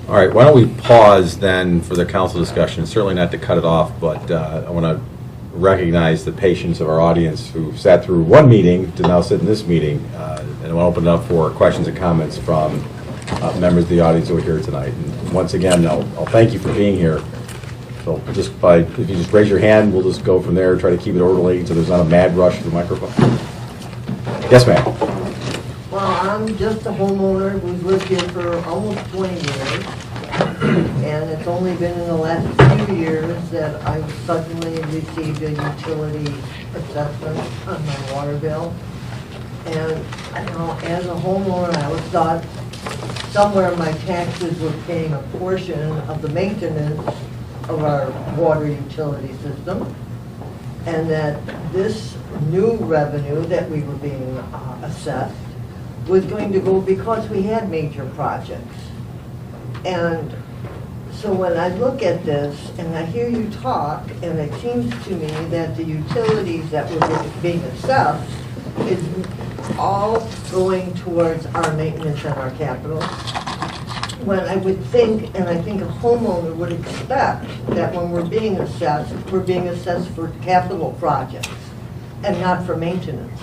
All right, why don't we pause then for the council discussion, certainly not to cut it off, but I want to recognize the patience of our audience who sat through one meeting to now sit in this meeting, and I want to open it up for questions and comments from members of the audience who are here tonight. And once again, I'll thank you for being here. So if you just raise your hand, we'll just go from there, try to keep it orderly so there's not a mad rush to the microphone. Yes, ma'am. Well, I'm just a homeowner who's lived here for almost 20 years, and it's only been in the last few years that I've suddenly received a utility assessment on my water bill. And, as a homeowner, I always thought somewhere my taxes were paying a portion of the maintenance of our water utility system, and that this new revenue that we were being assessed was going to go because we had major projects. And so when I look at this and I hear you talk, and it seems to me that the utilities that were being assessed is all going towards our maintenance and our capital, when I would think, and I think a homeowner would expect, that when we're being assessed for capital projects and not for maintenance.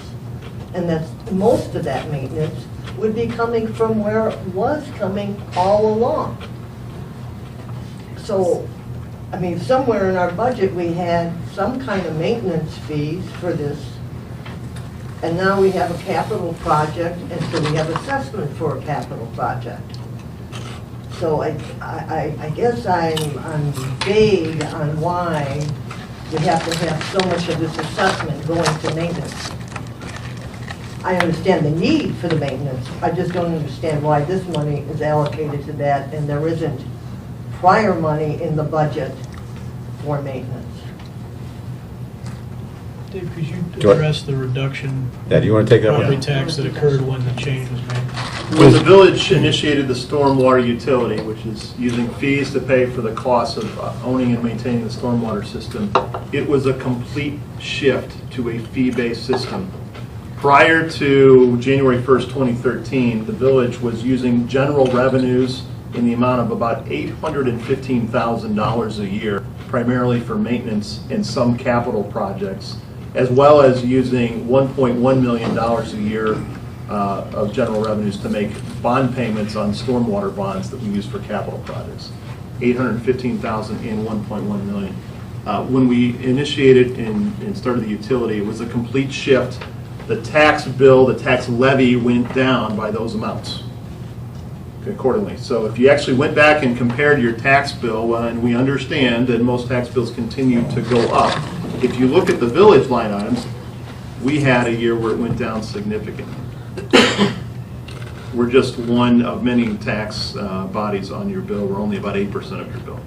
And that most of that maintenance would be coming from where it was coming all along. So, somewhere in our budget we had some kind of maintenance fees for this, and now we have a capital project, and so we have assessment for a capital project. So I guess I'm vague on why we have to have so much of this assessment going to maintenance. I understand the need for the maintenance. I just don't understand why this money is allocated to that and there isn't prior money in the budget for maintenance. Dave, could you address the reduction Yeah, do you want to take that one? property tax that occurred when the change was made? When the village initiated the stormwater utility, which is using fees to pay for the cost of owning and maintaining the stormwater system, it was a complete shift to a fee-based system. Prior to January 1st, 2013, the village was using general revenues in the amount of about $815,000 a year, primarily for maintenance and some capital projects, as well as using $1.1 million a year of general revenues to make bond payments on stormwater bonds that we use for capital projects. $815,000 and $1.1 million. When we initiated and started the utility, it was a complete shift. The tax bill, the tax levy went down by those amounts accordingly. So if you actually went back and compared your tax bill, and we understand that most tax bills continue to go up, if you look at the village line items, we had a year where it went down significantly. We're just one of many tax bodies on your bill. We're only about 8% of your bill.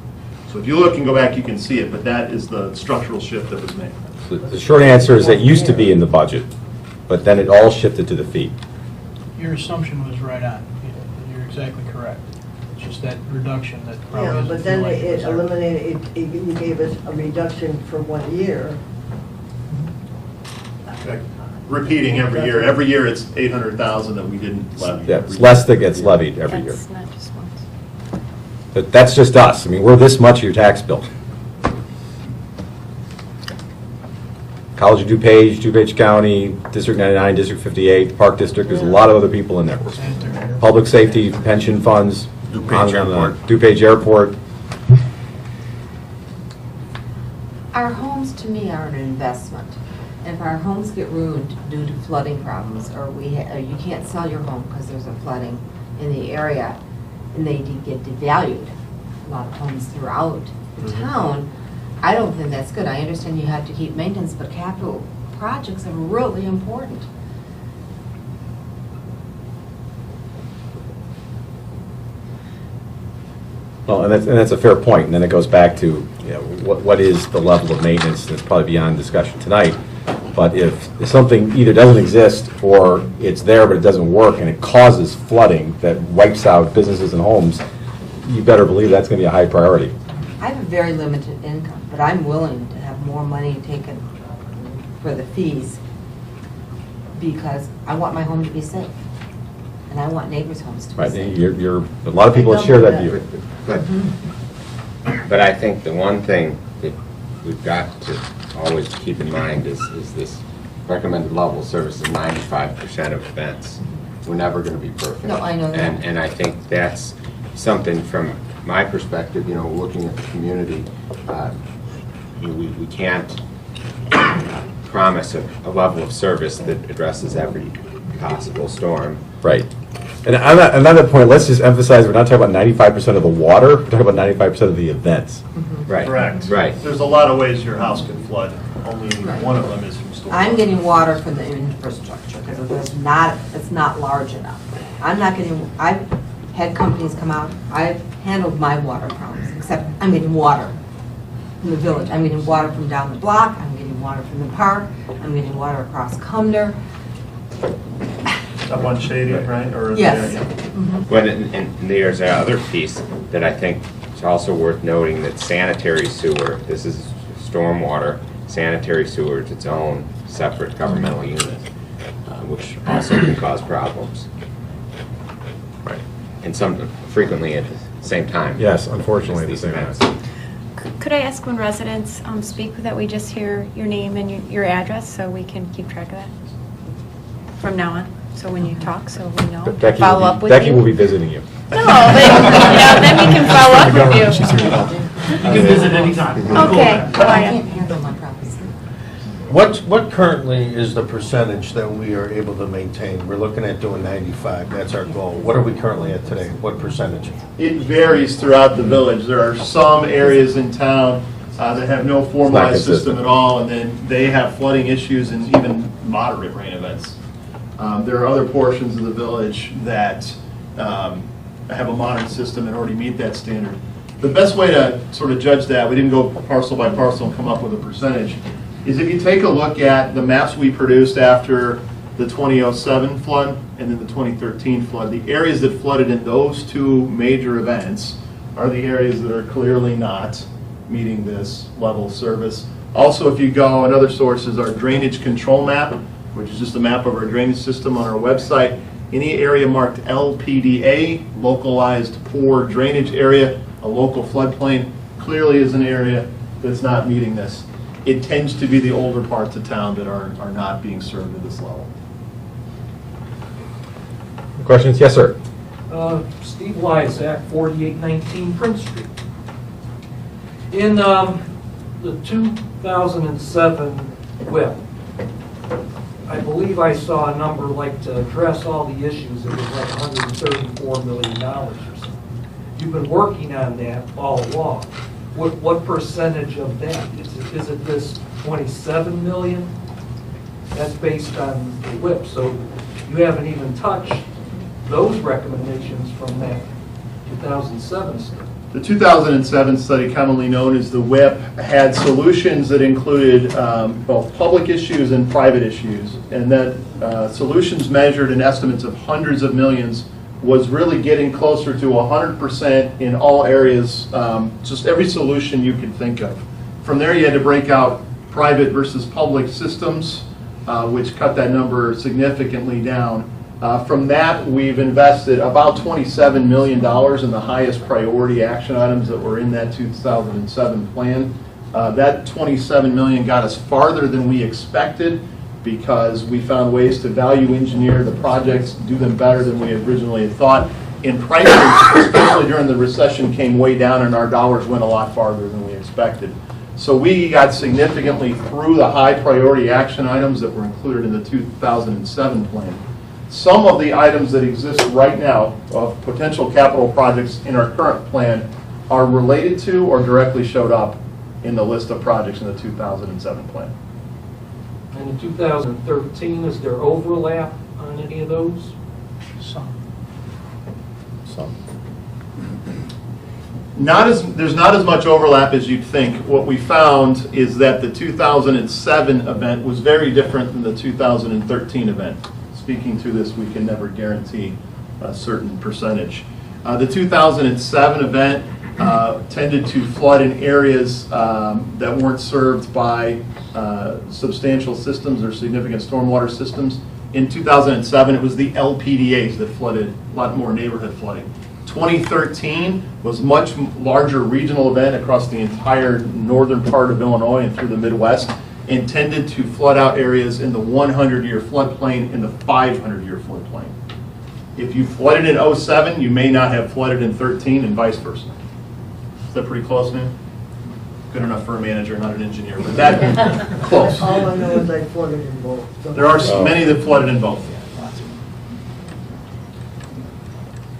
So if you look and go back, you can see it, but that is the structural shift that was made. The short answer is it used to be in the budget, but then it all shifted to the fee. Your assumption was right on. You're exactly correct. It's just that reduction that probably Yeah, doesn't but feel then like it was there. eliminated, you gave us a reduction for 1 year. Repeating every year. Every year it's $800,000 that we didn't levy. Yeah, it's less that gets levied every year. That's not just once. But that's just us. I mean, we're this much of your tax bill. College of DuPage County, District 99, District 58, Park District, there's a lot of other people in there. Public safety, pension funds, DuPage Airport. DuPage Airport. Our homes, to me, are an investment. If our homes get ruined due to flooding problems, or you can't sell your home because there's a flooding in the area, and they get devalued, a lot of homes throughout the town, I don't think that's good. I understand you have to keep maintenance, but capital projects are really important. Well, and that's a fair point, and then it goes back to, you know, what is the level of maintenance, that's probably beyond discussion tonight. But if something either doesn't exist, or it's there but it doesn't work, and it causes flooding that wipes out businesses and homes, you better believe that's going to be a high priority. I have a very limited income, but I'm willing to have more money taken for the fees because I want my home to be safe, and I want neighbors' homes to be Right? safe. You're a lot of people share that view. But I think the one thing that we've got to always keep in mind is this recommended level of service is 95% of events. We're never going to be perfect. No, I know that. And I think that's something from my perspective, you know, looking at the community, we can't promise a level of service that addresses every possible storm. Right. And on that point, let's just emphasize, we're not talking about 95% of the water, we're talking about 95% of the events. Right. Correct. Right. There's a lot of ways your house can flood. Only one of them is from storm. I'm getting water from the infrastructure because it's not large enough. I'm not getting, I've had companies come out, I've handled my water problems, except I'm getting water from the village. I'm getting water from down the block, I'm getting water from the park, I'm getting water across Cumner. Up on Shady, right? Or Yes. But and there's another piece that I think is also worth noting, that sanitary sewer, this is stormwater, sanitary sewer is its own separate governmental unit, which also can cause problems. Right. And frequently at the same time. Yes, unfortunately, at the same time. Could I ask when residents speak that we just hear your name and your address so we can keep track of that from now on? So when you talk, so we know, follow up with you? Becky will be visiting you. No, but, then we can follow up with you. You can visit anytime. Okay. But I can't handle my problems. What currently is the percentage that we are able to maintain? We're looking at doing 95, that's our goal. What are we currently at today? What percentage? It varies throughout the village. There are some areas in town that have no formalized system at all, and then they have flooding issues and even moderate rain events. There are other portions of the village that have a modern system and already meet that standard. The best way to sort of judge that, we didn't go parcel by parcel and come up with a percentage, is if you take a look at the maps we produced after the 2007 flood and then the 2013 flood. The areas that flooded in those two major events are the areas that are clearly not meeting this level of service. Also, if you go on other sources, our drainage control map, which is just a map of our drainage system on our website, any area marked LPDA, localized poor drainage area, a local floodplain, clearly is an area that's not meeting this. It tends to be the older parts of town that are not being served at this level. Questions? Yes, sir. Steve Lysak, 4819 Prince Street. In the 2007 WIP, I believe I saw a number like to address all the issues, it was like $134 million or so. You've been working on that all along. What percentage of that? Is it this 27 million? That's based on the WIP, so you haven't even touched those recommendations from that 2007 study. The 2007 study, commonly known as the WIP, had solutions that included both public issues and private issues, and that solutions measured in estimates of hundreds of millions was really getting closer to 100% in all areas, just every solution you could think of. From there, you had to break out private versus public systems, which cut that number significantly down. From that, we've invested about $27 million in the highest priority action items that were in that 2007 plan. That $27 million got us farther than we expected because we found ways to value engineer the projects, do them better than we originally had thought. And prices, especially during the recession, came way down and our dollars went a lot farther than we expected. So we got significantly through the high priority action items that were included in the 2007 plan. Some of the items that exist right now of potential capital projects in our current plan are related to or directly showed up in the list of projects in the 2007 plan. And in 2013, is there overlap on any of those? Some. There's not as much overlap as you'd think. What we found is that the 2007 event was very different than the 2013 event. Speaking to this, we can never guarantee a certain percentage. The 2007 event tended to flood in areas that weren't served by substantial systems or significant stormwater systems. In 2007, it was the LPDAs that flooded, a lot more neighborhood flooding. 2013 was much larger regional event across the entire northern part of Illinois and through the Midwest, intended to flood out areas in the 100-year floodplain and the 500-year floodplain. If you flooded in 07, you may not have flooded in 13 and vice versa. Is that pretty close, man? Good enough for a manager, not an engineer, but that close. All I know is I flooded in both. So. There are many that flooded in both.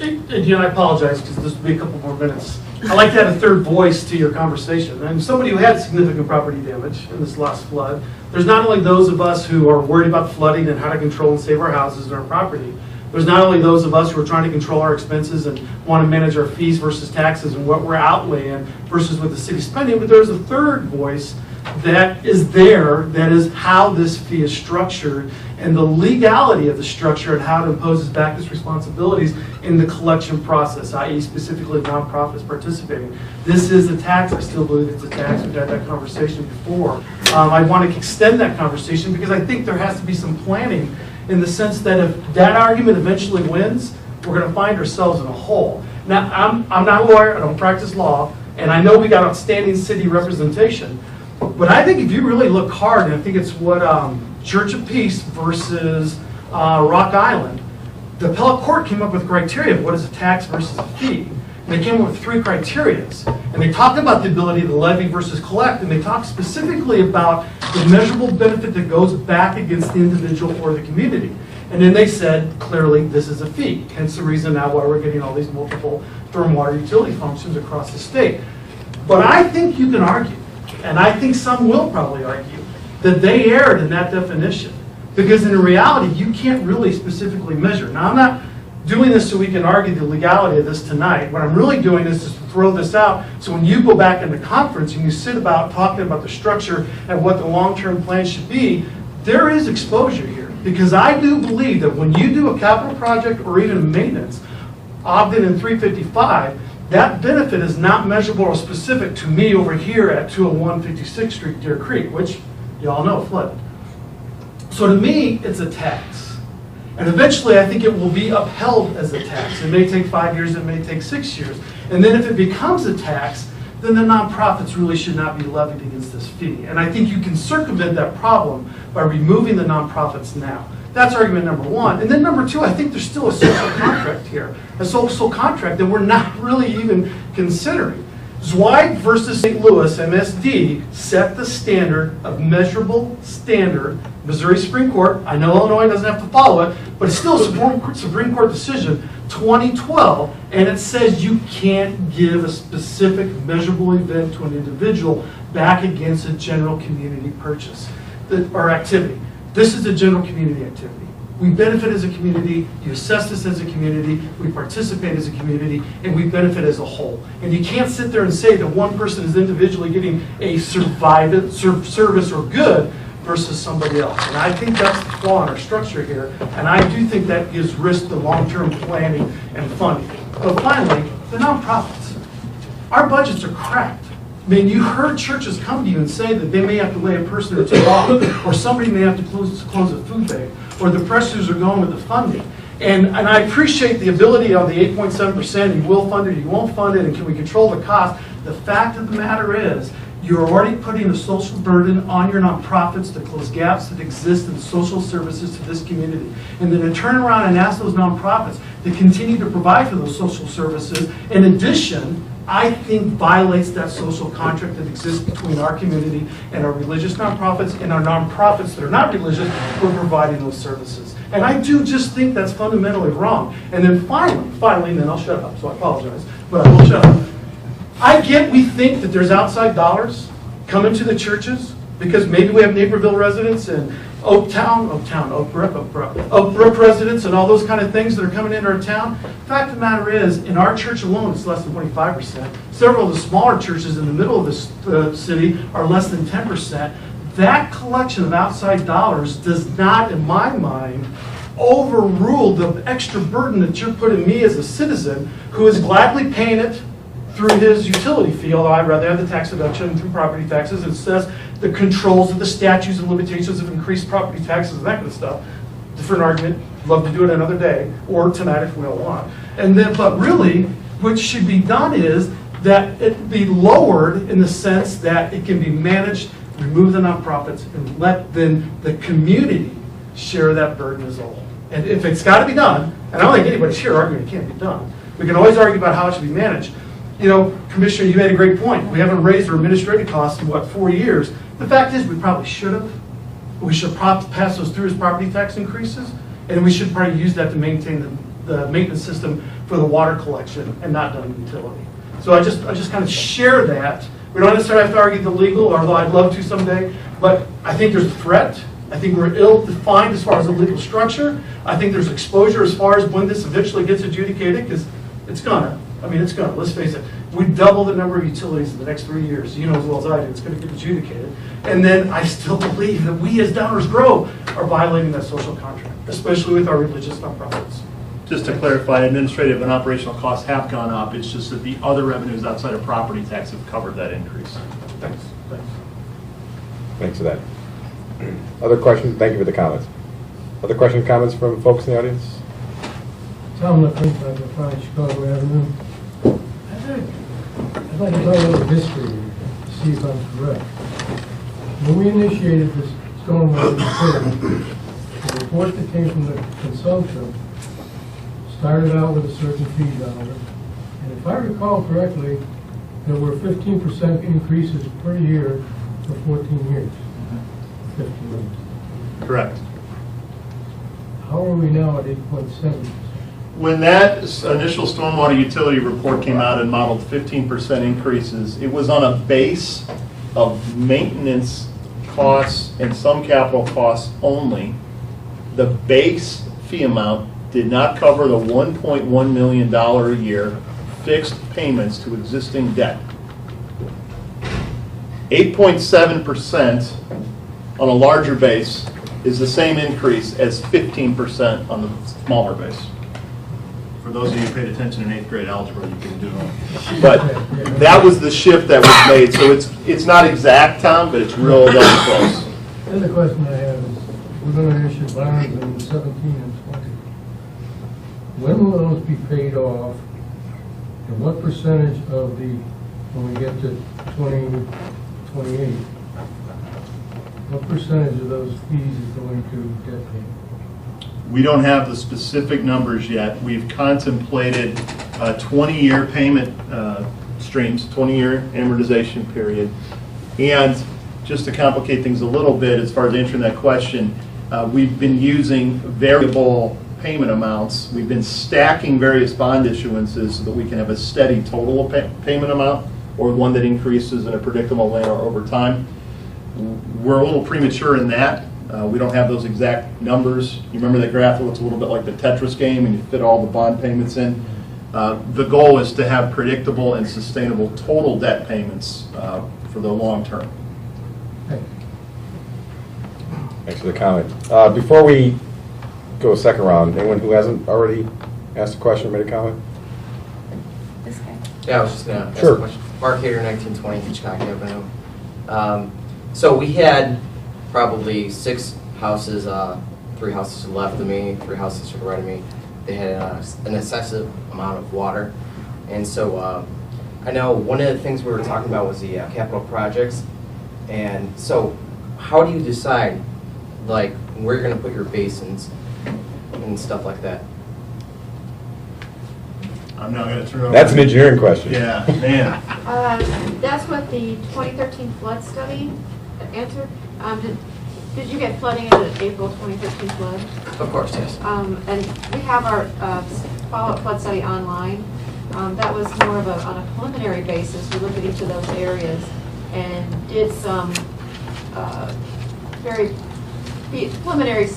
Again, I apologize because this will be a couple more minutes. I like to have a third voice to your conversation. I'm somebody who had significant property damage in this last flood. There's not only those of us who are worried about flooding and how to control and save our houses and our property. There's not only those of us who are trying to control our expenses and want to manage our fees versus taxes and what we're outlaying versus what the city's spending, but there's a third voice that is there, that is how this fee is structured and the legality of the structure and how it imposes back its responsibilities in the collection process, i.e. specifically nonprofits participating. This is a tax. I still believe it's a tax. We've had that conversation before. I want to extend that conversation because I think there has to be some planning in the sense that if that argument eventually wins, we're going to find ourselves in a hole. Now, I'm not a lawyer. I don't practice law. And I know we got outstanding city representation. But I think if you really look hard, and I think it's what Church of Peace versus Rock Island, the appellate court came up with criteria of what is a tax versus a fee. And they came up with 3 criteria. And they talked about the ability to levy versus collect, and they talked specifically about the measurable benefit that goes back against the individual or the community. And then they said, clearly, this is a fee. Hence the reason now why we're getting all these multiple stormwater utility functions across the state. But I think you can argue, and I think some will probably argue, that they erred in that definition. Because in reality, you can't really specifically measure. Now, I'm not doing this so we can argue the legality of this tonight. What I'm really doing is to throw this out so when you go back in the conference and you sit about talking about the structure and what the long-term plan should be, there is exposure here. Because I do believe that when you do a capital project or even maintenance, Ogden and 355, that benefit is not measurable or specific to me over here at 201 56th Street, Deer Creek, which you all know flooded. So to me, it's a tax. And eventually, I think it will be upheld as a tax. It may take 5 years, it may take 6 years. And then if it becomes a tax, then the nonprofits really should not be levied against this fee. And I think you can circumvent that problem by removing the nonprofits now. That's argument number one. And then number two, I think there's still a social contract here, a social contract that we're not really even considering. Zweig versus St. Louis, MSD, set the standard of measurable standard. Missouri Supreme Court, I know Illinois doesn't have to follow it, but it's still a Supreme Court decision, 2012, and it says you can't give a specific measurable event to an individual back against a general community purchase or activity. This is a general community activity. We benefit as a community, you assess this as a community, we participate as a community, and we benefit as a whole. And you can't sit there and say that one person is individually getting a service or good versus somebody else. And I think that's the flaw in our structure here, and I do think that gives risk to long-term planning and funding. But finally, the nonprofits. Our budgets are cracked. I mean, you heard churches come to you and say that they may have to lay a person or two off, or somebody may have to close a food bank, or the pressures are going with the funding. And I appreciate the ability of the 8.7%, you will fund it, you won't fund it, and can we control the cost? The fact of the matter is, you're already putting a social burden on your nonprofits to close gaps that exist in social services to this community. And then to turn around and ask those nonprofits to continue to provide for those social services, in addition, I think violates that social contract that exists between our community and our religious nonprofits and our nonprofits that are not religious who are providing those services. And I do just think that's fundamentally wrong. And then finally, and then I'll shut up, so I apologize, but I will shut up. I get we think that there's outside dollars coming to the churches because maybe we have Naperville residents and Oak Brook residents and all those kind of things that are coming into our town. The fact of the matter is, in our church alone, it's less than 25%. Several of the smaller churches in the middle of the city are less than 10%. That collection of outside dollars does not, in my mind, overrule the extra burden that you're putting me as a citizen who is gladly paying it through his utility fee, although I'd rather have the tax deduction through property taxes. It says the controls of the statutes and limitations of increased property taxes and that kind of stuff. Different argument, love to do it another day, or tonight if we don't want. And then, but really, what should be done is that it be lowered in the sense that it can be managed, remove the nonprofits, and let then the community share that burden as a whole. And if it's got to be done, and I don't think anybody's here arguing it can't be done, we can always argue about how it should be managed. You know, Commissioner, you made a great point. We haven't raised our administrative costs in, 4 years? The fact is, we probably should have. We should pass those through as property tax increases, and we should probably use that to maintain the maintenance system for the water collection and not done utility. So I just kind of share that. We don't necessarily have to argue the legal, although I'd love to someday, but I think there's a threat. I think we're ill-defined as far as the legal structure. I think there's exposure as far as when this eventually gets adjudicated, because it's gonna. I mean, it's gonna, let's face it. We double the number of utilities in the next 3 years. You know as well as I do, it's gonna get adjudicated. And then I still believe that we as Downers Grove are violating that social contract, especially with our religious nonprofits. Just to clarify, administrative and operational costs have gone up. It's just that the other revenues outside of property tax have covered that increase. Thanks. Thanks for that. Other questions? Thank you for the comments. Other questions, comments from folks in the audience? Tom LaFrance, 5 Chicago Avenue. I'd like to tell you a little history here, to see if I'm correct. When we initiated this stormwater repair, the report that came from the consultant started out with a certain fee dollar. And if I recall correctly, there were 15% increases per year for 14 years. 15 years. Correct. How are we now at 8.7%? When that initial stormwater utility report came out and modeled 15% increases, it was on a base of maintenance costs and some capital costs only. The base fee amount did not cover the $1.1 million a year fixed payments to existing debt. 8.7% on a larger base is the same increase as 15% on the smaller base. For those of you who paid attention in 8th grade algebra, you can do it. But that was the shift that was made, so it's not exact, Tom, but it's real darn close. The other question I have is, we're going to issue bonds in 17 and 20. When will those be paid off? And what percentage of the, when we get to 2028, what percentage of those fees is going to get paid? We don't have the specific numbers yet. We've contemplated a 20-year payment streams, 20-year amortization period. And just to complicate things a little bit, as far as answering that question, we've been using variable payment amounts. We've been stacking various bond issuances so that we can have a steady total payment amount, or one that increases in a predictable manner over time. We're a little premature in that. We don't have those exact numbers. You remember that graph? It looks a little bit like the Tetris game, and you fit all the bond payments in. The goal is to have predictable and sustainable total debt payments for the long term. Thanks for the comment. Before we go a second round, anyone who hasn't already asked a question or made a comment? This guy. Yeah, I was just going to ask Sure. a question. Mark Hader, 1920 Hitchcock Avenue. So we had probably 6 houses, 3 houses to the left of me, 3 houses to the right of me. They had an excessive amount of water. And so I know one of the things we were talking about was the capital projects. And so how do you decide, like, where you're going to put your basins and stuff like that? I'm now going to turn it over. That's an engineering question. Yeah, man. That's what the 2013 flood study answered. Did you get flooding in the April 2013 flood? Of course, yes. And we have our follow-up flood study online. That was more of on a preliminary basis. We looked at each of those areas and did some very preliminary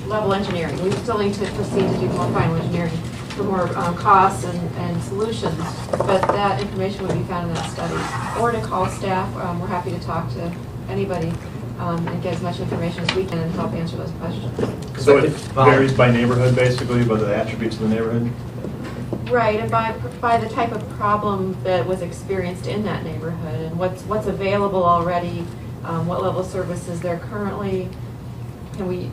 level engineering. We still need to proceed to do more final engineering for more costs and solutions, but that information would be found in that study. Or to call staff. We're happy to talk to anybody and get as much information as we can and help answer those questions. So it varies by neighborhood, basically, by the attributes of the neighborhood? Right, and by the type of problem that was experienced in that neighborhood and what's available already, what level of service is there currently. Can we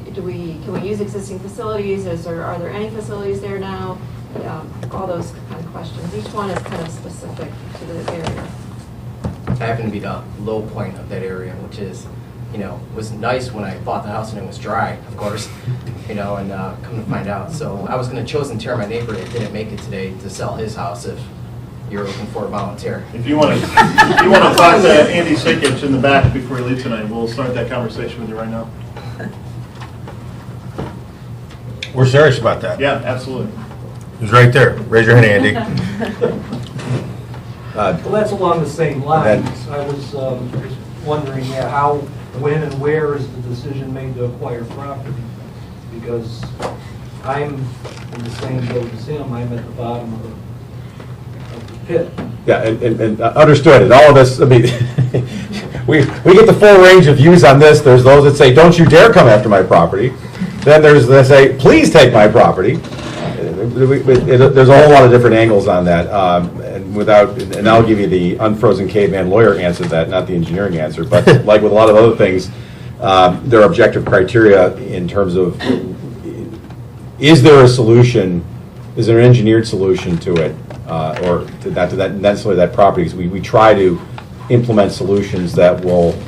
use existing facilities? Are there any facilities there now? All those kind of questions. Each one is kind of specific to the area. I happen to be the low point of that area, which is, was nice when I bought the house and it was dry, of course, and come to find out. So I was going to chosen tear my neighbor that didn't make it today to sell his house if you're looking for a volunteer. If you want to talk to Andy Sikich in the back before you leave tonight, we'll start that conversation with you right now. We're serious about that. Yeah, absolutely. Who's right there? Raise your hand, Andy. Well, that's along the same lines. I was just wondering how, when, and where is the decision made to acquire property? Because I'm in the same boat as him. I'm at the bottom of the pit. Yeah, and understood. And all of this, I mean, we get the full range of views on this. There's those that say, don't you dare come after my property. Then there's that say, please take my property. There's a whole lot of different angles on that. And I'll give you the unfrozen caveman lawyer answer to that, not the engineering answer. But like with a lot of other things, there are objective criteria in terms of, is there a solution, is there an engineered solution to it, or to that necessarily that property? Because we try to implement solutions that will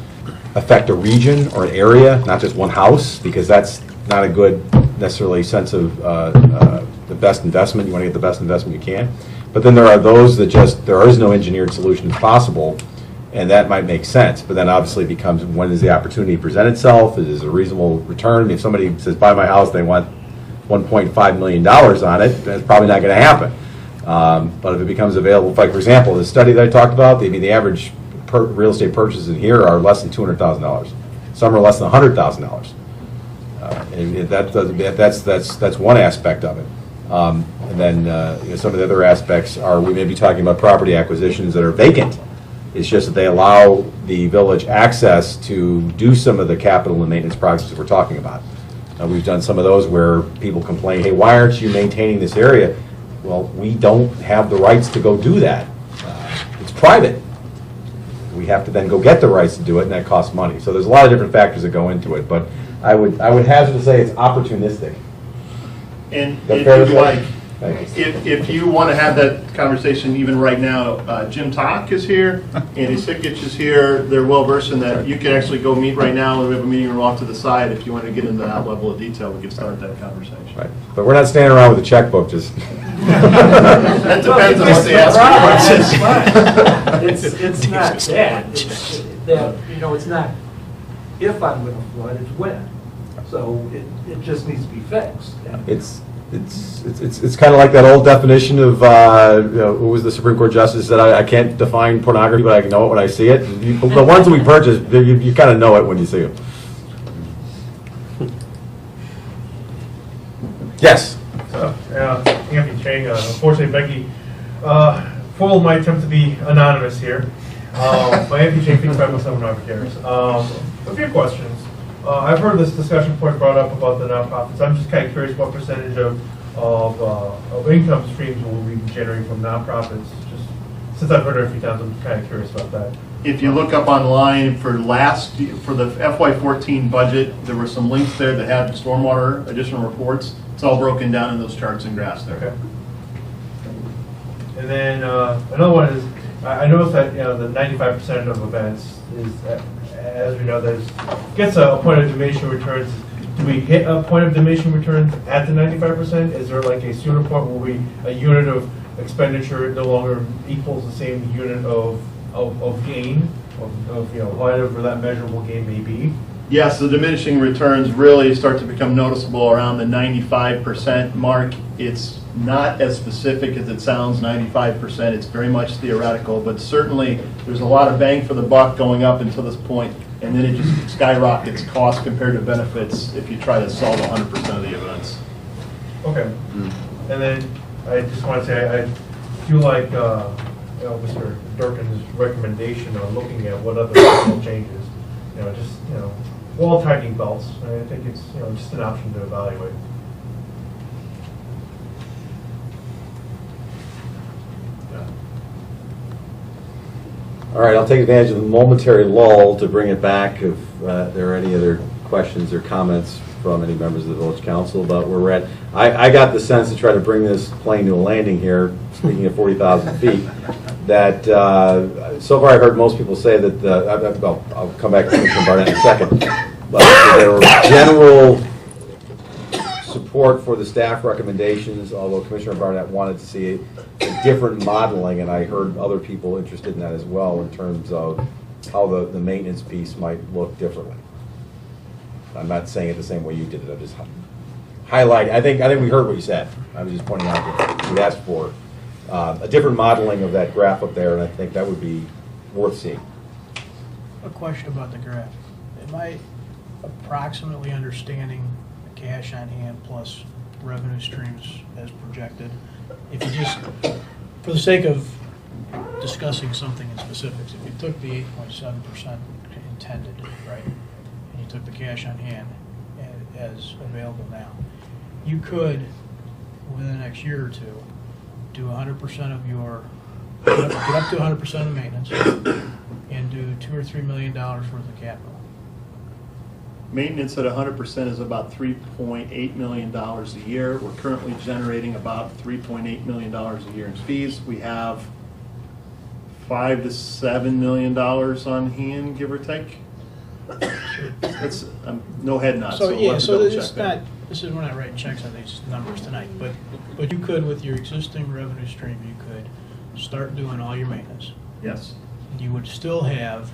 affect a region or an area, not just one house, because that's not a good necessarily sense of the best investment. You want to get the best investment you can. But then there are those that just, there is no engineered solution possible, and that might make sense. But then obviously it becomes, when does the opportunity present itself? Is it a reasonable return? If somebody says, buy my house, they want $1.5 million on it, that's probably not going to happen. But if it becomes available, like for example, the study that I talked about, the average real estate purchases in here are less than $200,000. Some are less than $100,000. And that's one aspect of it. And then some of the other aspects are, we may be talking about property acquisitions that are vacant, It's just that they allow the village access to do some of the capital and maintenance projects that we're talking about. We've done some of those where people complain, hey, why aren't you maintaining this area? Well, we don't have the rights to go do that. It's private. We have to then go get the rights to do it, and that costs money. So there's a lot of different factors that go into it, but I would hazard to say it's opportunistic. And That if fair to you say? like, Thank you. if you want to have that conversation even right now, Jim Tock is here, Andy Sikich is here. They're well versed in that. You can actually go meet right now. We have a meeting room off to the side. If you want to get into that level of detail, we can start that conversation. Right. But we're not standing around with a checkbook just. That depends on what they ask for. It's not that. It's that, it's not if I'm going to flood, it's when. So it just needs to be fixed. It's kind of like that old definition of, who was the Supreme Court justice that I can't define pornography, but I can know it when I see it. The ones that we purchase, you kind of know it when you see them. Yes. Anthony Chang, unfortunately, Becky foiled my attempt to be anonymous here. But Anthony Chang, 517 Robert Harris. A few questions. I've heard this discussion point brought up about the nonprofits. I'm just kind of curious what percentage of income streams will we be generating from nonprofits? Just since I've heard it a few times, I'm kind of curious about that. If you look up online for the FY14 budget, there were some links there that had stormwater additional reports. It's all broken down in those charts and graphs there. Okay. And then another one is, I noticed that the 95% of events is, as we know, gets a point of diminishing returns. Do we hit a point of diminishing returns at the 95%? Is there like a sooner point where a unit of expenditure no longer equals the same unit of gain, of whatever that measurable gain may be? Yes, the diminishing returns really start to become noticeable around the 95% mark. It's not as specific as it sounds, 95%. It's very much theoretical, but certainly there's a lot of bang for the buck going up until this point, and then it just skyrockets cost compared to benefits if you try to solve 100% of the events. Okay. And then I just want to say, I feel like Mr. Durkin's recommendation on looking at what other possible changes, wall tightening belts. I think it's just an option to evaluate. All right, I'll take advantage of the momentary lull to bring it back if there are any other questions or comments from any members of the village council about where we're at. I got the sense to try to bring this plane to a landing here, speaking of 40,000 feet, that so far I heard most people say that, I'll come back to Commissioner Barnett in a second, but there were general support for the staff recommendations, although Commissioner Barnett wanted to see a different modeling, and I heard other people interested in that as well in terms of how the maintenance piece might look differently. I'm not saying it the same way you did it, I'm just highlighting. I think we heard what you said. I was just pointing out that we asked for a different modeling of that graph up there, and I think that would be worth seeing. A question about the graph. Am I approximately understanding the cash on hand plus revenue streams as projected? If you just, for the sake of discussing something in specifics, if you took the 8.7% intended, right, and you took the cash on hand as available now, you could, within the next year or two, do 100% of your, get up to 100% of maintenance and do $2 or $3 million worth of capital. Maintenance at 100% is about $3.8 million a year. We're currently generating about $3.8 million a year in fees. We have $5 to $7 million on hand, give or take. It's no head nod. So we'll yeah, have to so double it's check that. not. We're not writing checks on these numbers tonight, but you could, with your existing revenue stream, you could start doing all your maintenance. Yes. You would still have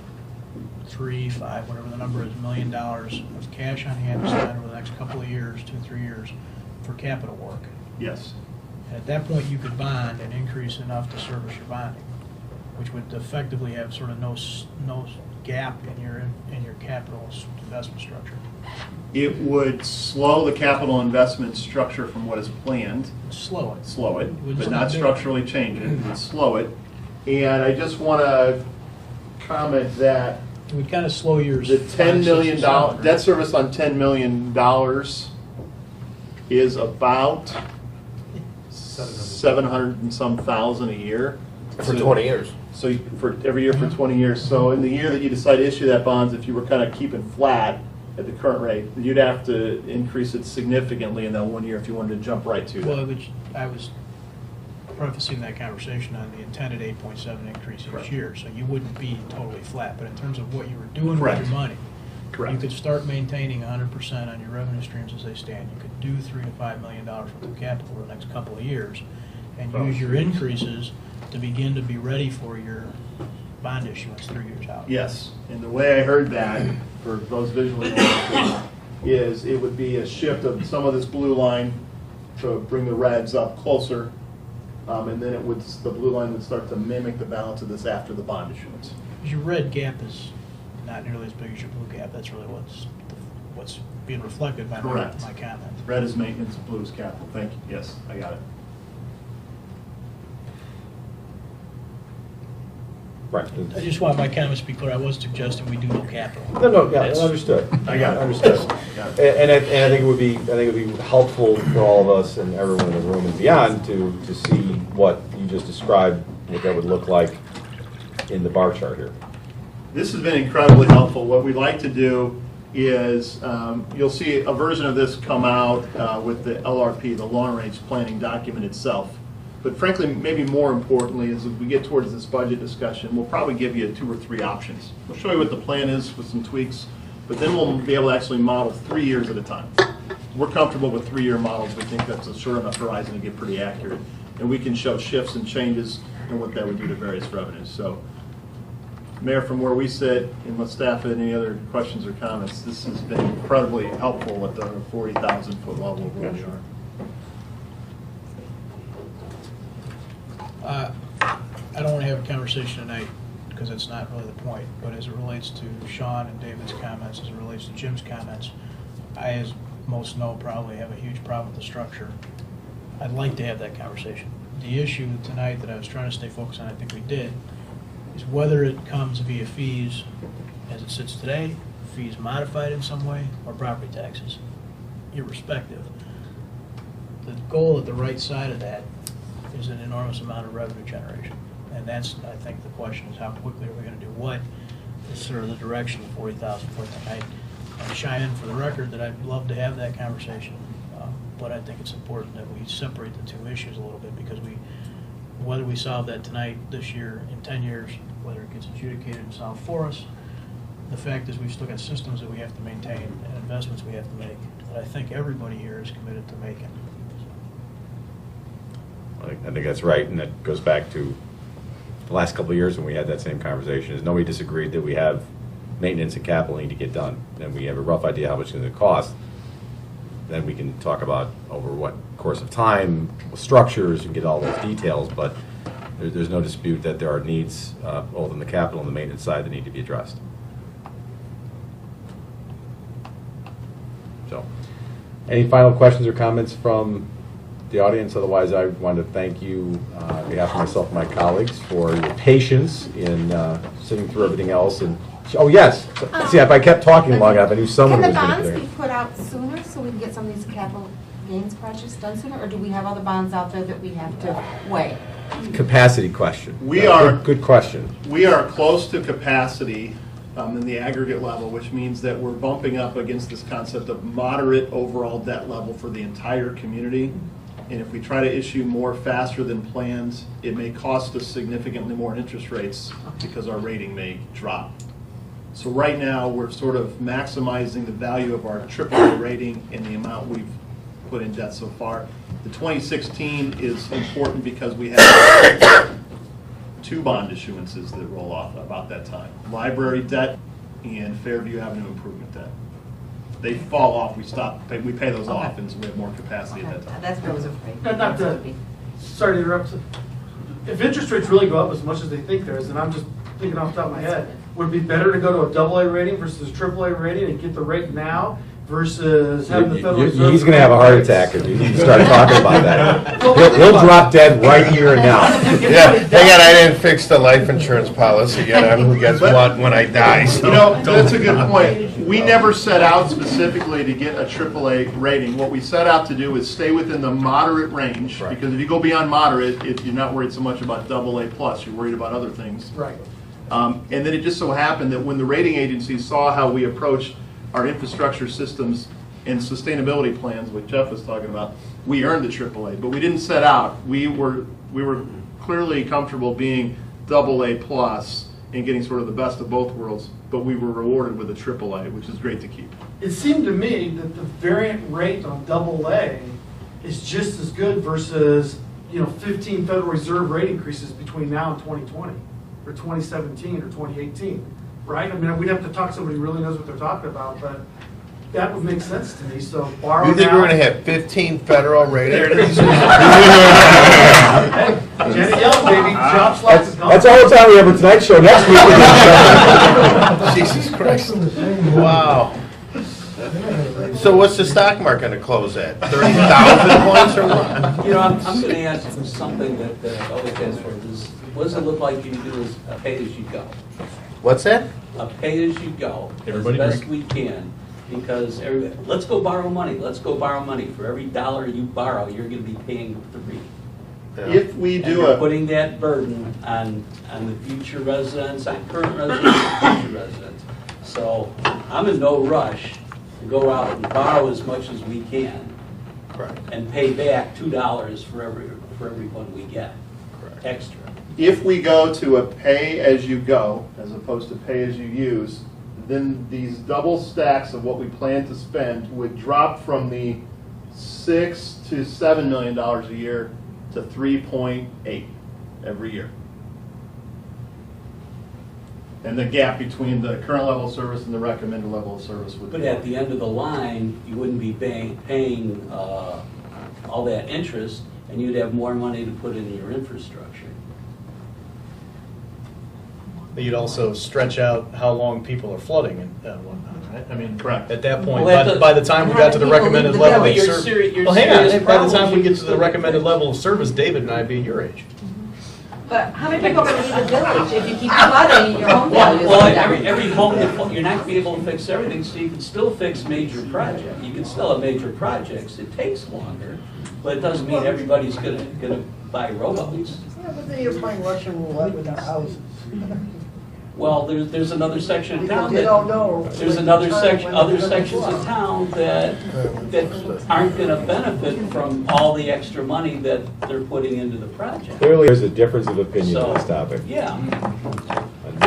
$3, $5, whatever the number is, $1 million of cash on hand to spend over the next couple of years, 2 or 3 years, for capital work. Yes. And at that point, you could bond and increase enough to service your bonding, which would effectively have sort of no gap in your capital investment structure. It would slow the capital investment structure from what is planned. Slow it. Slow it, Would but just not not do it. structurally change it. It would slow it. And I just want to comment that It would kind of slow yours. the $10 million, debt service on $10 million is about 700 and some thousand a year. For 20 years. So for every year for 20 years. So in the year that you decide to issue that bonds, if you were kind of keeping flat at the current rate, you'd have to increase it significantly in that 1 year if you wanted to jump right to Well, that. I was prefacing that conversation on the intended 8.7 increase each year, so you wouldn't be totally flat. But in terms of what you were doing Correct. with your money, Correct. you could start maintaining 100% on your revenue streams as they stand. You could do $3 to $5 million worth of capital for the next couple of years, and use your increases to begin to be ready for your bond issuance 3 years out. Yes, and the way I heard that, for those visually oriented, is it would be a shift of some of this blue line to bring the reds up closer, and then the blue line would start to mimic the balance of this after the bond issuance. Your red gap is not nearly as big as your blue gap. That's really what's being reflected by Correct. my comment. Red is maintenance, blue is capital. Thank you. Yes, I got it. Right. I just want my comments to be clear. I was suggesting we do no capital. No, yeah, That's- understood. I got it. Understood. Got it. And I think it would be helpful for all of us and everyone in the room and beyond to see what you just described, what that would look like in the bar chart here. This has been incredibly helpful. What we'd like to do is, you'll see a version of this come out with the LRP, the Long Range Planning document itself. But frankly, maybe more importantly, as we get towards this budget discussion, we'll probably give you 2 or 3 options. We'll show you what the plan is with some tweaks, but then we'll be able to actually model 3 years at a time. We're comfortable with 3-year models. We think that's a short enough horizon to get pretty accurate. And we can show shifts and changes and what that would do to various revenues. So, Mayor, from where we sit, unless staff had any other questions or comments, this has been incredibly helpful at the 40,000-foot level of where we are. I don't want to have a conversation tonight because it's not really the point, but as it relates to Sean and David's comments, as it relates to Jim's comments, I, as most know, probably have a huge problem with the structure. I'd like to have that conversation. The issue tonight that I was trying to stay focused on, I think we did, is whether it comes via fees as it sits today, fees modified in some way, or property taxes, irrespective. The goal at the right side of that is an enormous amount of revenue generation. And that's, I think, the question is how quickly are we going to do what is sort of the direction of 40,000 foot. I chime in for the record that I'd love to have that conversation, but I think it's important that we separate the two issues a little bit because whether we solve that tonight, this year, in 10 years, whether it gets adjudicated and solved for us, the fact is we've still got systems that we have to maintain and investments we have to make that I think everybody here is committed to making. I think that's right, and that goes back to the last couple of years when we had that same conversation, is nobody disagreed that we have maintenance and capital need to get done, and we have a rough idea how much it's going to cost. Then we can talk about over what course of time, structures, and get all those details, but there's no dispute that there are needs, both on the capital and the maintenance side, that need to be addressed. So, any final questions or comments from the audience? Otherwise, I want to thank you on behalf of myself and my colleagues for your patience in sitting through everything else. And oh yes, see, if I kept talking long enough, I knew someone Can was the going to bonds be be there. put out sooner so we can get some of these capital gains projects done sooner? Or do we have other bonds out there that we have to weigh? Capacity question. We are good question. We are close to capacity in the aggregate level, which means that we're bumping up against this concept of moderate overall debt level for the entire community. And if we try to issue more faster than planned, it may cost us significantly more in interest rates because our rating may drop. So right now, we're sort of maximizing the value of our AAA rating and the amount we've put in debt so far. The 2016 is important because we have 2 bond issuances that roll off about that time. Library debt and Fairview Avenue improvement debt. They fall off, we pay those off, and so we have more capacity at that time. That's what I was afraid. Not to, sorry to interrupt. If interest rates really go up as much as they think there is, and I'm just thinking off the top of my head, would it be better to go to a AA rating versus a AAA rating and get the rate now versus having the Federal Reserve. He's going to have a heart attack if you start talking about that. He'll drop dead right here and now. Yeah, hang on, I didn't fix the life insurance policy yet. I'm who gets what when I die. So. You know, that's a good point. We never set out specifically to get a AAA rating. What we set out to do is stay within the moderate range, because if you go beyond moderate, you're not worried so much about AA+, you're worried about other things. Right. And then it just so happened that when the rating agencies saw how we approached our infrastructure systems and sustainability plans, which Jeff was talking about, we earned the AAA, but we didn't set out. We were clearly comfortable being AA+ and getting sort of the best of both worlds, but we were rewarded with a AAA, which is great to keep. It seemed to me that the variant rate on AA is just as good versus, 15 Federal Reserve rate increases between now and 2020, or 2017, or 2018, right? I mean, we'd have to talk to somebody who really knows what they're talking about, but that would make sense to me, so borrow now. You think we're going to have 15 federal ratings? Janet Yellen, baby, job slots is gone. That's all the time we have for tonight's show. Next week. Jesus Christ. Wow. So what's the stock market going to close at? 30,000 points or what? I'm going to ask something that I always ask for. What does it look like you do is a pay-as-you-go? What's that? A pay-as-you-go, as best we can. Because let's go borrow money. Let's go borrow money. For every dollar you borrow, you're going to be paying 3. If we do you're putting that burden on the future residents, on current residents, and future residents. So I'm in no rush to go out and borrow as much as we can, and pay back $2 for every one we get extra. If we go to a pay-as-you-go, as opposed to pay-as-you-use, then these double stacks of what we plan to spend would drop from the $6 to $7 million a year to 3.8 every year. And the gap between the current level of service and the recommended level of service would be. But at the end of the line, you wouldn't be paying all that interest, and you'd have more money to put into your infrastructure. You'd also stretch out how long people are flooding and whatnot, right? I mean, correct. At that point, Well, by the time we got to the recommended level of service. Well, hang on, by the time we get to the recommended level of service, David and I be your age. But how many people are going to leave the village if you keep flooding your home values? Well, every home, you're not going to be able to fix everything, so you can still fix major projects. You can still have major projects. It takes longer, but it doesn't mean everybody's going to buy robots. Yeah, but then you're playing Russian roulette with our houses. Well, there's another section of town Because you don't know there's when another the time section, when other it's gonna sections flood. of town that aren't going to benefit from all the extra money that they're putting into the project. Clearly, there's a difference of opinion on this topic. Yeah.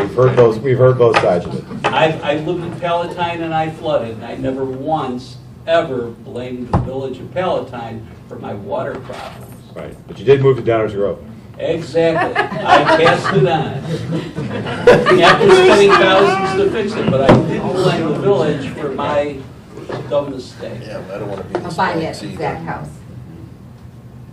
We've heard both sides of it. I lived in Palatine and I flooded, and I never once, ever blamed the village of Palatine for my water problems. Right, but you did move to Downers Grove. Exactly. I passed it on. After spending thousands to fix it, but I didn't blame the village for my dumb mistake. Yeah, but I don't want to be I'll buy that exact house.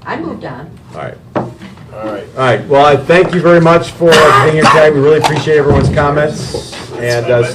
I moved on. All right. All right, well, I thank you very much for being here tonight. We really appreciate everyone's comments, and stay